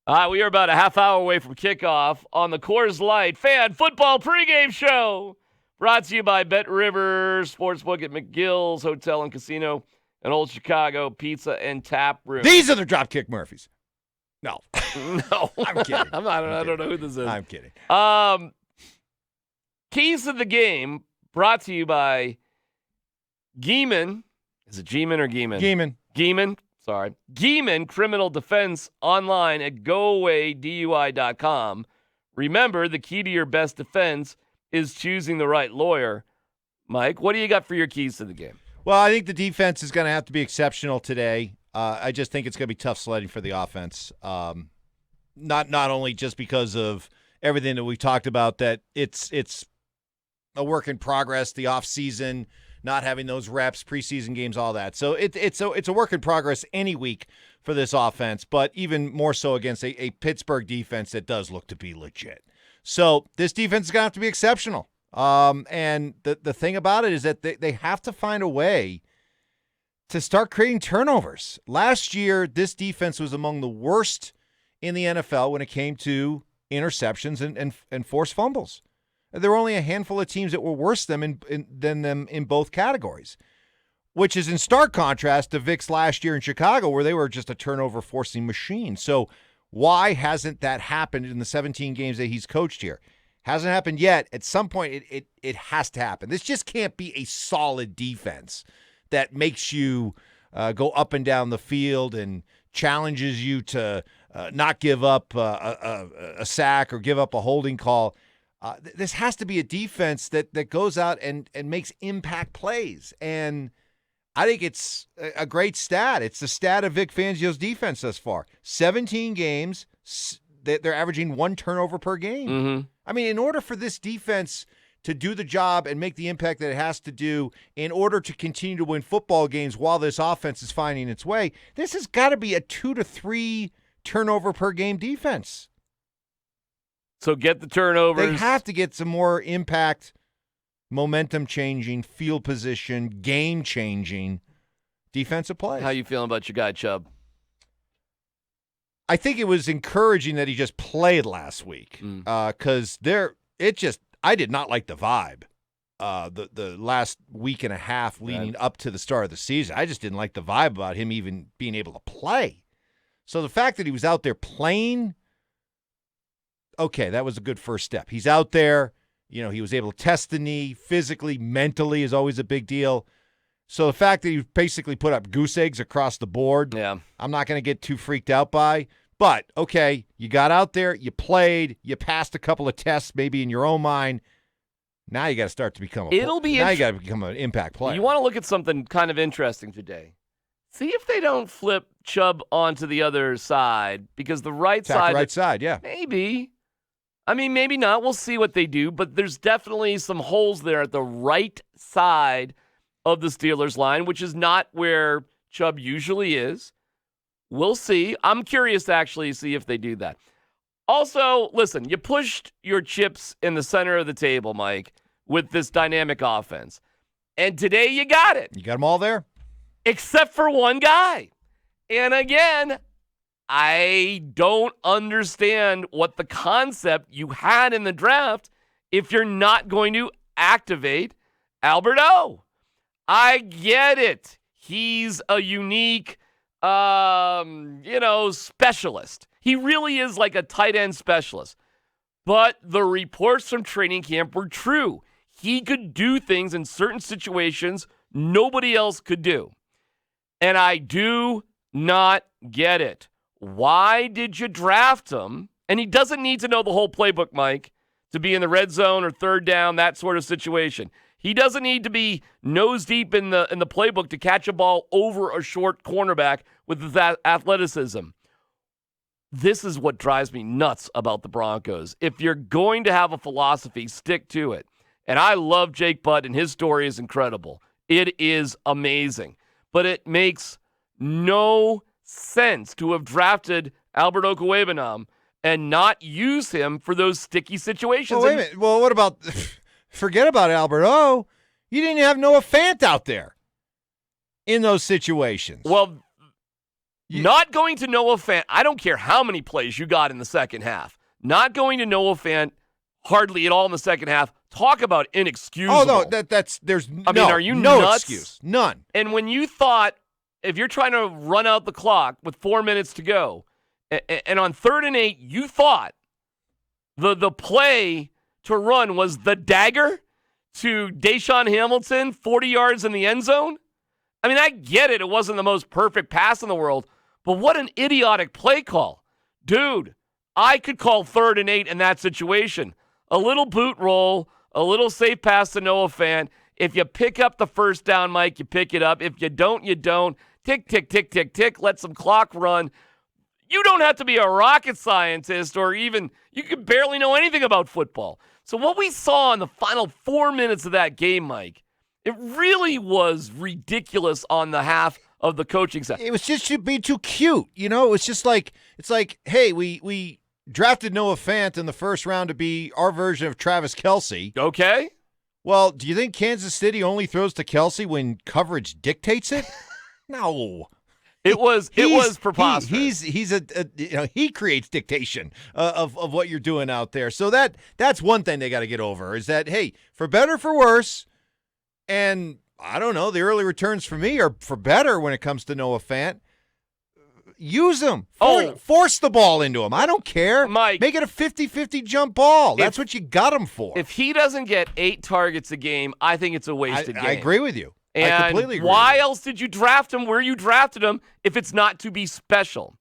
We are about a half hour away from kickoff on the Coors Light Fan Football Pregame Show. Brought to you by Bet Rivers Sportsbook at McGill's Hotel and Casino and Old Chicago Pizza and Tap Room. These are the Dropkick Murphys. No. No. I'm kidding. I don't know who this is. I'm kidding. Keys to the game brought to you by Geeman. Is it Geeman or Geeman? Geeman. Geeman. Sorry. Geeman Criminal Defense online at goawaydui.com. Remember, the key to your best defense is choosing the right lawyer. Mike, what do you got for your keys to the game? Well, I think the defense is going to have to be exceptional today. I just think it's going to be tough sledding for the offense. Not only just because of everything that we talked about, that it's a work in progress, the offseason, not having those reps, preseason games, all that. So it's a work in progress any week for this offense, but even more so against a Pittsburgh defense that does look to be legit. So this defense is going to have to be exceptional. And the thing about it is that they have to find a way to start creating turnovers. Last year, this defense was among the worst in the NFL when it came to interceptions and forced fumbles. There were only a handful of teams that were worse than them in both categories, which is in stark contrast to Vic's last year in Chicago, where they were just a turnover-forcing machine. So why hasn't that happened in the 17 games that he's coached here? Hasn't happened yet. At some point, it has to happen. This just can't be a solid defense that makes you go up and down the field and challenges you to not give up a sack or give up a holding call. This has to be a defense that goes out and makes impact plays. And I think it's a great stat. It's the stat of Vic Fangio's defense thus far. 17 games, they're averaging 1 turnover per game. Mm-hmm. I mean, in order for this defense to do the job and make the impact that it has to do in order to continue to win football games while this offense is finding its way, this has got to be a 2 to 3 turnover per game defense. So get the turnovers. They have to get some more impact, momentum-changing, field position, game-changing defensive plays. How you feeling about your guy, Chubb? I think it was encouraging that he just played last week because I did not like the vibe the last week and a half leading up to the start of the season. I just didn't like the vibe about him even being able to play. So the fact that he was out there playing, okay, that was a good first step. He's out there. He was able to test the knee physically, mentally is always a big deal. So the fact that he basically put up goose eggs across the board, I'm not going to get too freaked out by. But, okay, you got out there, you played, you passed a couple of tests maybe in your own mind. Now you got to start to become you got to become an impact player. You want to look at something kind of interesting today. See if they don't flip Chubb onto the other side, because the right side, yeah. Maybe. I mean, maybe not. We'll see what they do, but there's definitely some holes there at the right side of the Steelers line, which is not where Chubb usually is. We'll see. I'm curious to actually see if they do that. Also, listen, you pushed your chips in the center of the table, Mike, with this dynamic offense. And today you got it. You got them all there? Except for one guy. And again, I don't understand what the concept you had in the draft if you're not going to activate Albert O. I get it. He's a unique, specialist. He really is like a tight end specialist. But the reports from training camp were true. He could do things in certain situations nobody else could do. And I do not get it. Why did you draft him? And he doesn't need to know the whole playbook, Mike, to be in the red zone or third down, that sort of situation. He doesn't need to be nose deep in the playbook to catch a ball over a short cornerback with that athleticism. This is what drives me nuts about the Broncos. If you're going to have a philosophy, stick to it. And I love Jake Butt, and his story is incredible. It is amazing. But it makes no sense to have drafted Albert Okwuegbunam and not use him for those sticky situations. Well, wait a minute. Well, what about... Forget about Albert O. You didn't have Noah Fant out there in those situations. Well, Not going to Noah Fant. I don't care how many plays you got in the second half. Not going to Noah Fant hardly at all in the second half. Talk about inexcusable. Oh, no, are you no nuts? Excuse. None. And when you thought, if you're trying to run out the clock with 4 minutes to go, and on 3rd and 8, you thought the play to run was the dagger to Deshaun Hamilton, 40 yards in the end zone? I mean, I get it. It wasn't the most perfect pass in the world, but what an idiotic play call. Dude, I could call 3rd and 8 in that situation. A little boot roll, a little safe pass to Noah Fant. If you pick up the first down, Mike, you pick it up. If you don't, you don't. Tick, tick, tick, tick, tick. Let some clock run. You don't have to be a rocket scientist or even, you could barely know anything about football. So what we saw in the final 4 minutes of that game, Mike, it really was ridiculous on the half of the coaching side. It was just to be too cute. You know, it was just like, it's like, hey, we drafted Noah Fant in the first round to be our version of Travis Kelce. Okay. Well, do you think Kansas City only throws to Kelce when coverage dictates it? No. It was preposterous. He creates dictation of what you're doing out there. So that's one thing they got to get over is that, hey, for better, for worse, and I don't know, the early returns for me are for better when it comes to Noah Fant. Use him. Force the ball into him. I don't care. Mike. Make it a 50-50 jump ball. That's what you got him for. If he doesn't get 8 targets a game, I think it's a wasted game. I agree with you. And I completely agree. Why else did you draft him where you drafted him if it's not to be special?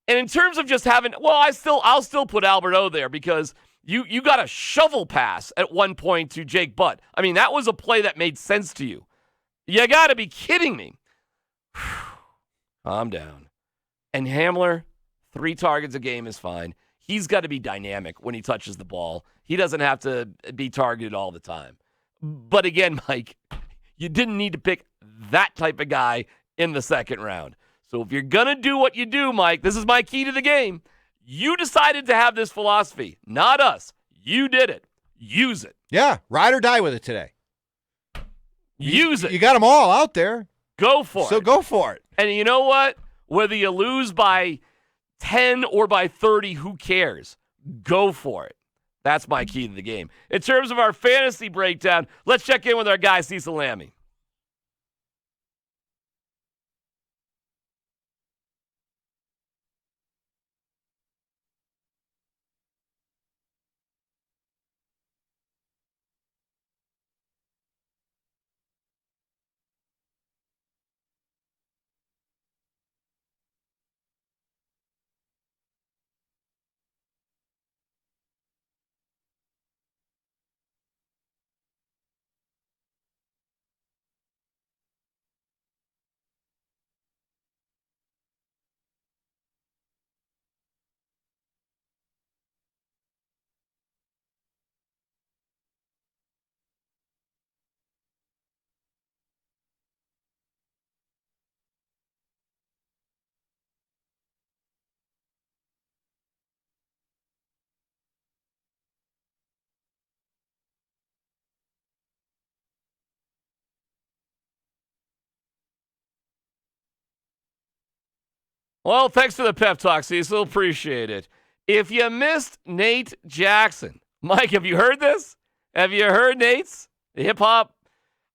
And in terms of just having, I'll still put Albert O there because you got a shovel pass at one point to Jake Butt. I mean, that was a play that made sense to you. You got to be kidding me. Calm down. And Hamler, 3 targets a game is fine. He's got to be dynamic when he touches the ball. He doesn't have to be targeted all the time. But again, Mike, you didn't need to pick that type of guy in the second round. So if you're going to do what you do, Mike, this is my key to the game. You decided to have this philosophy, not us. You did it. Use it. Yeah, ride or die with it today. Use it. You got them all out there. Go for it. So go for it. And you know what? Whether you lose by 10 or by 30, who cares? Go for it. That's my key to the game. In terms of our fantasy breakdown, let's check in with our guy, Cecil Lammy. Well, thanks for the pep talk, Cecil. Appreciate it. If you missed Nate Jackson, Mike, have you heard this? Have you heard Nate's hip-hop?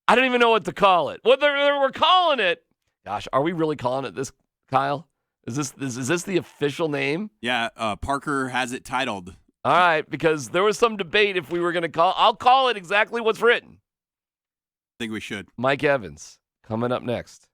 I don't even know what to call it. What we're calling it. Gosh, are we really calling it this, Kyle? Is this the official name? Yeah, Parker has it titled. All right, because there was some debate if we were going to call. I'll call it exactly what's written. I think we should. Mike Evans coming up next.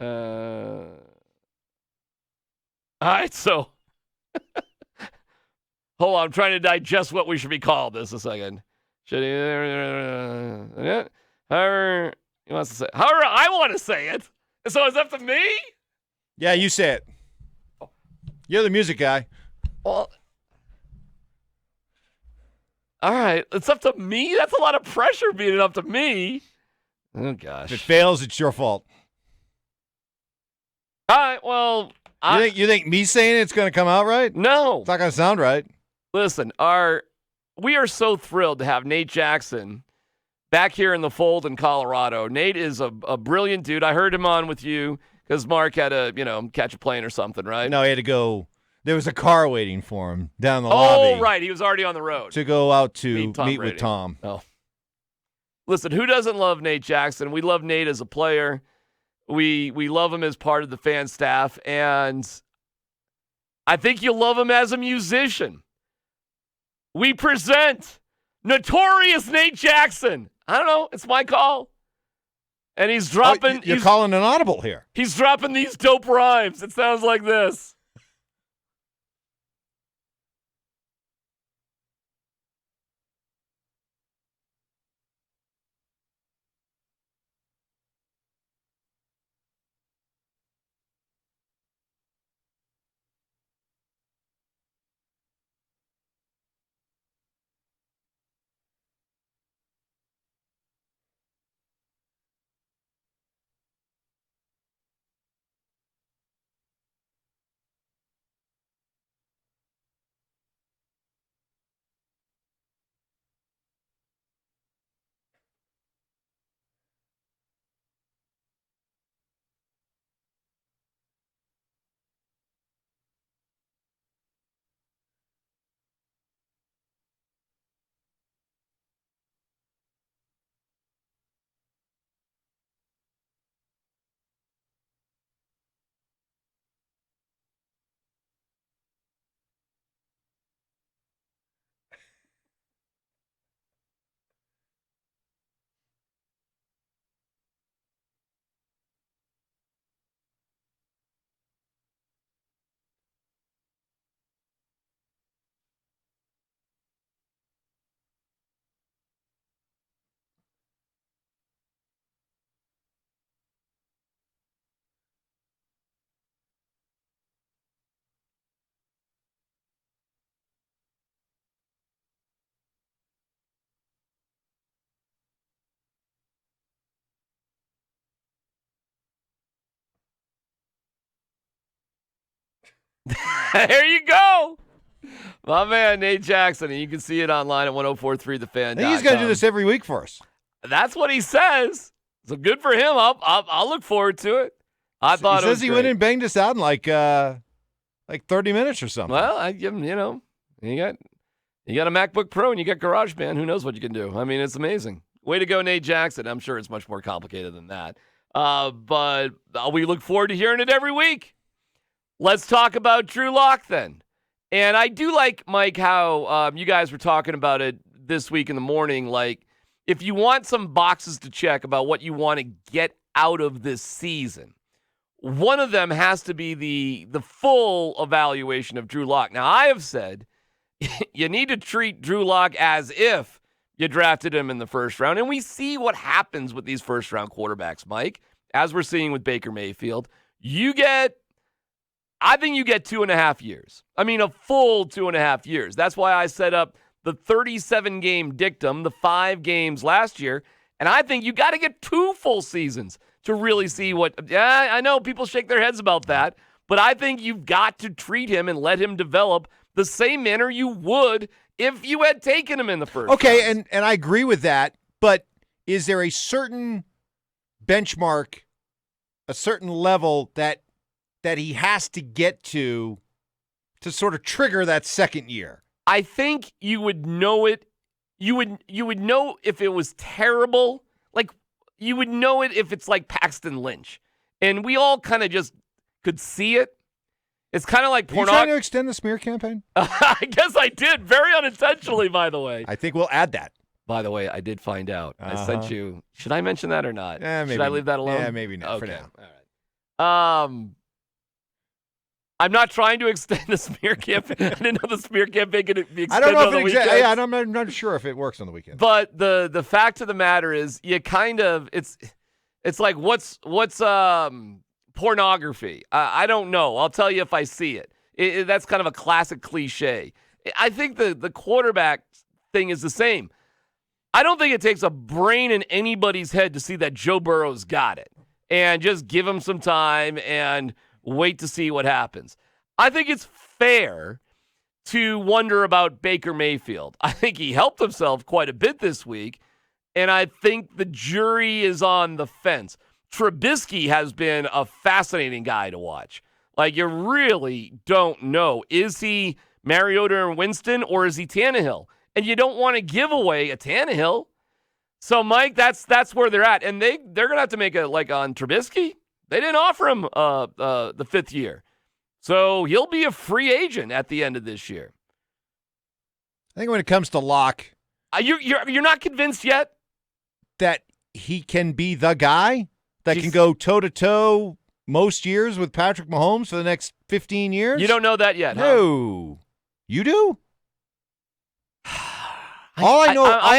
All right, so hold on. I'm trying to digest what we should be called this a second. However he wants to say. However I want to say it. So it's up to me? Yeah, you say it. You're the music guy. Well, all right. It's up to me? That's a lot of pressure being up to me. Oh, gosh. If it fails, it's your fault. All right, well. You think me saying it's going to come out right? No. It's not going to sound right. Listen, we are so thrilled to have Nate Jackson back here in the fold in Colorado. Nate is a brilliant dude. I heard him on with you because Mark had to, catch a plane or something, right? No, he had to go. There was a car waiting for him down the lobby. Oh, right. He was already on the road. To go out to meet Brady. with Tom. Oh. Listen, who doesn't love Nate Jackson? We love Nate as a player. We love him as part of the fan staff. And I think you'll love him as a musician. We present Notorious Nate Jackson. I don't know. It's my call. And he's dropping. Oh, you're calling an audible here. He's dropping these dope rhymes. It sounds like this. There you go. My man, Nate Jackson. And you can see it online at 1043thefan.com. I think he's going to do this every week for us. That's what he says. So good for him. I'll look forward to it. I thought he it was says he great. went and banged us out in like 30 minutes or something. Well, I give him, you got a MacBook Pro and you got GarageBand. Who knows what you can do? I mean, it's amazing. Way to go, Nate Jackson. I'm sure it's much more complicated than that. But we look forward to hearing it every week. Let's talk about Drew Lock then. And I do like, Mike, how you guys were talking about it this week in the morning. Like, if you want some boxes to check about what you want to get out of this season, one of them has to be the full evaluation of Drew Lock. Now, I have said you need to treat Drew Lock as if you drafted him in the first round. And we see what happens with these first-round quarterbacks, Mike, as we're seeing with Baker Mayfield. I think you get 2.5 years. I mean, a full 2.5 years. That's why I set up the 37-game dictum, the 5 games last year. And I think you got to get 2 full seasons to really see what. Yeah, I know people shake their heads about that, but I think you've got to treat him and let him develop the same manner you would if you had taken him in the first. Okay, round. and I agree with that, but is there a certain benchmark, a certain level that he has to get to sort of trigger that second year? I think you would know it. You would know if it was terrible. Like, you would know it if it's like Paxton Lynch. And we all kind of just could see it. It's kind of like pornography. Are you trying to extend the smear campaign? I guess I did, very unintentionally, by the way. I think we'll add that. By the way, I did find out. I sent you. Should I mention that or not? Should I leave that alone? Yeah, maybe not okay. for now. All I'm not trying to extend the smear campaign. I didn't know the smear campaign could be extended I don't know on the if weekend. yeah, I'm not sure if it works on the weekend. But the fact of the matter is, you kind of it's like what's pornography? I don't know. I'll tell you if I see it. That's kind of a classic cliche. I think the quarterback thing is the same. I don't think it takes a brain in anybody's head to see that Joe Burrow's got it and just give him some time and wait to see what happens. I think it's fair to wonder about Baker Mayfield. I think he helped himself quite a bit this week, and I think the jury is on the fence. Trubisky has been a fascinating guy to watch. Like, you really don't know. Is he Mariota and Winston, or is he Tannehill? And you don't want to give away a Tannehill. So, Mike, that's where they're at. And they're going to have to make on Trubisky. They didn't offer him the fifth year. So he'll be a free agent at the end of this year. I think when it comes to Locke, you're not convinced yet that he can be the guy that can go toe-to-toe most years with Patrick Mahomes for the next 15 years? You don't know that yet, No. Huh? You do? I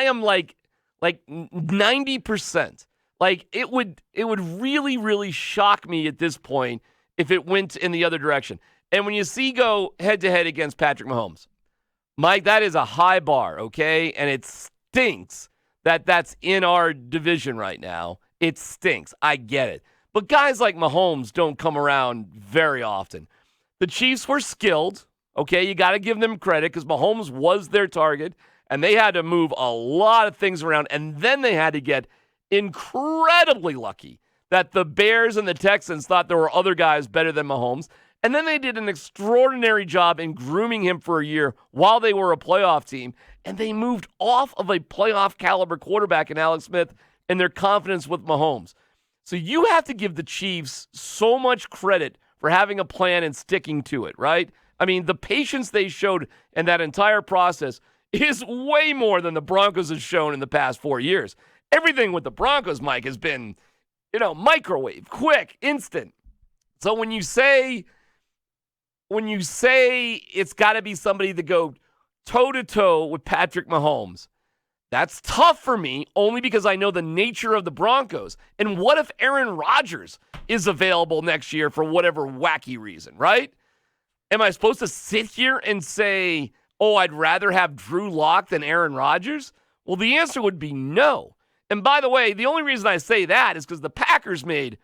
am like 90%. Like, it would really, really shock me at this point if it went in the other direction. And when you see go head-to-head against Patrick Mahomes, Mike, that is a high bar, okay? And it stinks that that's in our division right now. It stinks. I get it. But guys like Mahomes don't come around very often. The Chiefs were skilled, okay? You got to give them credit because Mahomes was their target, and they had to move a lot of things around, and then they had to get incredibly lucky that the Bears and the Texans thought there were other guys better than Mahomes, and then they did an extraordinary job in grooming him for a year while they were a playoff team, and they moved off of a playoff caliber quarterback in Alex Smith and their confidence with Mahomes. So you have to give the Chiefs so much credit for having a plan and sticking to it, right? I mean, the patience they showed in that entire process is way more than the Broncos have shown in the past 4 years. Everything with the Broncos, Mike, has been, microwave, quick, instant. So when you say it's got to be somebody to go toe-to-toe with Patrick Mahomes, that's tough for me only because I know the nature of the Broncos. And what if Aaron Rodgers is available next year for whatever wacky reason, right? Am I supposed to sit here and say, I'd rather have Drew Lock than Aaron Rodgers? Well, the answer would be no. And by the way, the only reason I say that is because the Packers made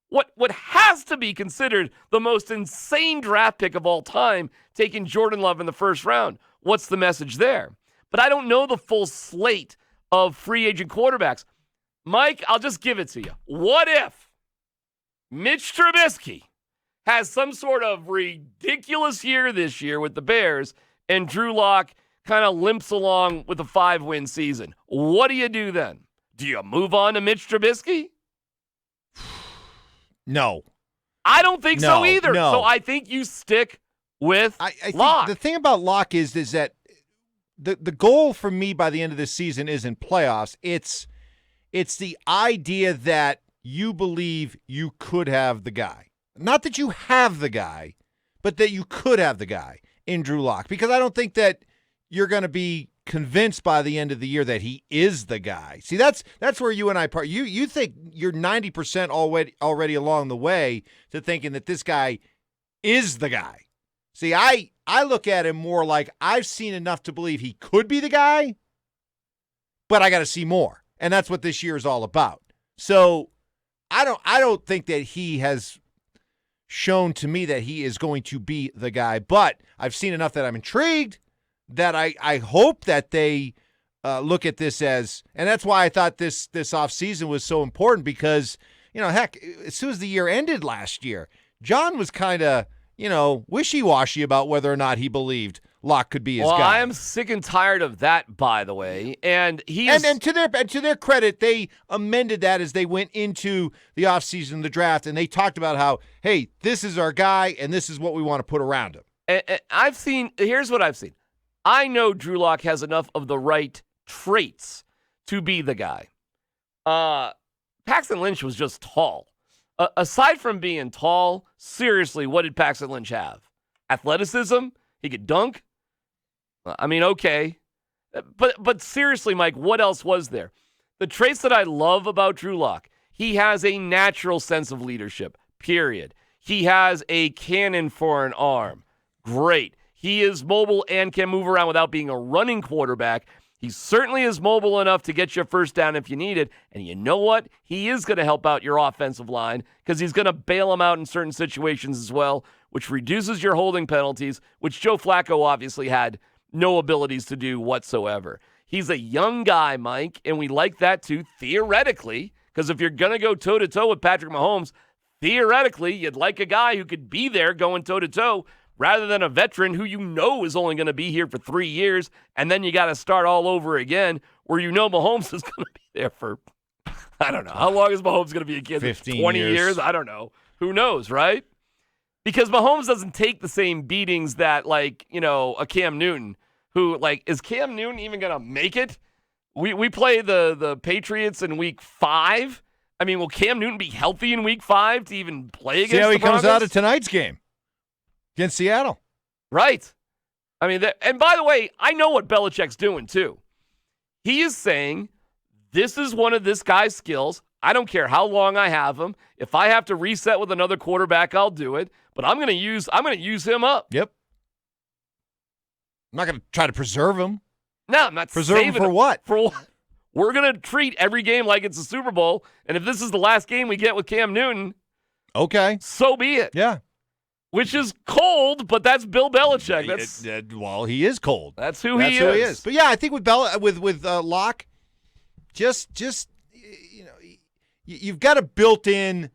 what has to be considered the most insane draft pick of all time, taking Jordan Love in the first round. What's the message there? But I don't know the full slate of free agent quarterbacks. Mike, I'll just give it to you. What if Mitch Trubisky has some sort of ridiculous year this year with the Bears and Drew Lock kind of limps along with a 5-win season? What do you do then? Do you move on to Mitch Trubisky? No. I don't think so either. No. So I think you stick with Locke. The thing about Locke is that the goal for me by the end of this season isn't playoffs. It's the idea that you believe you could have the guy. Not that you have the guy, but that you could have the guy in Drew Lock. Because I don't think that you're going to be convinced by the end of the year that he is the guy. See, that's where you and I part. You think you're 90% already along the way to thinking that this guy is the guy. See, I look at him more like I've seen enough to believe he could be the guy, but I got to see more. And that's what this year is all about. So I don't think that he has shown to me that he is going to be the guy, but I've seen enough that I'm intrigued, that I hope that they look at this as, and that's why I thought this offseason was so important because, heck, as soon as the year ended last year, John was kind of, wishy-washy about whether or not he believed Locke could be his guy. Well, I am sick and tired of that, by the way. And to their credit, they amended that as they went into the offseason, the draft, and they talked about how, hey, this is our guy, and this is what we want to put around him. And here's what I've seen. I know Drew Lock has enough of the right traits to be the guy. Paxton Lynch was just tall. aside from being tall, seriously, what did Paxton Lynch have? Athleticism? He could dunk? I mean, okay. But seriously, Mike, what else was there? The traits that I love about Drew Lock, he has a natural sense of leadership, period. He has a cannon for an arm. Great. He is mobile and can move around without being a running quarterback. He certainly is mobile enough to get you a first down if you need it. And you know what? He is going to help out your offensive line because he's going to bail them out in certain situations as well, which reduces your holding penalties, which Joe Flacco obviously had no abilities to do whatsoever. He's a young guy, Mike, and we like that too, theoretically, because if you're going to go toe-to-toe with Patrick Mahomes, theoretically, you'd like a guy who could be there going toe-to-toe rather than a veteran who you know is only going to be here for 3 years, and then you got to start all over again, where you know Mahomes is going to be there for, I don't know. How long is Mahomes going to be a kid? 15 20 years? I don't know. Who knows, right? Because Mahomes doesn't take the same beatings that, like, you know, a Cam Newton, who, like, is Cam Newton even going to make it? We play the Patriots in week 5. I mean, will Cam Newton be healthy in week 5 to even play against the Broncos? See how he comes out of tonight's game against Seattle. Right. I mean, and by the way, I know what Belichick's doing too. He is saying, this is one of this guy's skills. I don't care how long I have him. If I have to reset with another quarterback, I'll do it. But I'm going to use him up. Yep. I'm not going to try to preserve him. No, I'm not preserve him for what? For what? We're going to treat every game like it's a Super Bowl, and if this is the last game we get with Cam Newton, okay, so be it. Yeah. Which is cold, but that's Bill Belichick. Well, he is cold. That's who he is. But yeah, I think with Locke, just you know, you've got a built-in.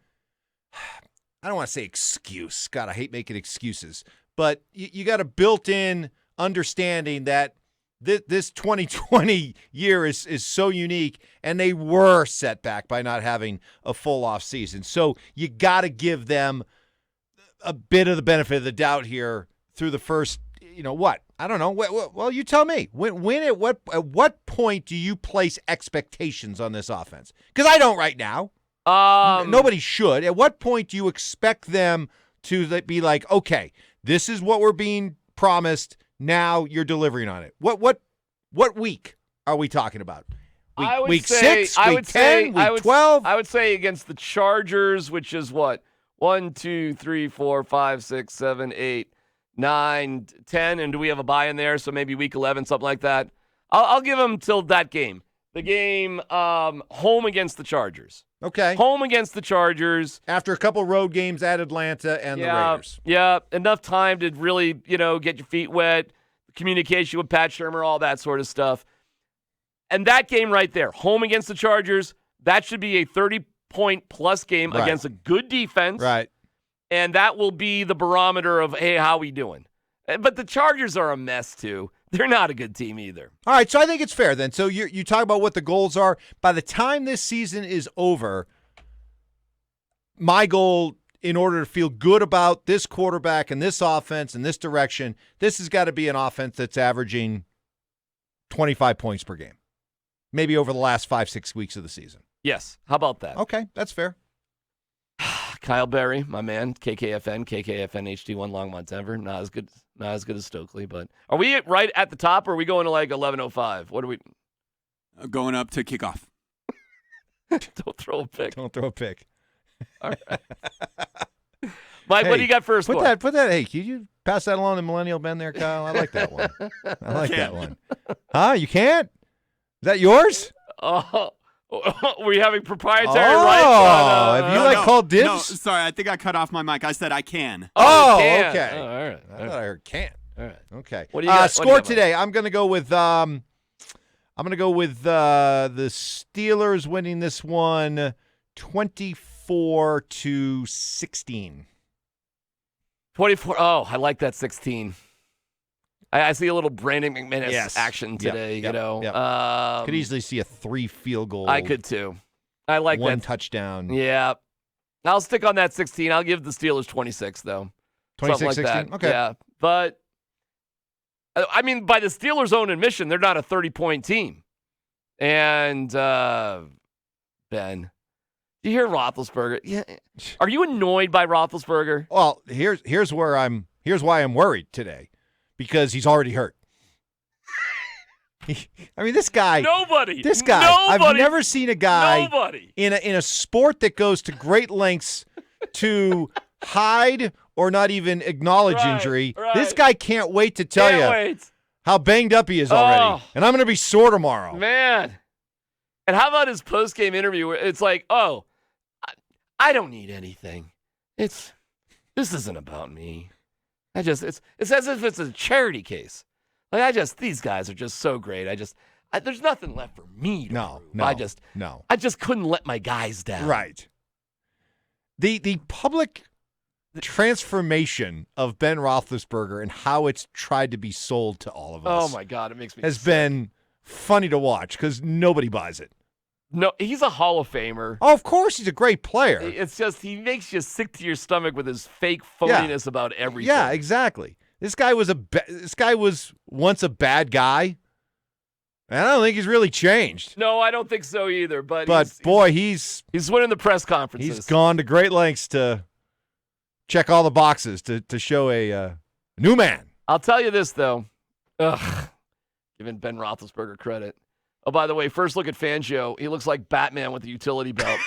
I don't want to say excuse. God, I hate making excuses, but you got a built-in understanding that this 2020 year is so unique, and they were set back by not having a full off season. So you got to give them a bit of the benefit of the doubt here through the first, you know what? I don't know. Well, you tell me. When at what point do you place expectations on this offense? Because I don't right now. Nobody should. At what point do you expect them to be like, okay, this is what we're being promised. Now you're delivering on it. What week are we talking about? Week 6, week 10, week 12? I would say against the Chargers, which is what? 1, 2, 3, 4, 5, 6, 7, 8, 9, 10. And do we have a bye in there? So maybe week 11, something like that. I'll give them till that game. The game home against the Chargers. Okay. Home against the Chargers. After a couple road games at Atlanta and the Raiders. Yeah, enough time to really, get your feet wet, communication with Pat Shurmur, all that sort of stuff. And that game right there, home against the Chargers, that should be a 30-point-plus game against a good defense. Right. And that will be the barometer of, hey, how we doing? But the Chargers are a mess, too. They're not a good team either. All right, so I think it's fair then. So you talk about what the goals are. By the time this season is over, my goal, in order to feel good about this quarterback and this offense and this direction, this has got to be an offense that's averaging 25 points per game, maybe over the last 5-6 weeks of the season. Yes. How about that? Okay, that's fair. Kyle Berry, my man, KKFN HD1 Longmont, Denver. Not as good as Stokley, but are we right at the top, or are we going to like 11:05? What are we going up to kickoff? Don't throw a pick. Don't throw a pick. All right. Mike, what do you got first? Put that. Hey, can you pass that along to Millennial Ben there, Kyle? I like that one. I like that one. Huh? You can't? Is that yours? Were you having proprietary rights? Have you called dibs? No, sorry, I think I cut off my mic. I said I can. Can. Okay. Oh, all right. I thought I heard can't. All right. Okay. What do you got? Score today. I'm going to go with the Steelers winning this one 24-16. 24. Oh, I like that 16. I see a little Brandon McManus action today. Yep. Could easily see a 3 field goal. I could too. I like one that. touchdown. Yeah. I'll stick on that 16. I'll give the Steelers 26, though. 26-16? Like okay. Yeah. But, I mean, by the Steelers' own admission, they're not a 30-point team. And, Ben, Do you hear Roethlisberger? Yeah. Are you annoyed by Roethlisberger? Well, here's why I'm worried today, because he's already hurt. I mean, this guy. Nobody. I've never seen a guy Nobody. in a sport that goes to great lengths to hide or not even acknowledge injury. Right. This guy can't wait to tell you how banged up he is already. And I'm going to be sore tomorrow. Man. And how about his post-game interview where it's like, oh, I don't need anything. This isn't about me. It's as if it's a charity case. Like these guys are just so great. There's nothing left for me to prove. I just couldn't let my guys down. Right. The public transformation of Ben Roethlisberger and how it's tried to be sold to all of us. Oh my God, it makes me has sick. been funny to watch because nobody buys it. No, he's a Hall of Famer. Oh, of course, he's a great player. It's just he makes you sick to your stomach with his fake phoniness about everything. Yeah, exactly. This guy was once a bad guy. And I don't think he's really changed. No, I don't think so either. But he's winning the press conferences. He's gone to great lengths to check all the boxes to show a new man. I'll tell you this though, giving Ben Roethlisberger credit. Oh, by the way, first look at Fangio. He looks like Batman with a utility belt.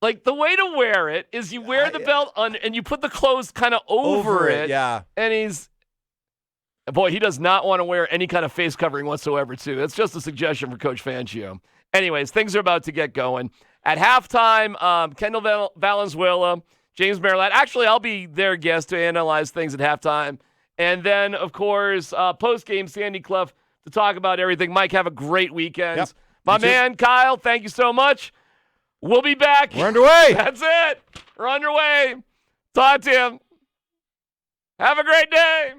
Like, the way to wear it is you wear the belt on, and you put the clothes kind of over it. Yeah. And he does not want to wear any kind of face covering whatsoever, too. That's just a suggestion for Coach Fangio. Anyways, things are about to get going. At halftime, Kendall Valenzuela, James Merrillat. Actually, I'll be their guest to analyze things at halftime. And then, of course, post-game, Sandy Clough to talk about everything. Mike, have a great weekend. Yep. My man, Kyle, thank you so much. We'll be back. We're underway. That's it. We're underway. Talk to him. Have a great day.